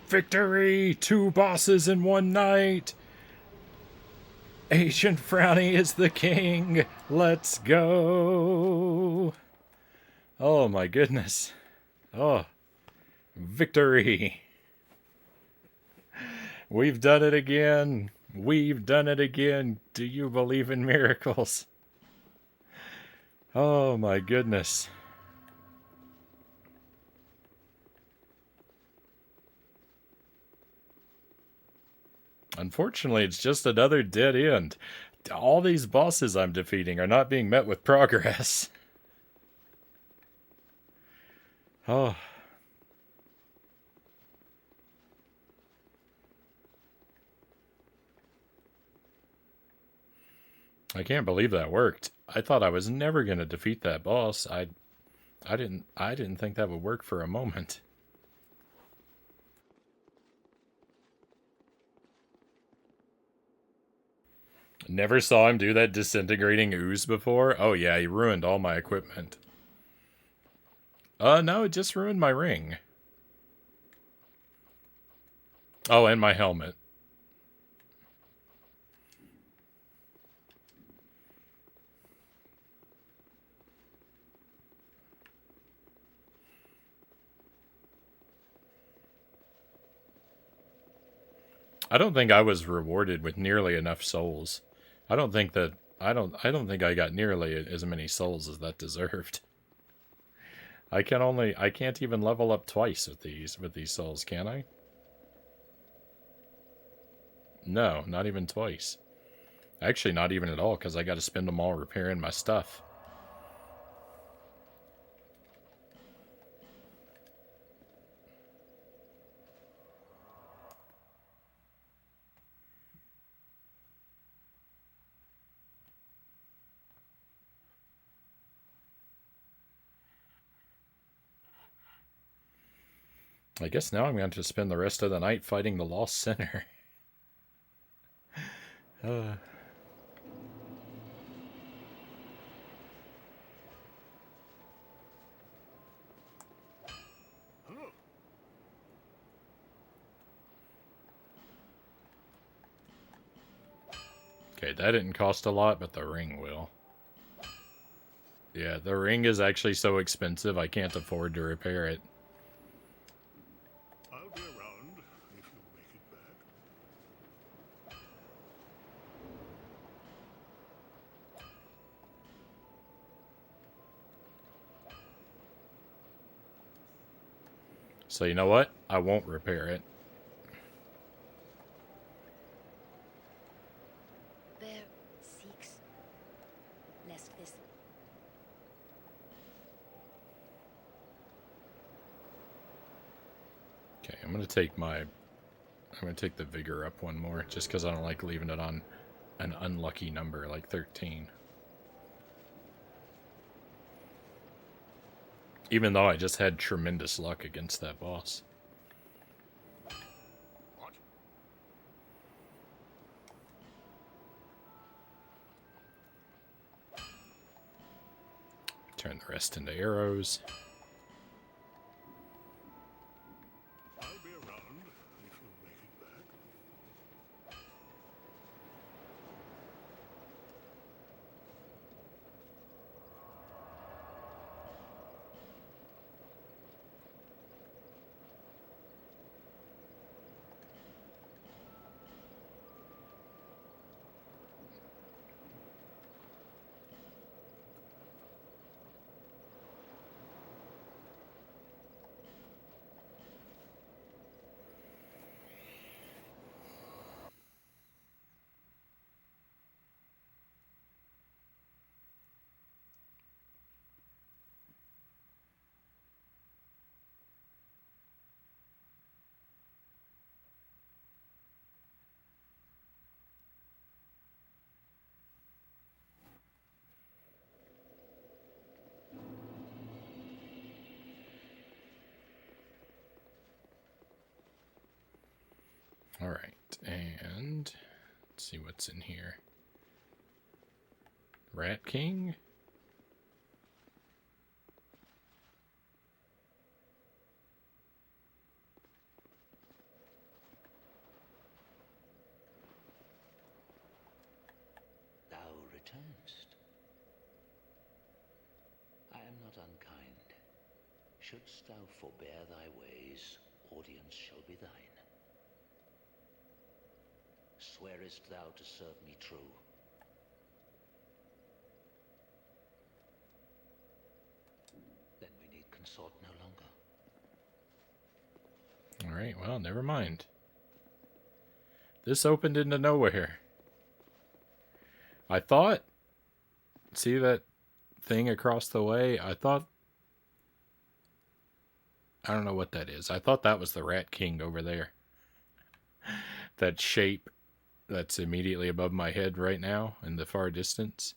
Victory! 2 bosses in one night! Agent Frownie is the king! Let's go! Oh my goodness. Oh. Victory! We've done it again! We've done it again! Do you believe in miracles? Oh my goodness. Unfortunately, it's just another dead end. All these bosses I'm defeating are not being met with progress. Oh. I can't believe that worked. I thought I was never going to defeat that boss. I didn't think that would work for a moment. Never saw him do that disintegrating ooze before. Oh yeah, he ruined all my equipment. No, it just ruined my ring. Oh, and my helmet. I don't think I was rewarded with nearly enough souls. I don't think I got nearly as many souls as that deserved. I can't even level up twice with these souls, can I? No, not even twice. Actually, not even at all, because I got to spend them all repairing my stuff. I guess now I'm going to spend the rest of the night fighting the Lost Sinner. Okay, that didn't cost a lot, but the ring will. Yeah, the ring is actually so expensive I can't afford to repair it. I'll be around if you make it back. So you know what? I won't repair it. Bear seeks lest this. Okay, I'm gonna take the vigor up one more, just because I don't like leaving it on an unlucky number like 13. Even though I just had tremendous luck against that boss. What? Turn the rest into arrows. I'll be around if you make it back. All right, and let's see what's in here. Rat King? Thou returnest. I am not unkind. Shouldst thou forbear thy ways, audience shall be thine. Swearest thou to serve me true? Then we need consort no longer. All right, well, never mind. This opened into nowhere. I thought... See that thing across the way? I thought... I don't know what that is. I thought that was the Rat King over there. That shape that's immediately above my head right now in the far distance.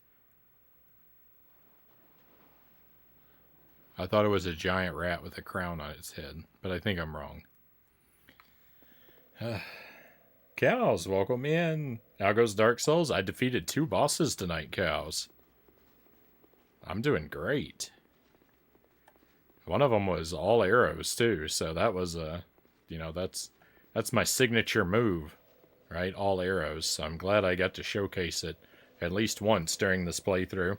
I thought it was a giant rat with a crown on its head, but I think I'm wrong. Cows, welcome in. How goes Dark Souls? I defeated 2 bosses tonight, Cows. I'm doing great. One of them was all arrows, too, so that was, that's my signature move, right? All arrows, so I'm glad I got to showcase it at least once during this playthrough.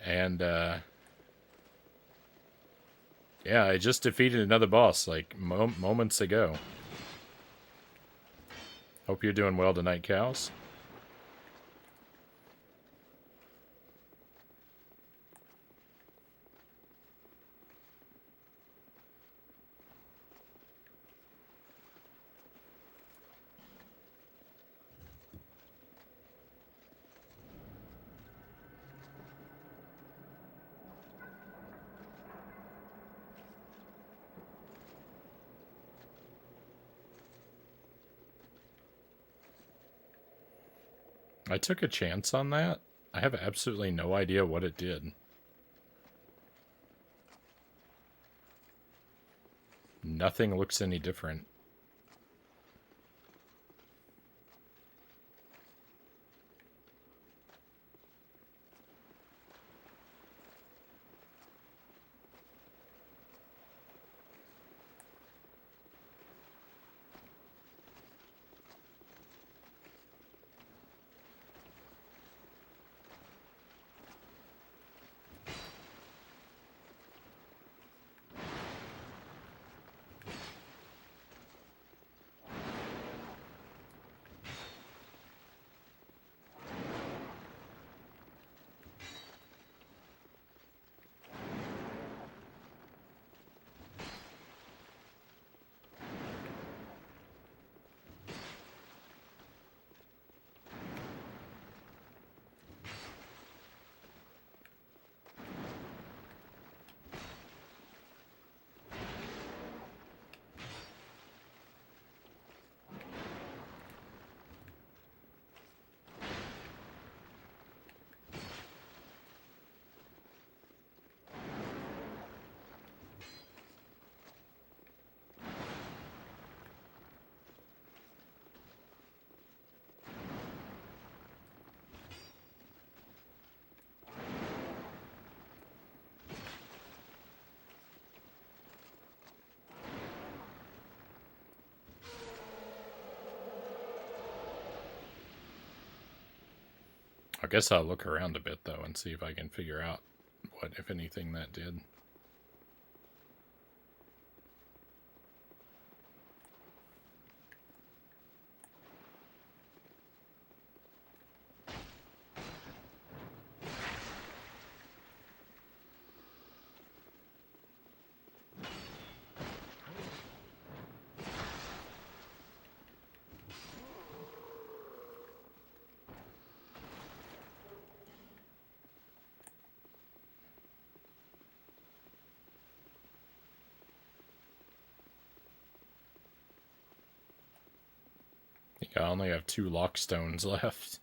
And, yeah, I just defeated another boss, like, moments ago. Hope you're doing well tonight, Cows. I took a chance on that. I have absolutely no idea what it did. Nothing looks any different. guess I'll look around a bit, though, and see if I can figure out what, if anything, that did. I think I only have 2 lockstones left.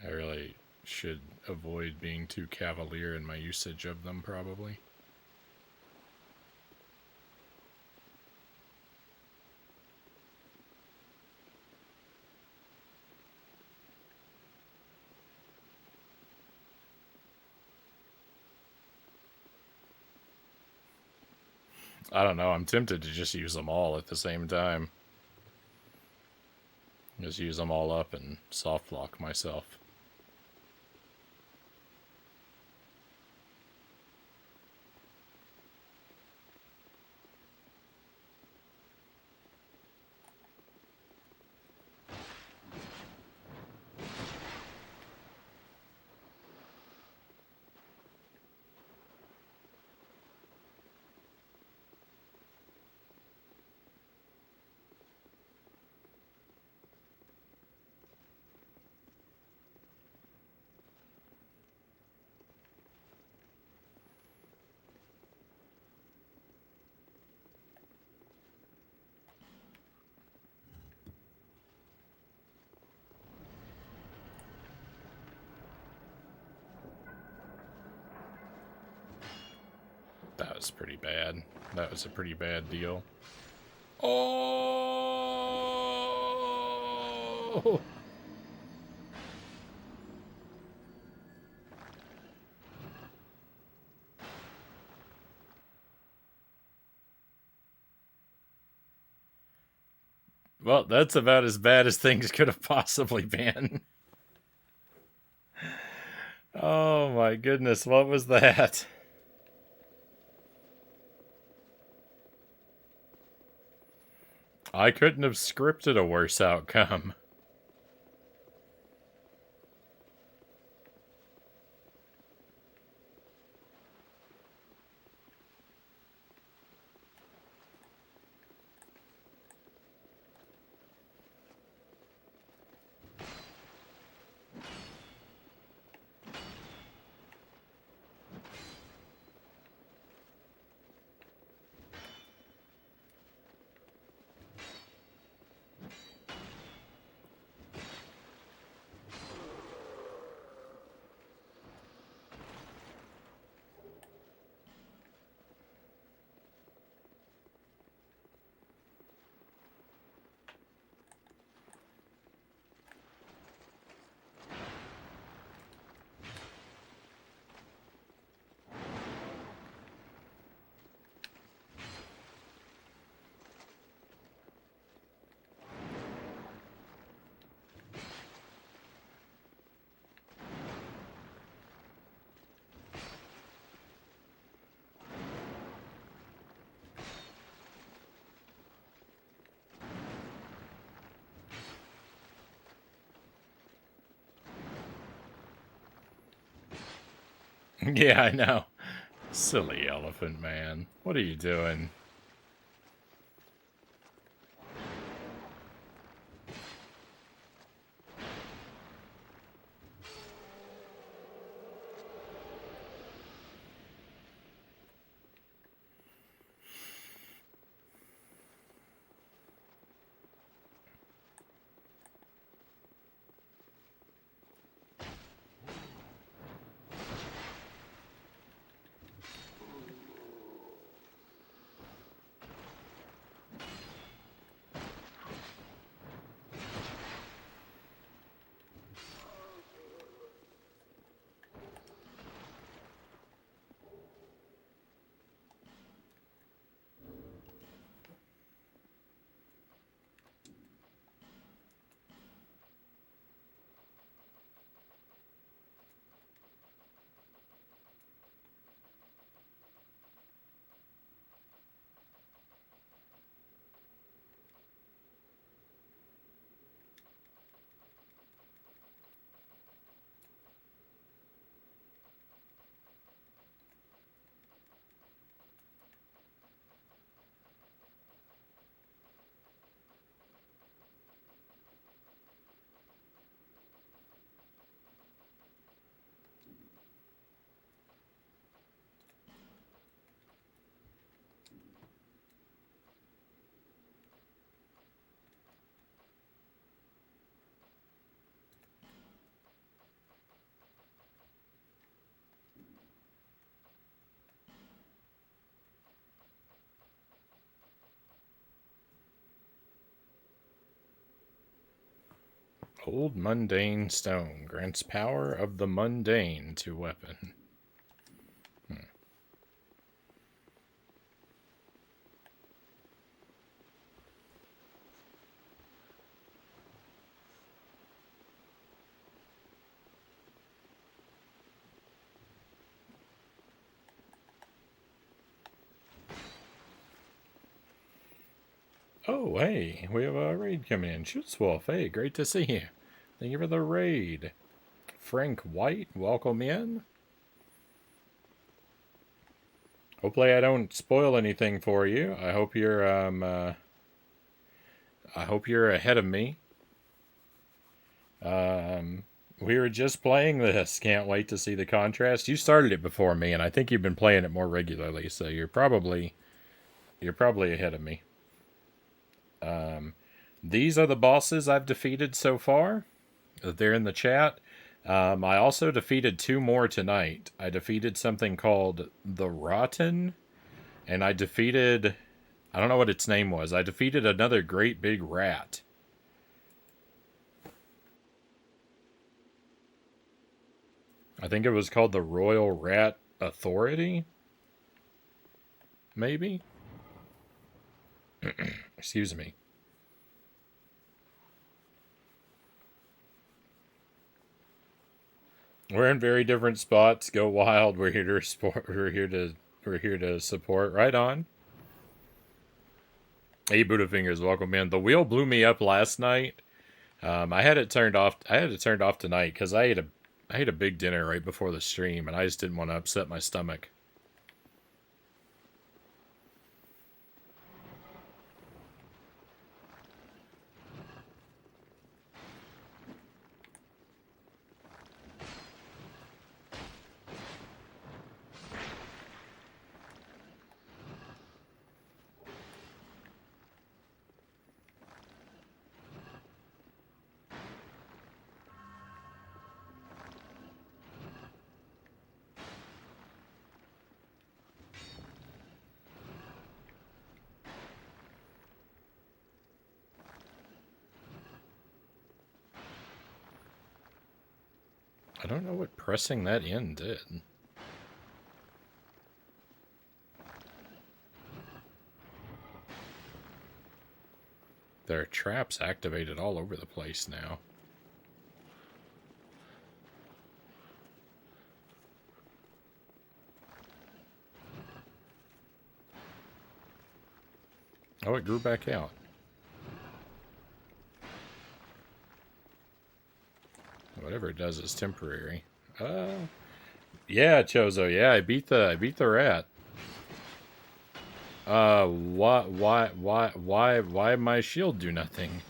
I really should avoid being too cavalier in my usage of them, probably. I don't know, I'm tempted to just use them all at the same time. Just use them all up and soft lock myself. That was pretty bad. That was a pretty bad deal. Oh! Well, that's about as bad as things could have possibly been. Oh my goodness, what was that? I couldn't have scripted a worse outcome. Yeah, I know. Silly elephant man. What are you doing? Old mundane stone grants power of the mundane to weapon. Oh, hey, we have a raid coming in. Shootswolf, hey, great to see you. Thank you for the raid. Frank White, welcome in. Hopefully I don't spoil anything for you. I hope you're ahead of me. We were just playing this. Can't wait to see the contrast. You started it before me, and I think you've been playing it more regularly, so you're probably ahead of me. These are the bosses I've defeated so far. They're in the chat. I also defeated 2 more tonight. I defeated something called the Rotten, and I defeated, I don't know what its name was. I defeated another great big rat. I think it was called the Royal Rat Authority? Maybe? Excuse me. We're in very different spots. Go wild. We're here to support. We're here to support. Right on. Hey, Buddha Fingers, welcome in. The wheel blew me up last night. I had it turned off. I had it turned off tonight because I ate a big dinner right before the stream, and I just didn't want to upset my stomach. I don't know what pressing that in did. There are traps activated all over the place now. Oh, it grew back out. Whatever it does is temporary. Yeah, Chozo. Yeah, I beat the rat. Why my shield do nothing?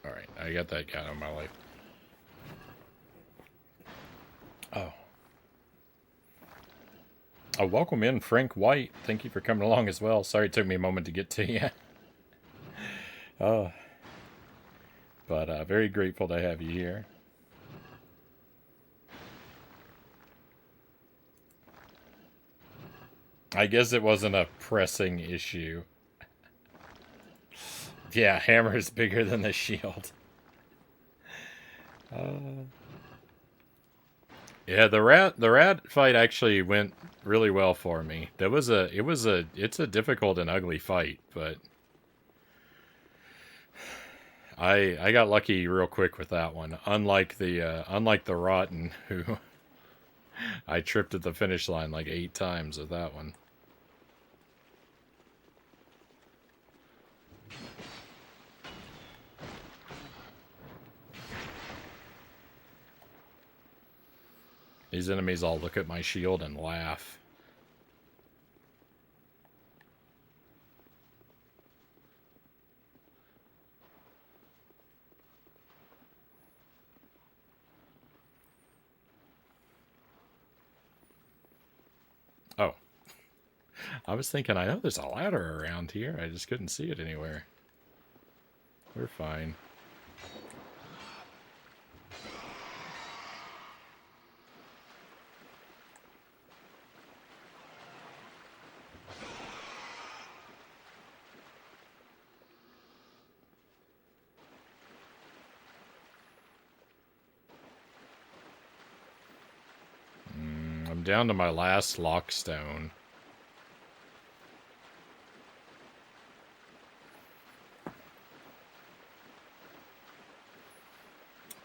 Alright, I got that guy out of my life. Oh. Oh, welcome in, Frank White. Thank you for coming along as well. Sorry it took me a moment to get to you. But very grateful to have you here. I guess it wasn't a pressing issue. Yeah, hammer's bigger than the shield. Yeah, the rat fight actually went really well for me. It's a difficult and ugly fight, but I got lucky real quick with that one. Unlike the Rotten, who I tripped at the finish line like 8 times with that one. These enemies all look at my shield and laugh. Oh. I was thinking, I know there's a ladder around here. I just couldn't see it anywhere. We're fine. I'm down to my last lockstone.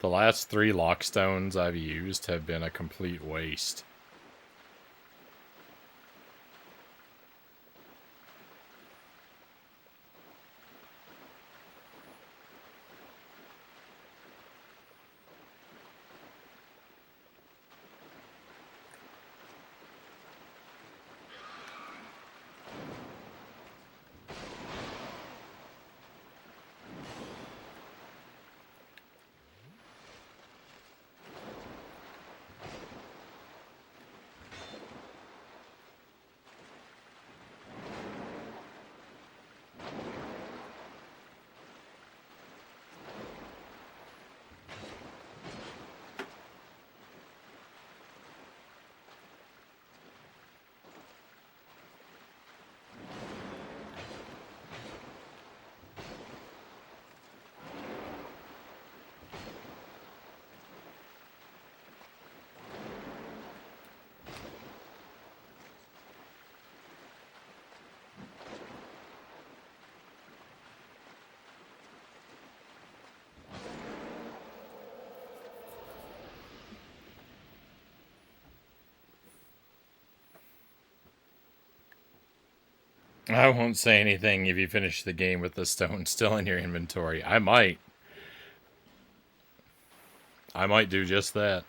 The last 3 lockstones I've used have been a complete waste. I won't say anything if you finish the game with the stone still in your inventory. I might. I might do just that.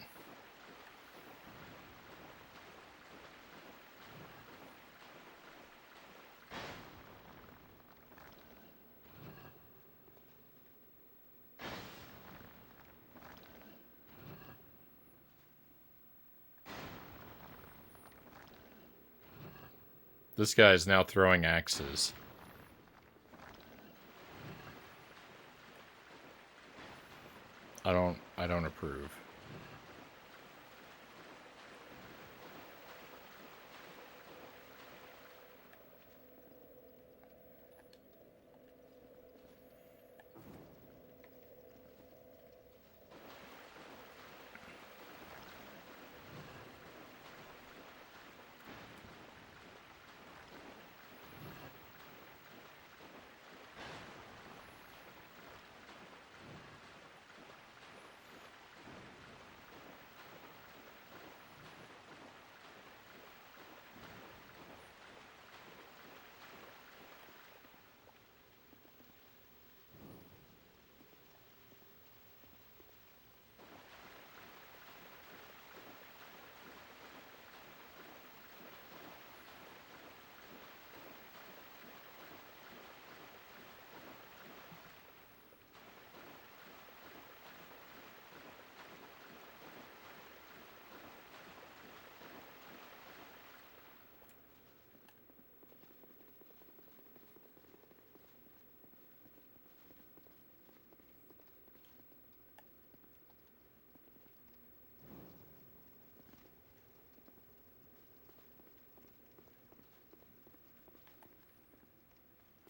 This guy is now throwing axes. I don't approve.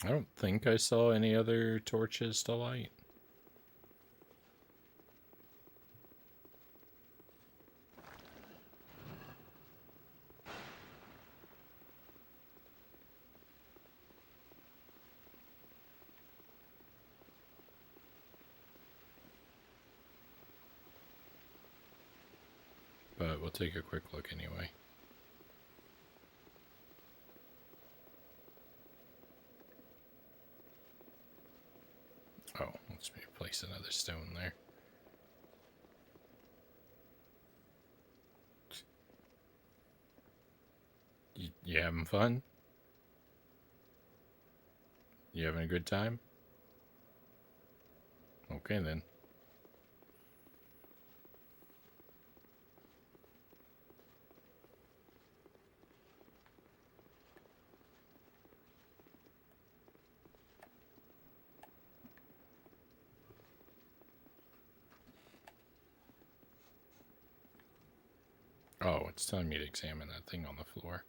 I don't think I saw any other torches to light. But we'll take a quick look anyway. Oh, let's place another stone there. You having fun? You having a good time? Okay then. Oh, it's telling me to examine that thing on the floor.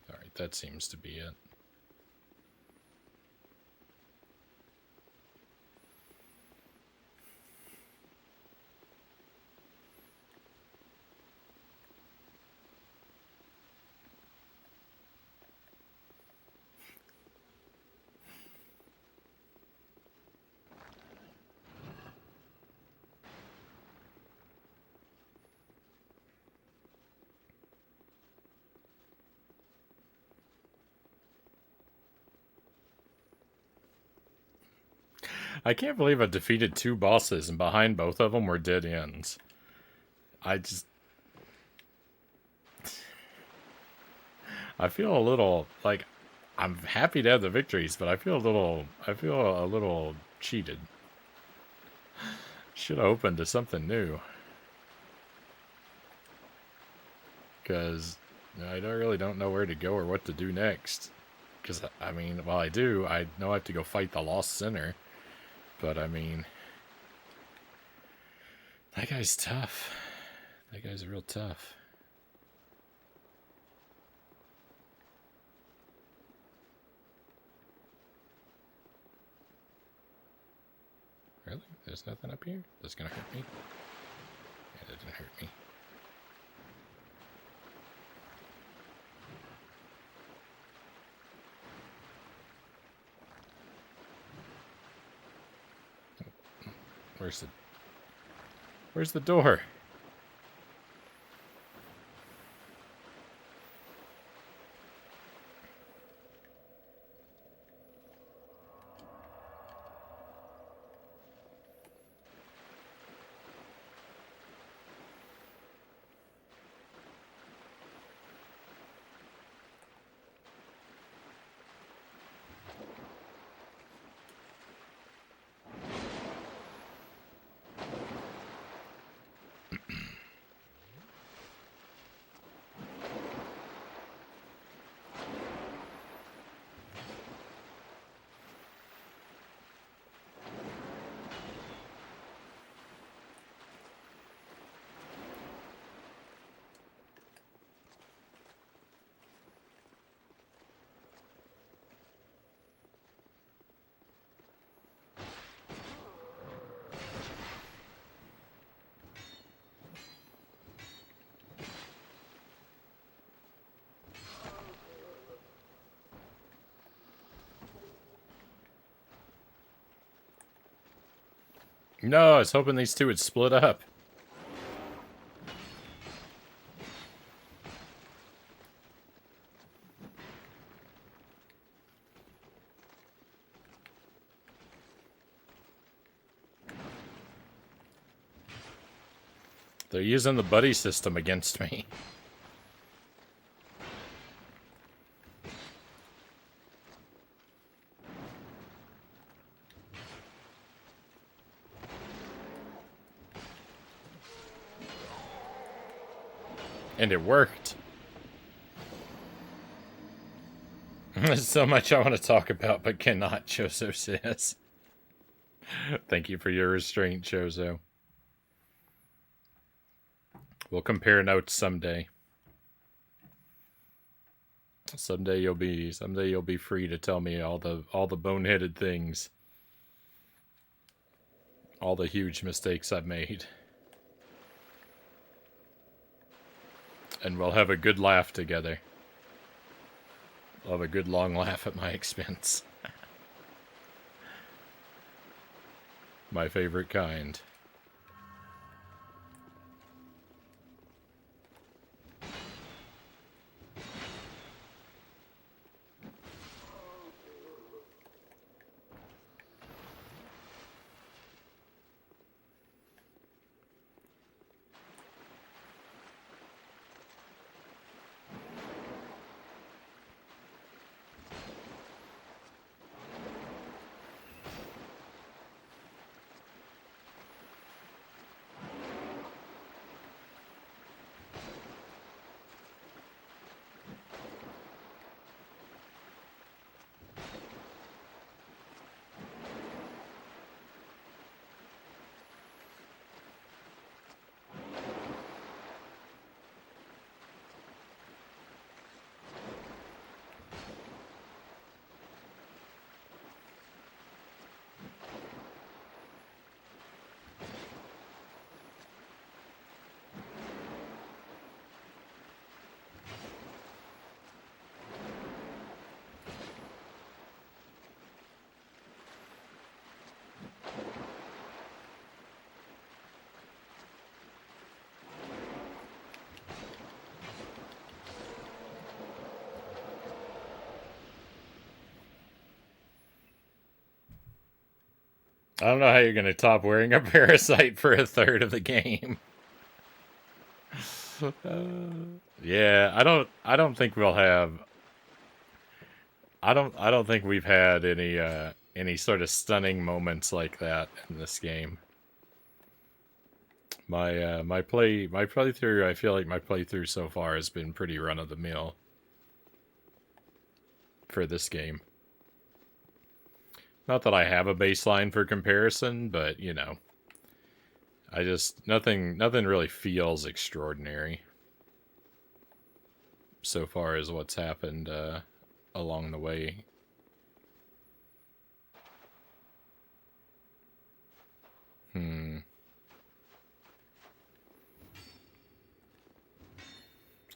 Alright, that seems to be it. I can't believe I defeated 2 bosses and behind both of them were dead ends. I just... I feel a little, like, I'm happy to have the victories, but I feel a little cheated. Should have opened to something new. Because I really don't know where to go or what to do next. Because, I mean, well, I do. I know I have to go fight the Lost Sinner. But, I mean... that guy's tough. That guy's real tough. Really? There's nothing up here? That's gonna hurt me? Yeah, that didn't hurt me. Where's the door? No, I was hoping these two would split up. They're using the buddy system against me. And it worked. There's so much I want to talk about, but cannot, Chozo says. Thank you for your restraint, Chozo. We'll compare notes someday. Someday you'll be free to tell me all the boneheaded things. All the huge mistakes I've made. And we'll have a good laugh together. We'll have a good long laugh at my expense. My favorite kind. I don't know how you're gonna top wearing a parasite for a third of the game. Yeah, I don't think we'll have. I don't think we've had any sort of stunning moments like that in this game. My playthrough, I feel like my playthrough so far has been pretty run of the mill for this game. Not that I have a baseline for comparison, but you know, I just nothing really feels extraordinary so far as what's happened along the way.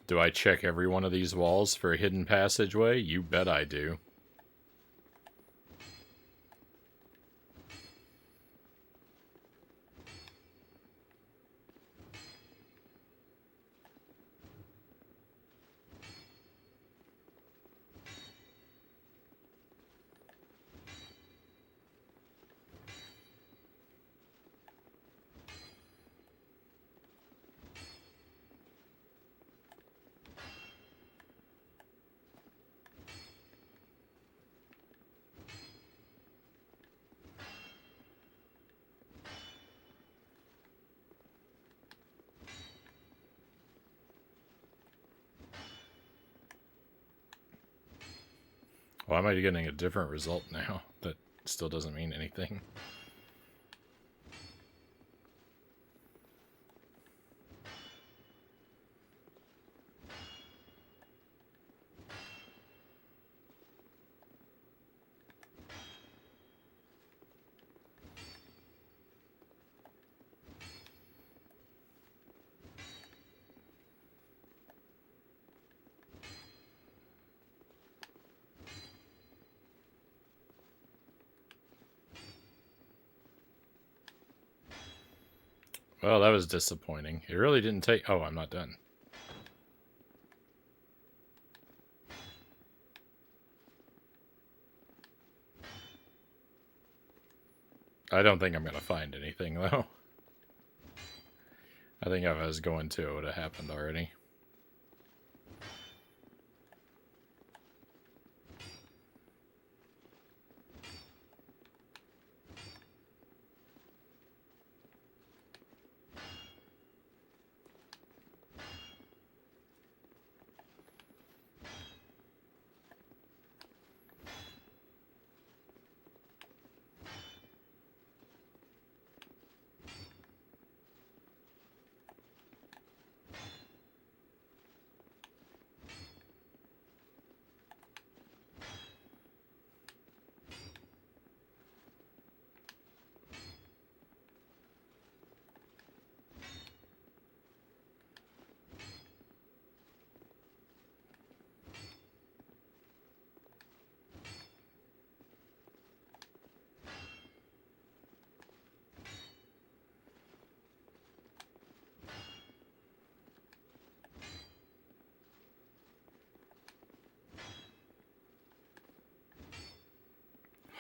Do I check every one of these walls for a hidden passageway? You bet I do. Why am I getting a different result now? That still doesn't mean anything. Well, that was disappointing. It really didn't take... Oh, I'm not done. I don't think I'm going to find anything, though. I think if I was going to, it would have happened already.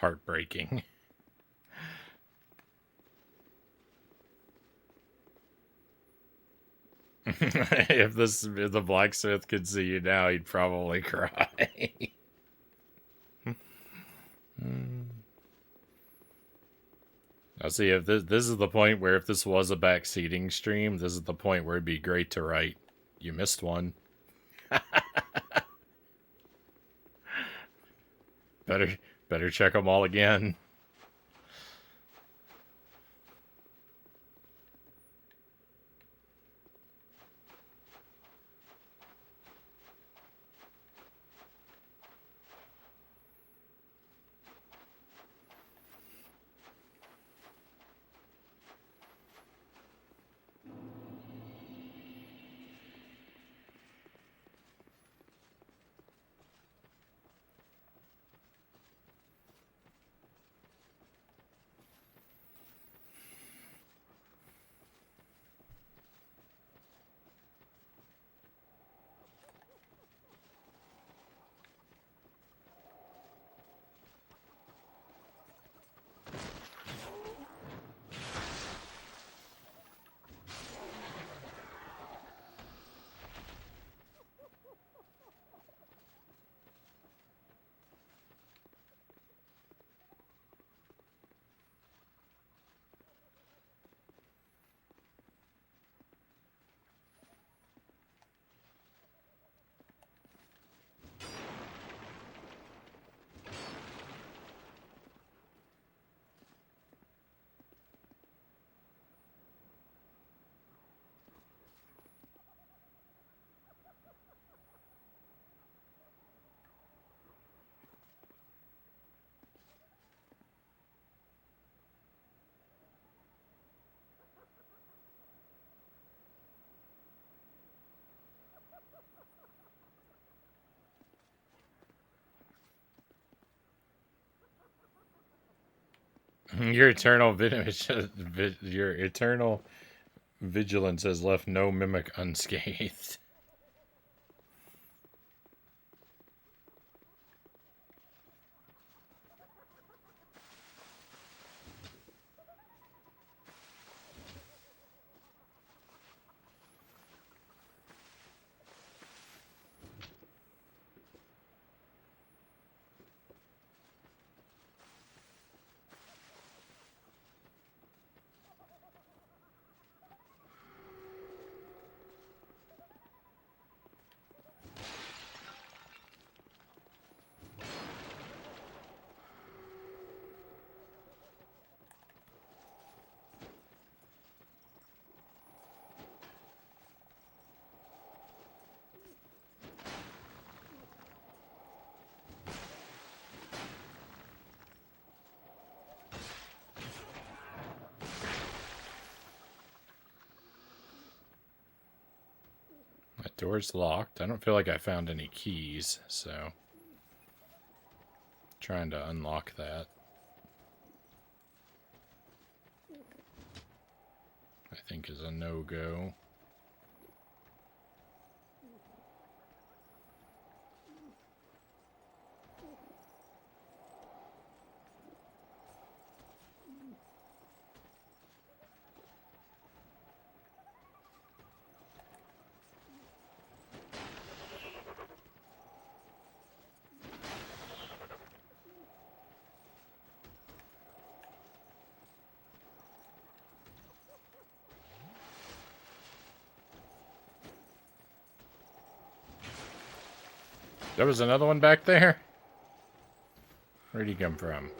Heartbreaking. If the blacksmith could see you now, he'd probably cry. Now, see, if this is the point where if this was a backseating stream, this is the point where it'd be great to write, "You missed one." Better check them all again. Your eternal your eternal vigilance has left no mimic unscathed. That door's locked. I don't feel like I found any keys, so trying to unlock that. I think is a no-go. There was another one back there? Where'd he come from?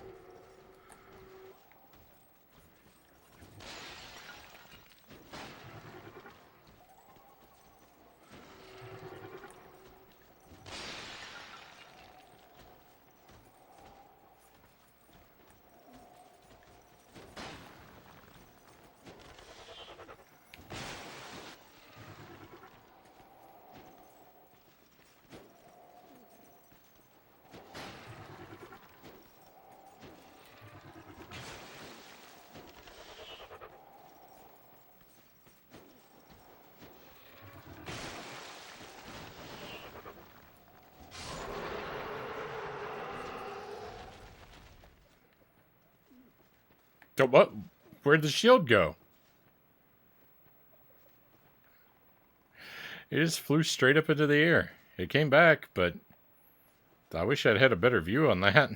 So what? Where'd the shield go? It just flew straight up into the air. It came back, but I wish I'd had a better view on that.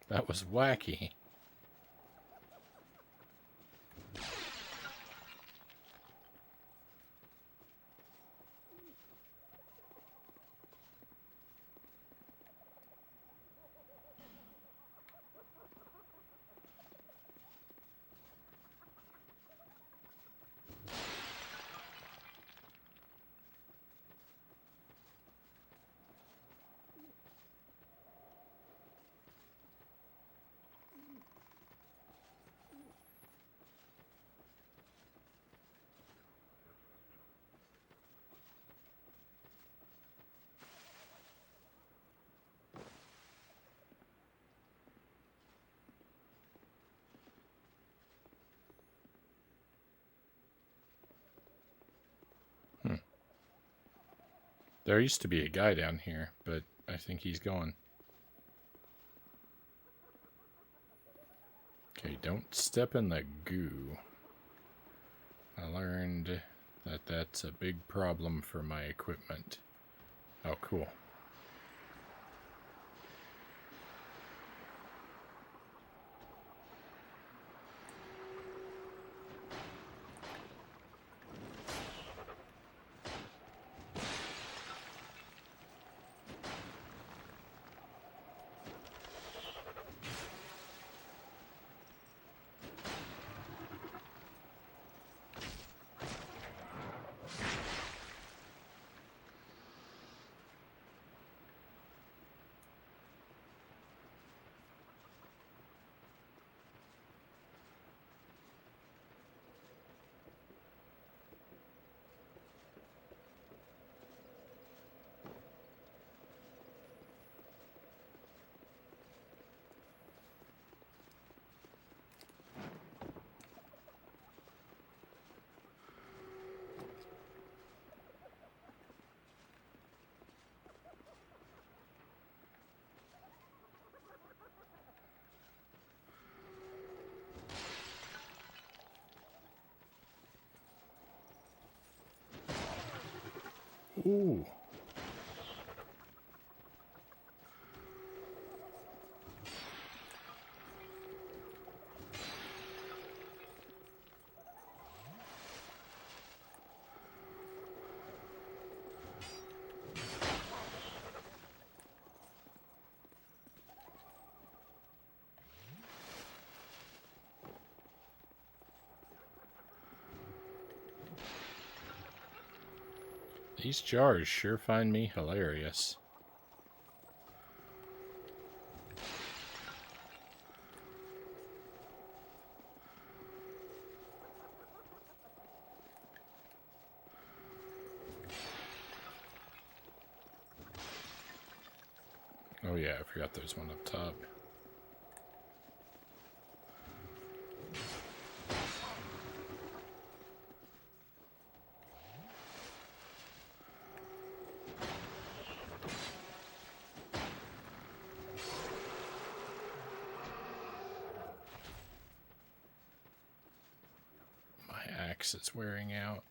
That was wacky. There used to be a guy down here, but I think he's gone. Okay, don't step in the goo. I learned that that's a big problem for my equipment. Oh, cool. Ooh. These jars sure find me hilarious. Oh yeah, I forgot there's one up top. My axe is wearing out.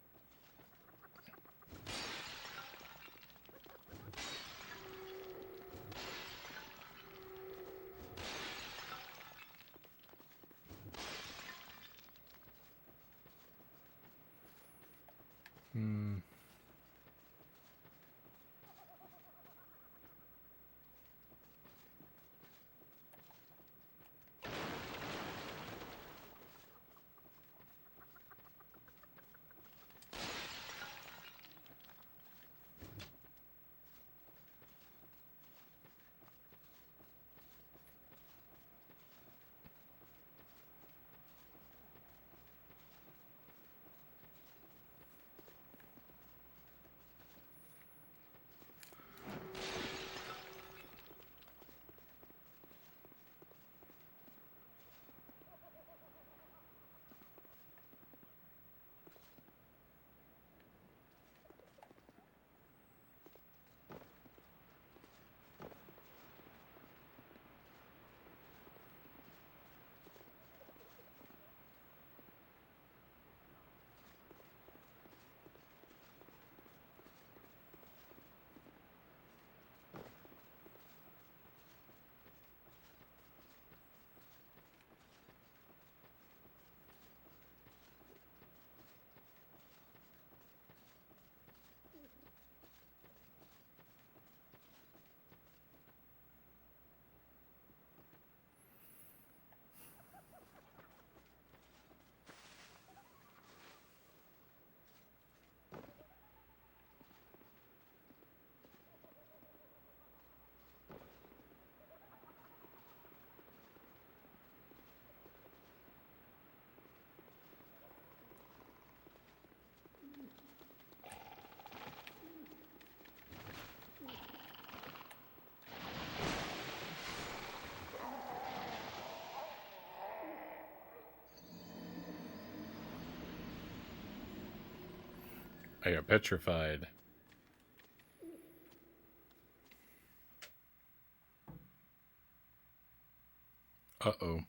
I got petrified. Uh-oh.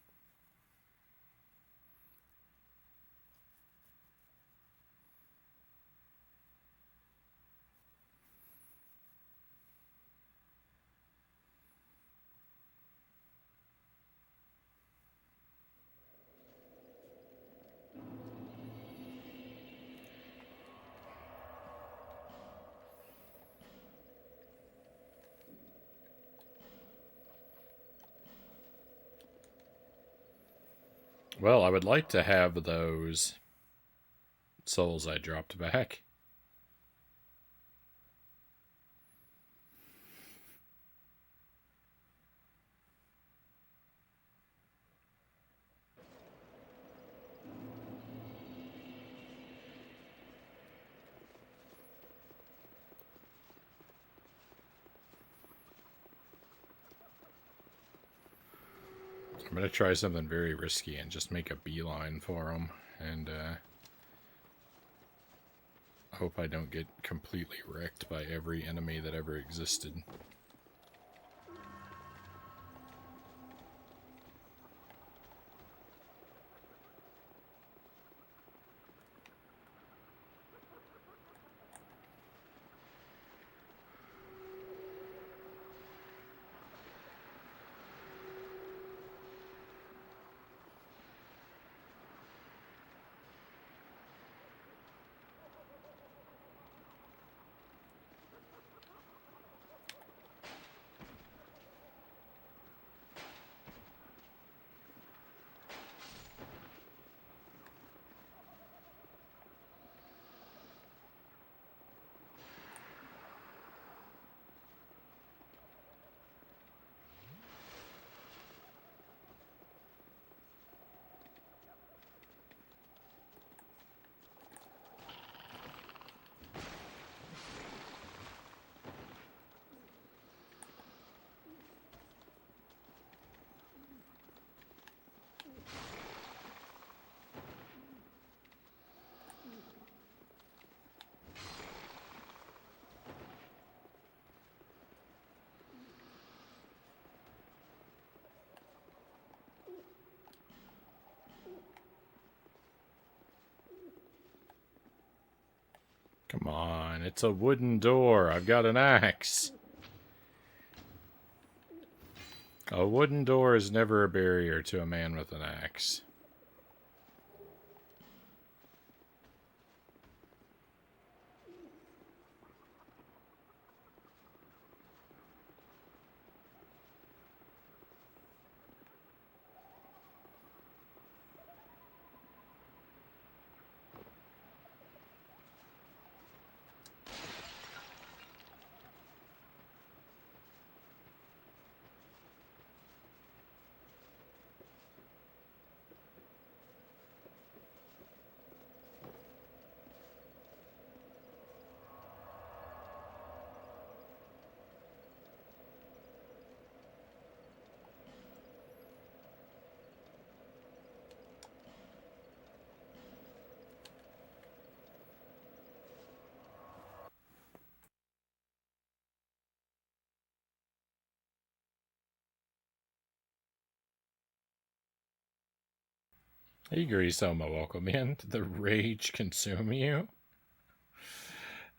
Well, I would like to have those souls I dropped back. I'm going to try something very risky and just make a beeline for them. And hope I don't get completely wrecked by every enemy that ever existed. Come on, it's a wooden door. I've got an axe. A wooden door is never a barrier to a man with an axe. Hey, Grisoma, welcome in. Did the rage consume you?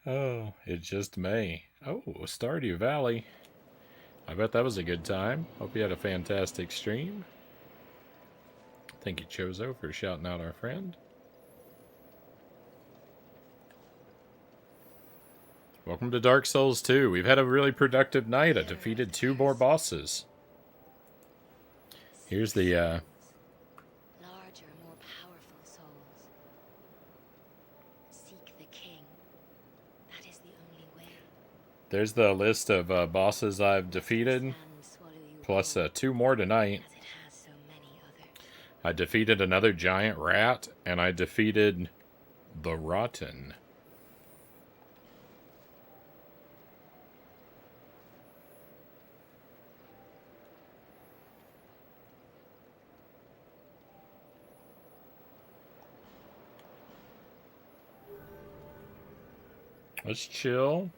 Oh, it just may. Oh, Stardew Valley. I bet that was a good time. Hope you had a fantastic stream. Thank you, Chozo, for shouting out our friend. Welcome to Dark Souls 2. We've had a really productive night. I defeated 2 more bosses. Here's the, larger, more powerful souls. Seek the king. That is the only way. There's the list of bosses I've defeated, And swallow you plus whole, 2 more tonight. as it has so many others. I defeated another giant rat, and I defeated the Rotten. Let's chill.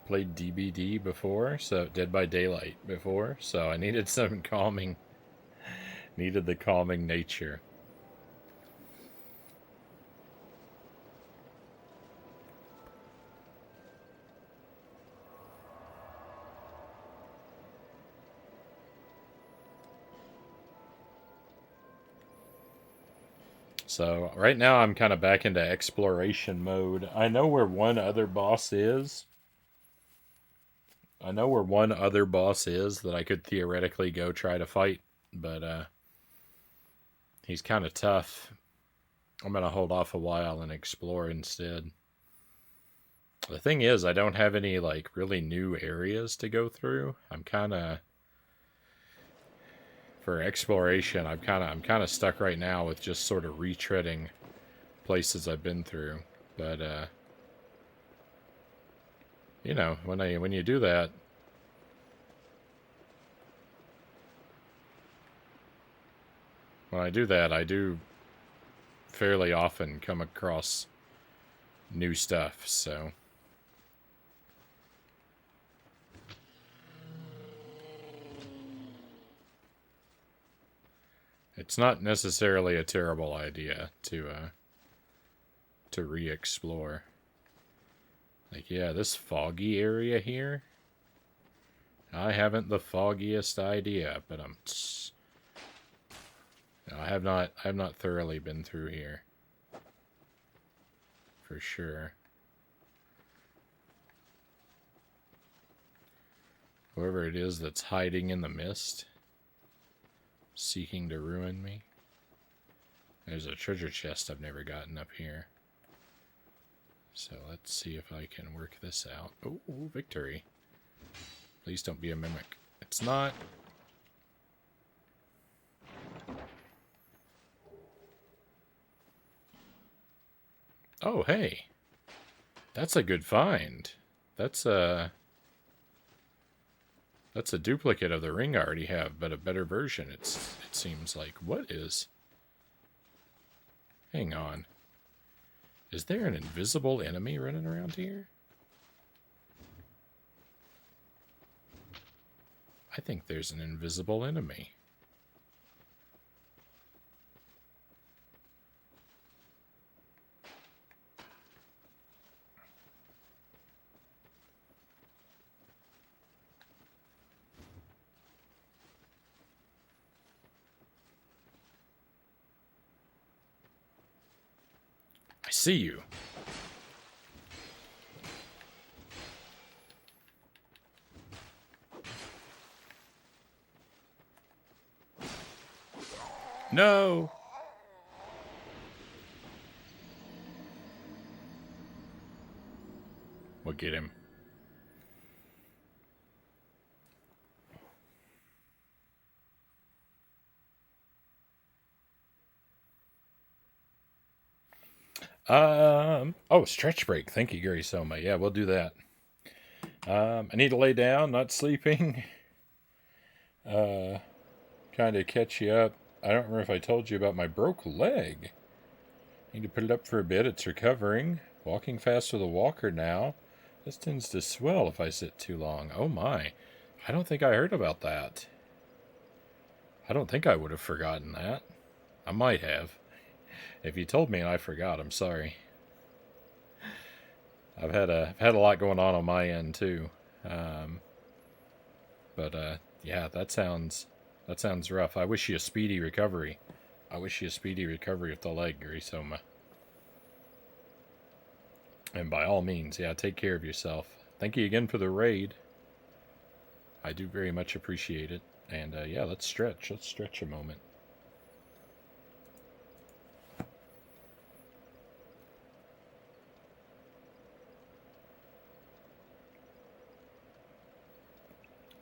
Played DBD before, so Dead by Daylight before, so I needed some calming. Needed the calming nature. So right now I'm kind of back into exploration mode. I know where one other boss is. That I could theoretically go try to fight, but he's kind of tough. I'm going to hold off a while and explore instead. The thing is, I don't have any like really new areas to go through. I'm kind of for exploration, I'm kind of stuck right now with just sort of retreading places I've been through. But you know, when you do that, I do fairly often come across new stuff, so it's not necessarily a terrible idea to re-explore. Like, yeah, this foggy area here, I haven't the foggiest idea, but I have not thoroughly been through here. For sure. Whoever it is that's hiding in the mist, seeking to ruin me. There's a treasure chest I've never gotten up here. So let's see if I can work this out. Oh, victory. Please don't be a mimic. It's not. Oh, hey. That's a good find. That's a duplicate of the ring I already have, but a better version. It seems like. What is? Hang on. Is there an invisible enemy running around here? I think there's an invisible enemy. see you. No. We'll get him. Oh, stretch break. Thank you, Gary Soma. Yeah, we'll do that. I need to lay down, not sleeping. Kind of catch you up. I don't remember if I told you about my broke leg. Need to put it up for a bit. It's recovering. Walking fast with a walker now. This tends to swell if I sit too long. Oh my. I don't think I heard about that. I don't think I would have forgotten that. I might have. If you told me and I forgot, I'm sorry. I've had a lot going on my end too. Yeah, that sounds rough. I wish you a speedy recovery. I wish you a speedy recovery with the leg, Grisoma. And by all means, yeah, take care of yourself. Thank you again for the raid. I do very much appreciate it. And yeah, let's stretch. Let's stretch a moment.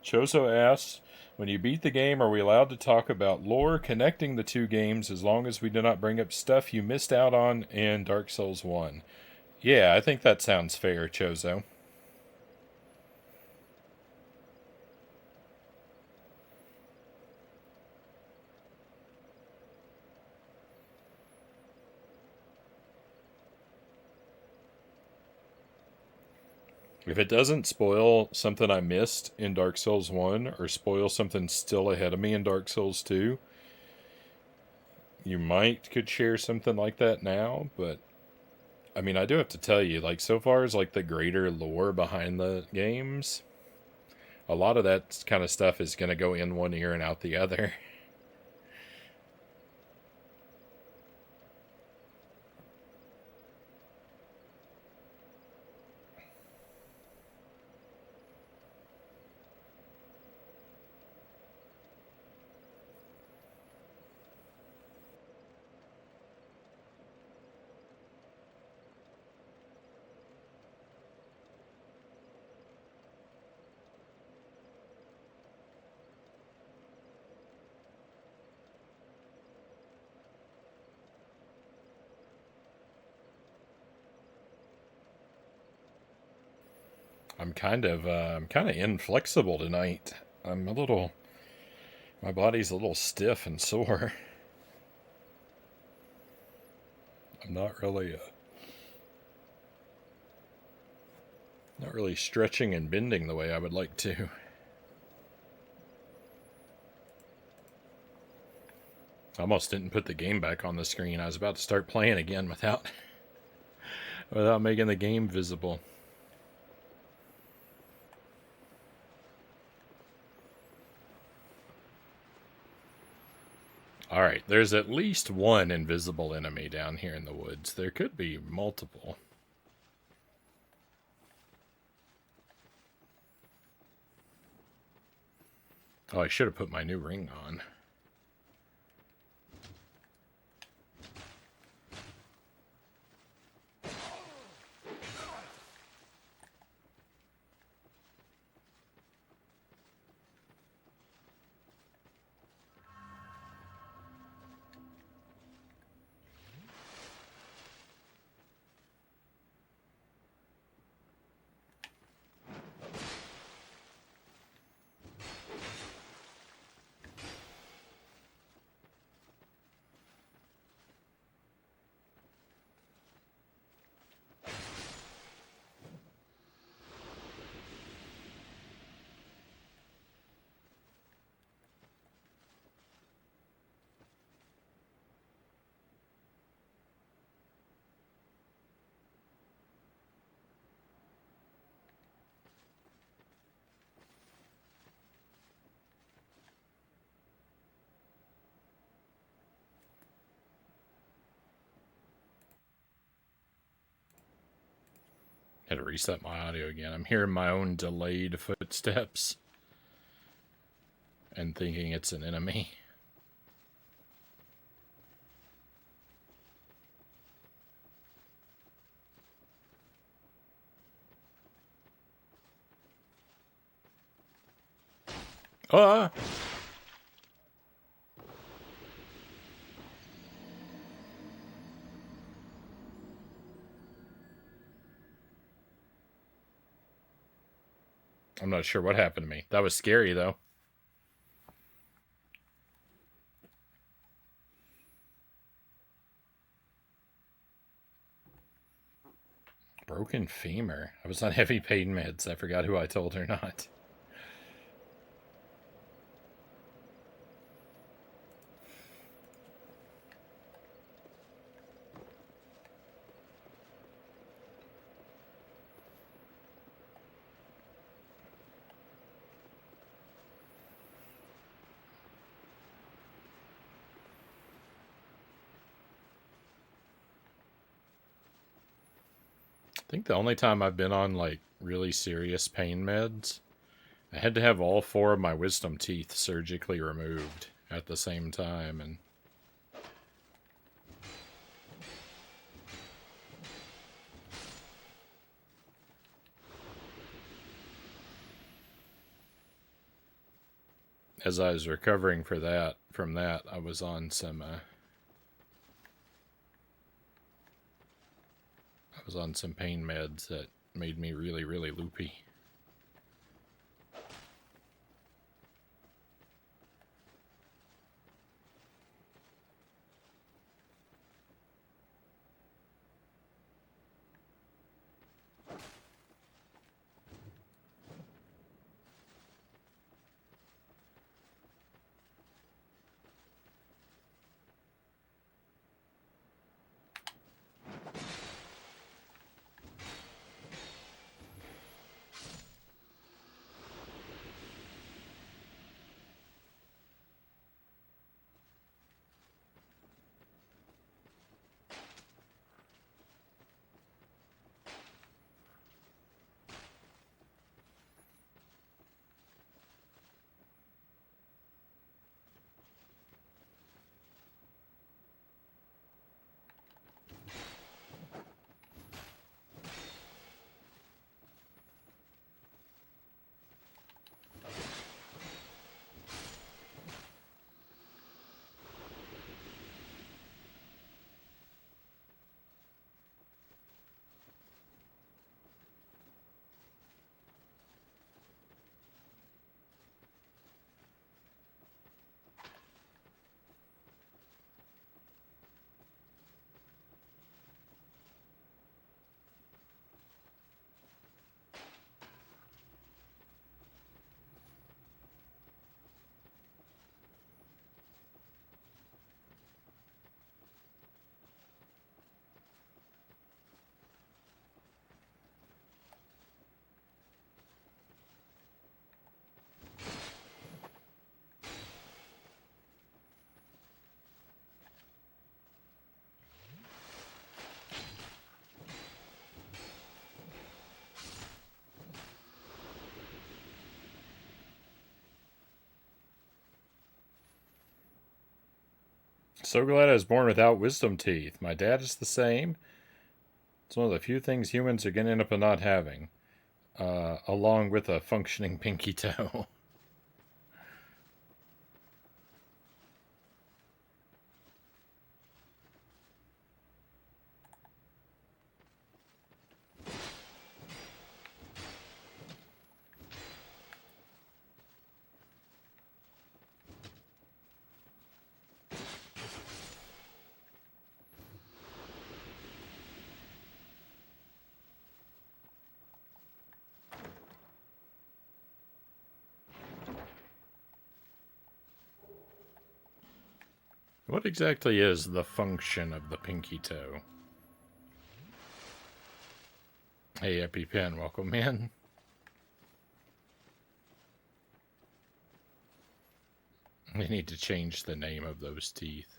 Choso asks, when you beat the game, are we allowed to talk about lore connecting the two games as long as we do not bring up stuff you missed out on in Dark Souls 1? Yeah, I think that sounds fair, Chozo. If it doesn't spoil something I missed in Dark Souls 1 or spoil something still ahead of me in Dark Souls 2, you could share something like that now, but I mean, I do have to tell you, like, so far as like the greater lore behind the games, a lot of that kind of stuff is going to go in one ear and out the other. I'm kind of inflexible tonight. My body's a little stiff and sore. I'm not really stretching and bending the way I would like to. I almost didn't put the game back on the screen. I was about to start playing again without making the game visible. Alright, there's at least one invisible enemy down here in the woods. There could be multiple. Oh, I should have put my new ring on. Had to reset my audio again. I'm hearing my own delayed footsteps and thinking it's an enemy. Ah! I'm not sure what happened to me. That was scary, though. Broken femur. I was on heavy pain meds. I forgot who I told or not. I think the only time I've been on, like, really serious pain meds, I had to have all 4 of my wisdom teeth surgically removed at the same time, and as I was recovering from that, I was on some pain meds that made me really, really loopy. So glad I was born without wisdom teeth. My dad is the same. It's one of the few things humans are going to end up not having, along with a functioning pinky toe. What exactly is the function of the pinky toe? Hey, EpiPen, welcome in. We need to change the name of those teeth.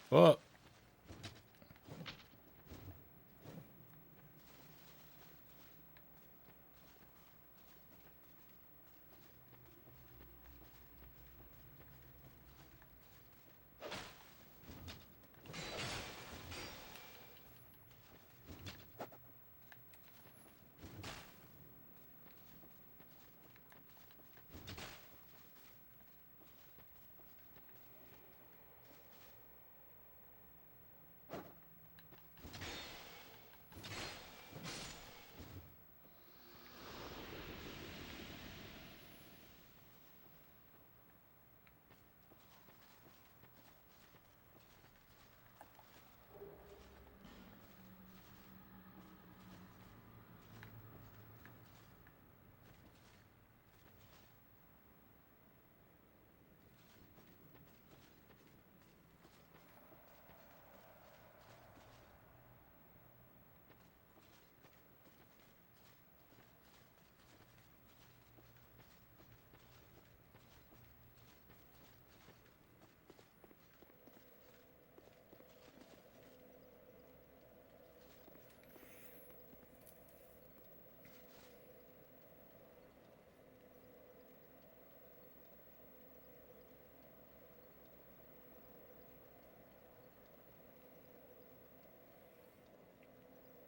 Well,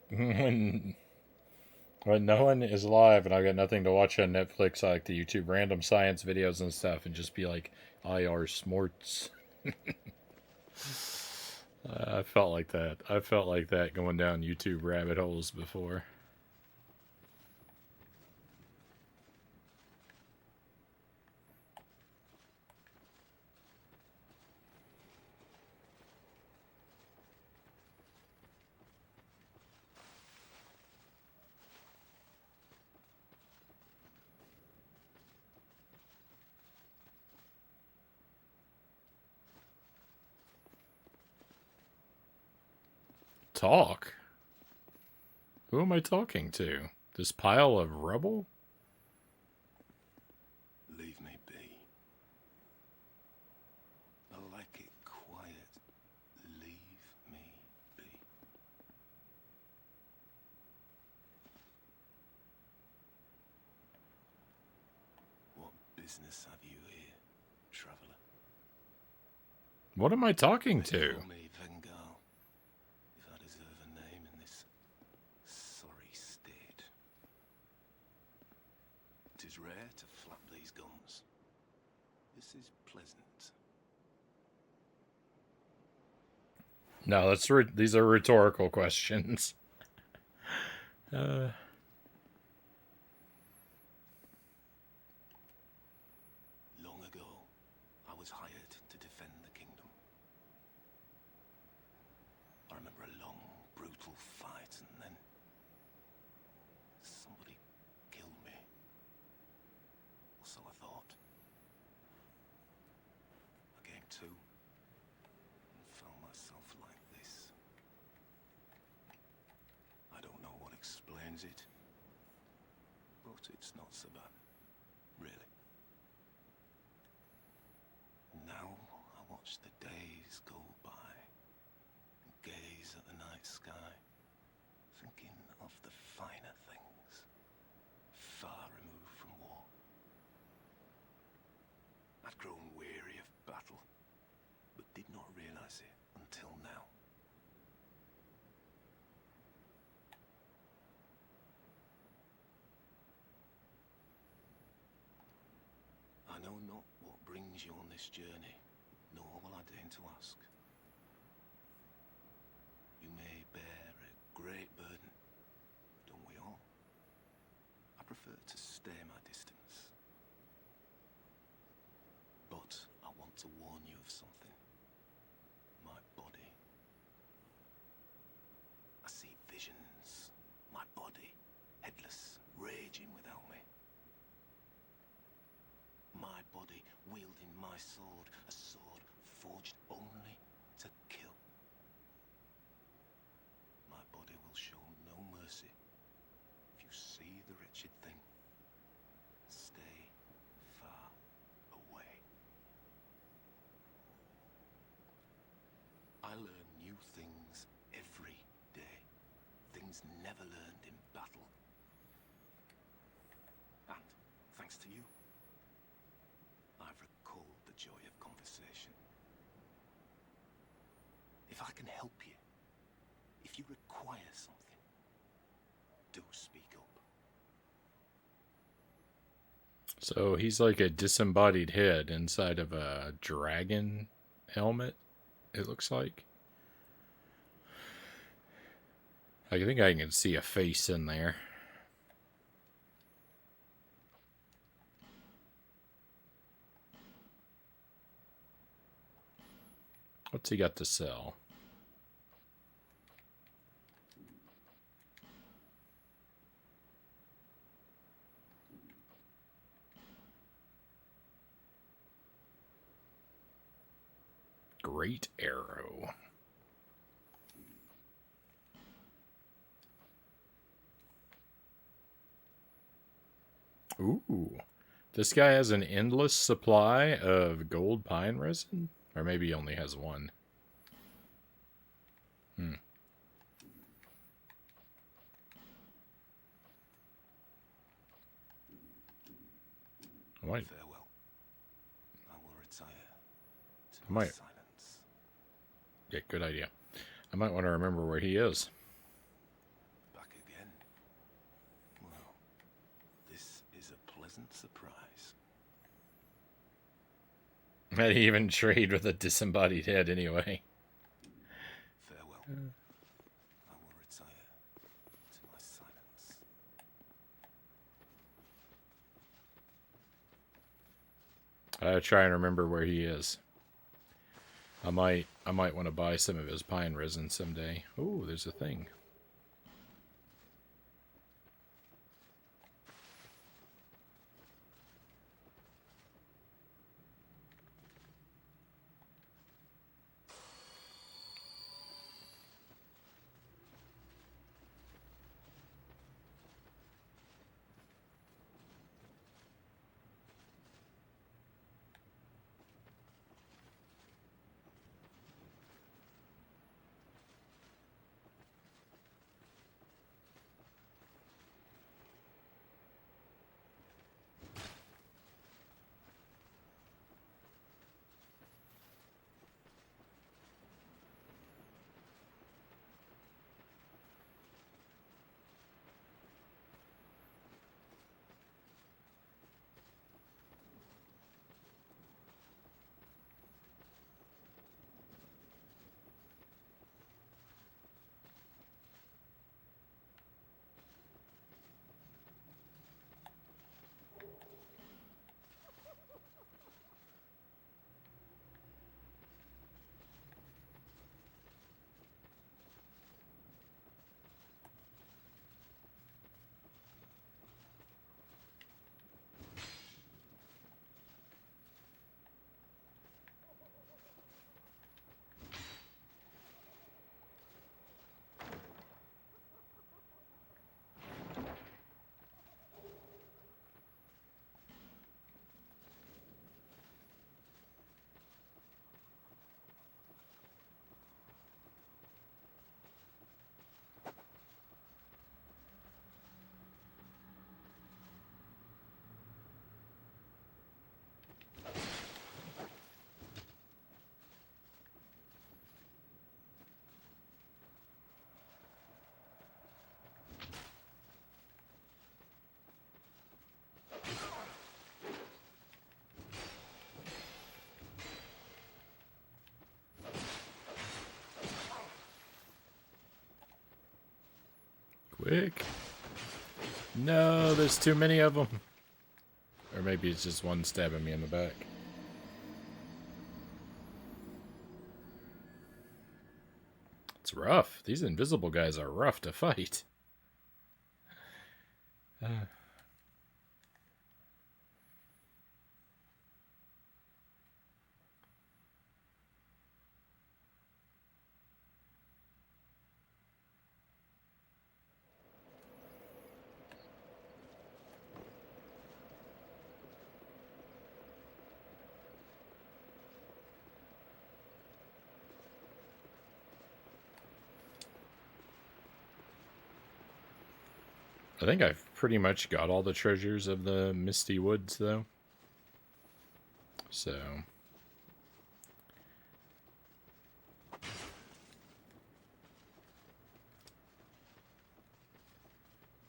when when no one is live and I got nothing to watch on Netflix, I like to YouTube random science videos and stuff and just be like IR smorts. I felt like that. I felt like that going down YouTube rabbit holes before. Talk? Who am I talking to? This pile of rubble? Leave me be. I like it quiet. Leave me be. What business have you here, traveller? What am I talking They to? call me Vengal, if I deserve a name in this sorry state. 'Tis rare to flap these gums. This is pleasant. No, these are rhetorical questions. Uh, Long ago, I was hired to defend the kingdom. I remember a long, brutal fight, and then somebody killed me. Or so I thought. I came to and found myself like this. I don't know what explains it, but it's not so bad, really. Now I watch the days go by and gaze at the night sky, thinking of the finer things, far removed from war. I'd grown weary of battle, but did not realize it until now. I know not what brings you on this journey, nor will I deign to ask. You may bear a great burden, don't we all? I prefer to stay my distance. But I want to warn you of something. My body. I see visions. My body, headless, raging without me. My body wielding my sword, a sword forged only to kill. My body will show no mercy. If you see the wretched thing, stay far away. I lessons never learned in battle. And, thanks to you, I've recalled the joy of conversation. If I can help you, if you require something, do speak up. So he's like a disembodied head inside of a dragon helmet, it looks like. I think I can see a face in there. What's he got to sell? Great arrow. Ooh. This guy has an endless supply of gold pine resin? Or maybe he only has one. I might, Farewell. I will retire to I my might. silence. Yeah, good idea. I might want to remember where he is. Back again. Well, this is a pleasant surprise. I'd even trade with a disembodied head anyway. Farewell. I will retire to my silence. I gotta try and remember where he is. I might want to buy some of his pine resin someday. Ooh, there's a thing. Quick. No, there's too many of them. Or maybe it's just one stabbing me in the back. It's rough. These invisible guys are rough to fight. I think I've pretty much got all the treasures of the Misty Woods, though. So...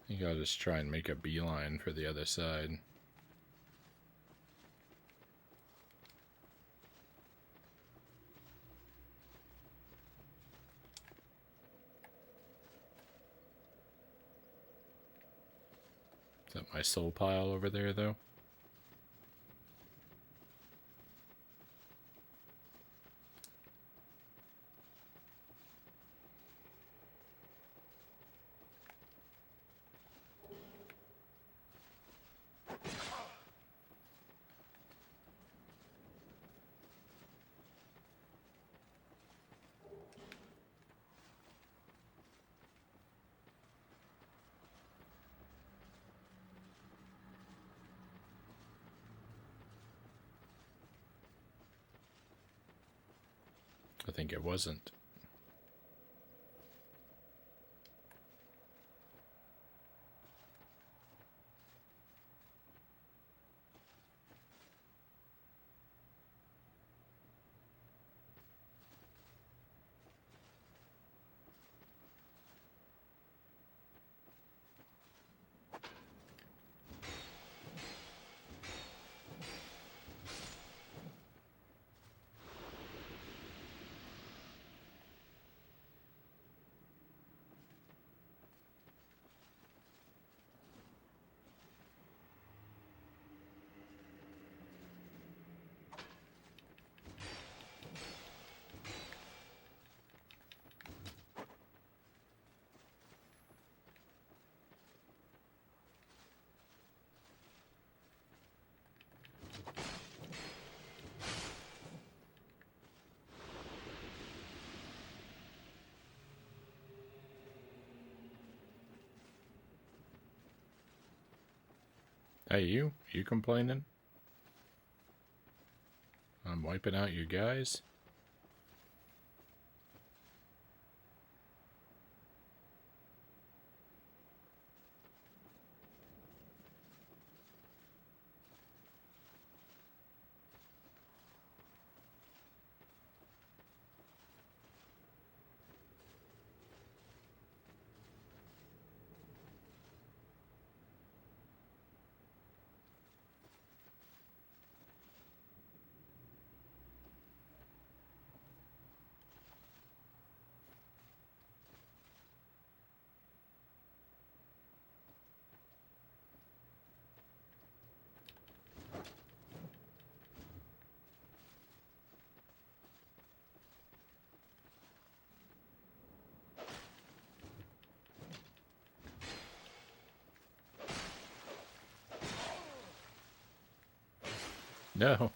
I think I'll just try and make a beeline for the other side. Is that my soul pile over there, though? I think it wasn't. Hey, you? You complaining? I'm wiping out your guys? No.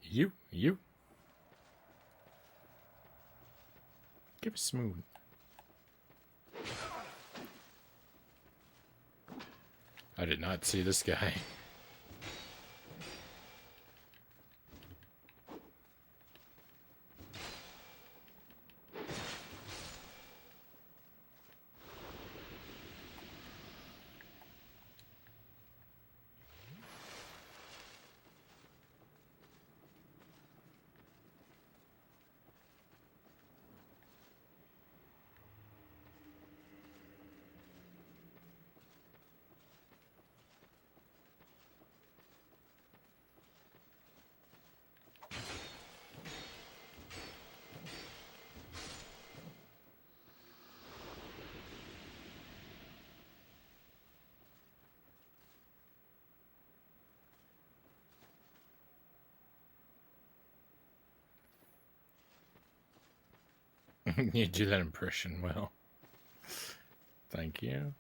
You. Give it smooth. I did not see this guy. You do that impression well. Thank you.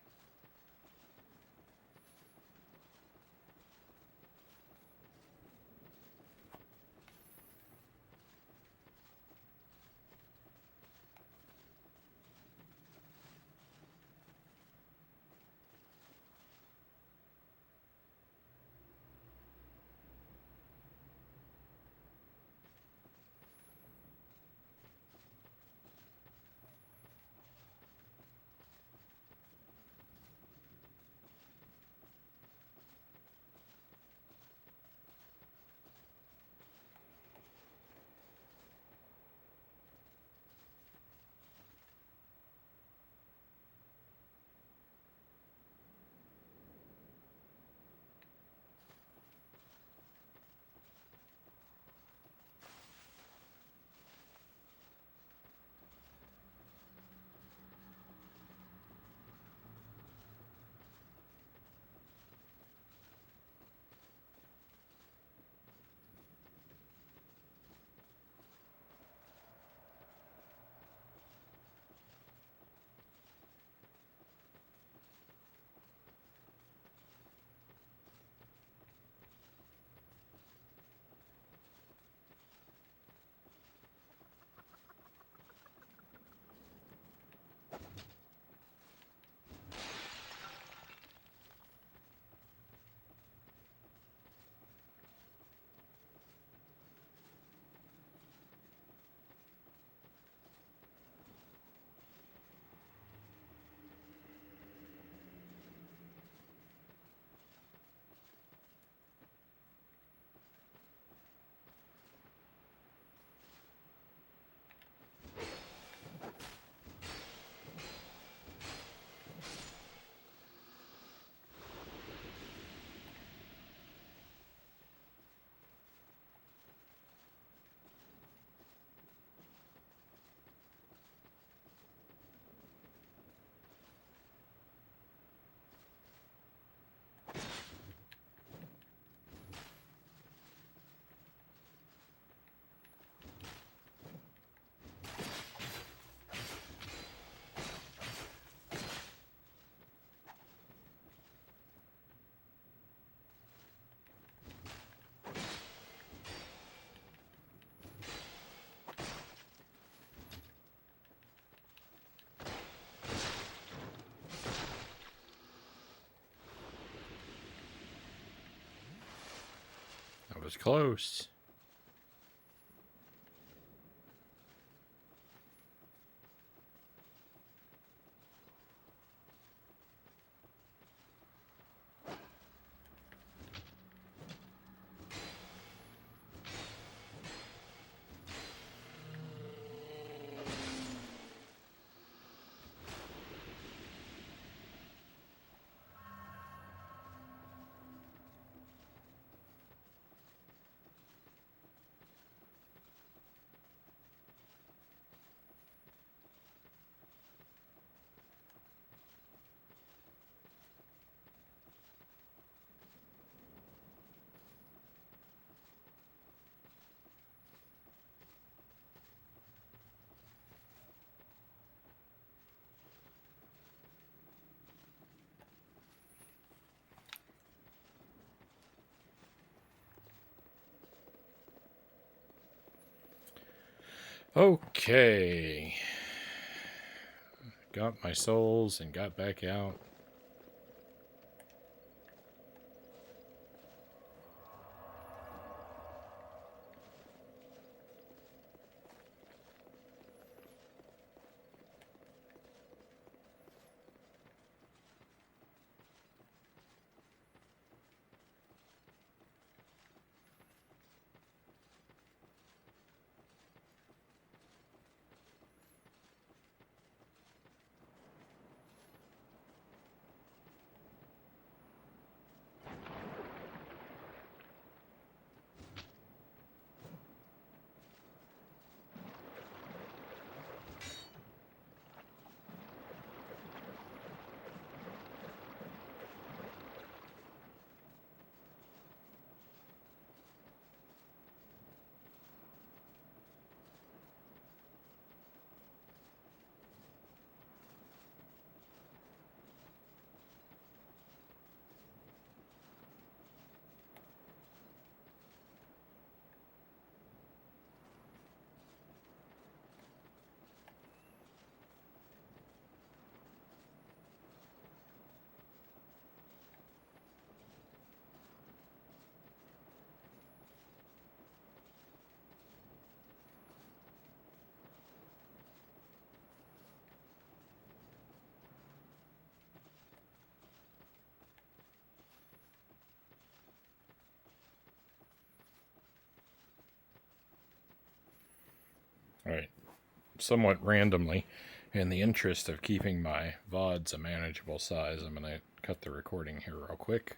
That was close. Okay. Got my souls and got back out. All right. Somewhat randomly, in the interest of keeping my VODs a manageable size, I'm going to cut the recording here real quick.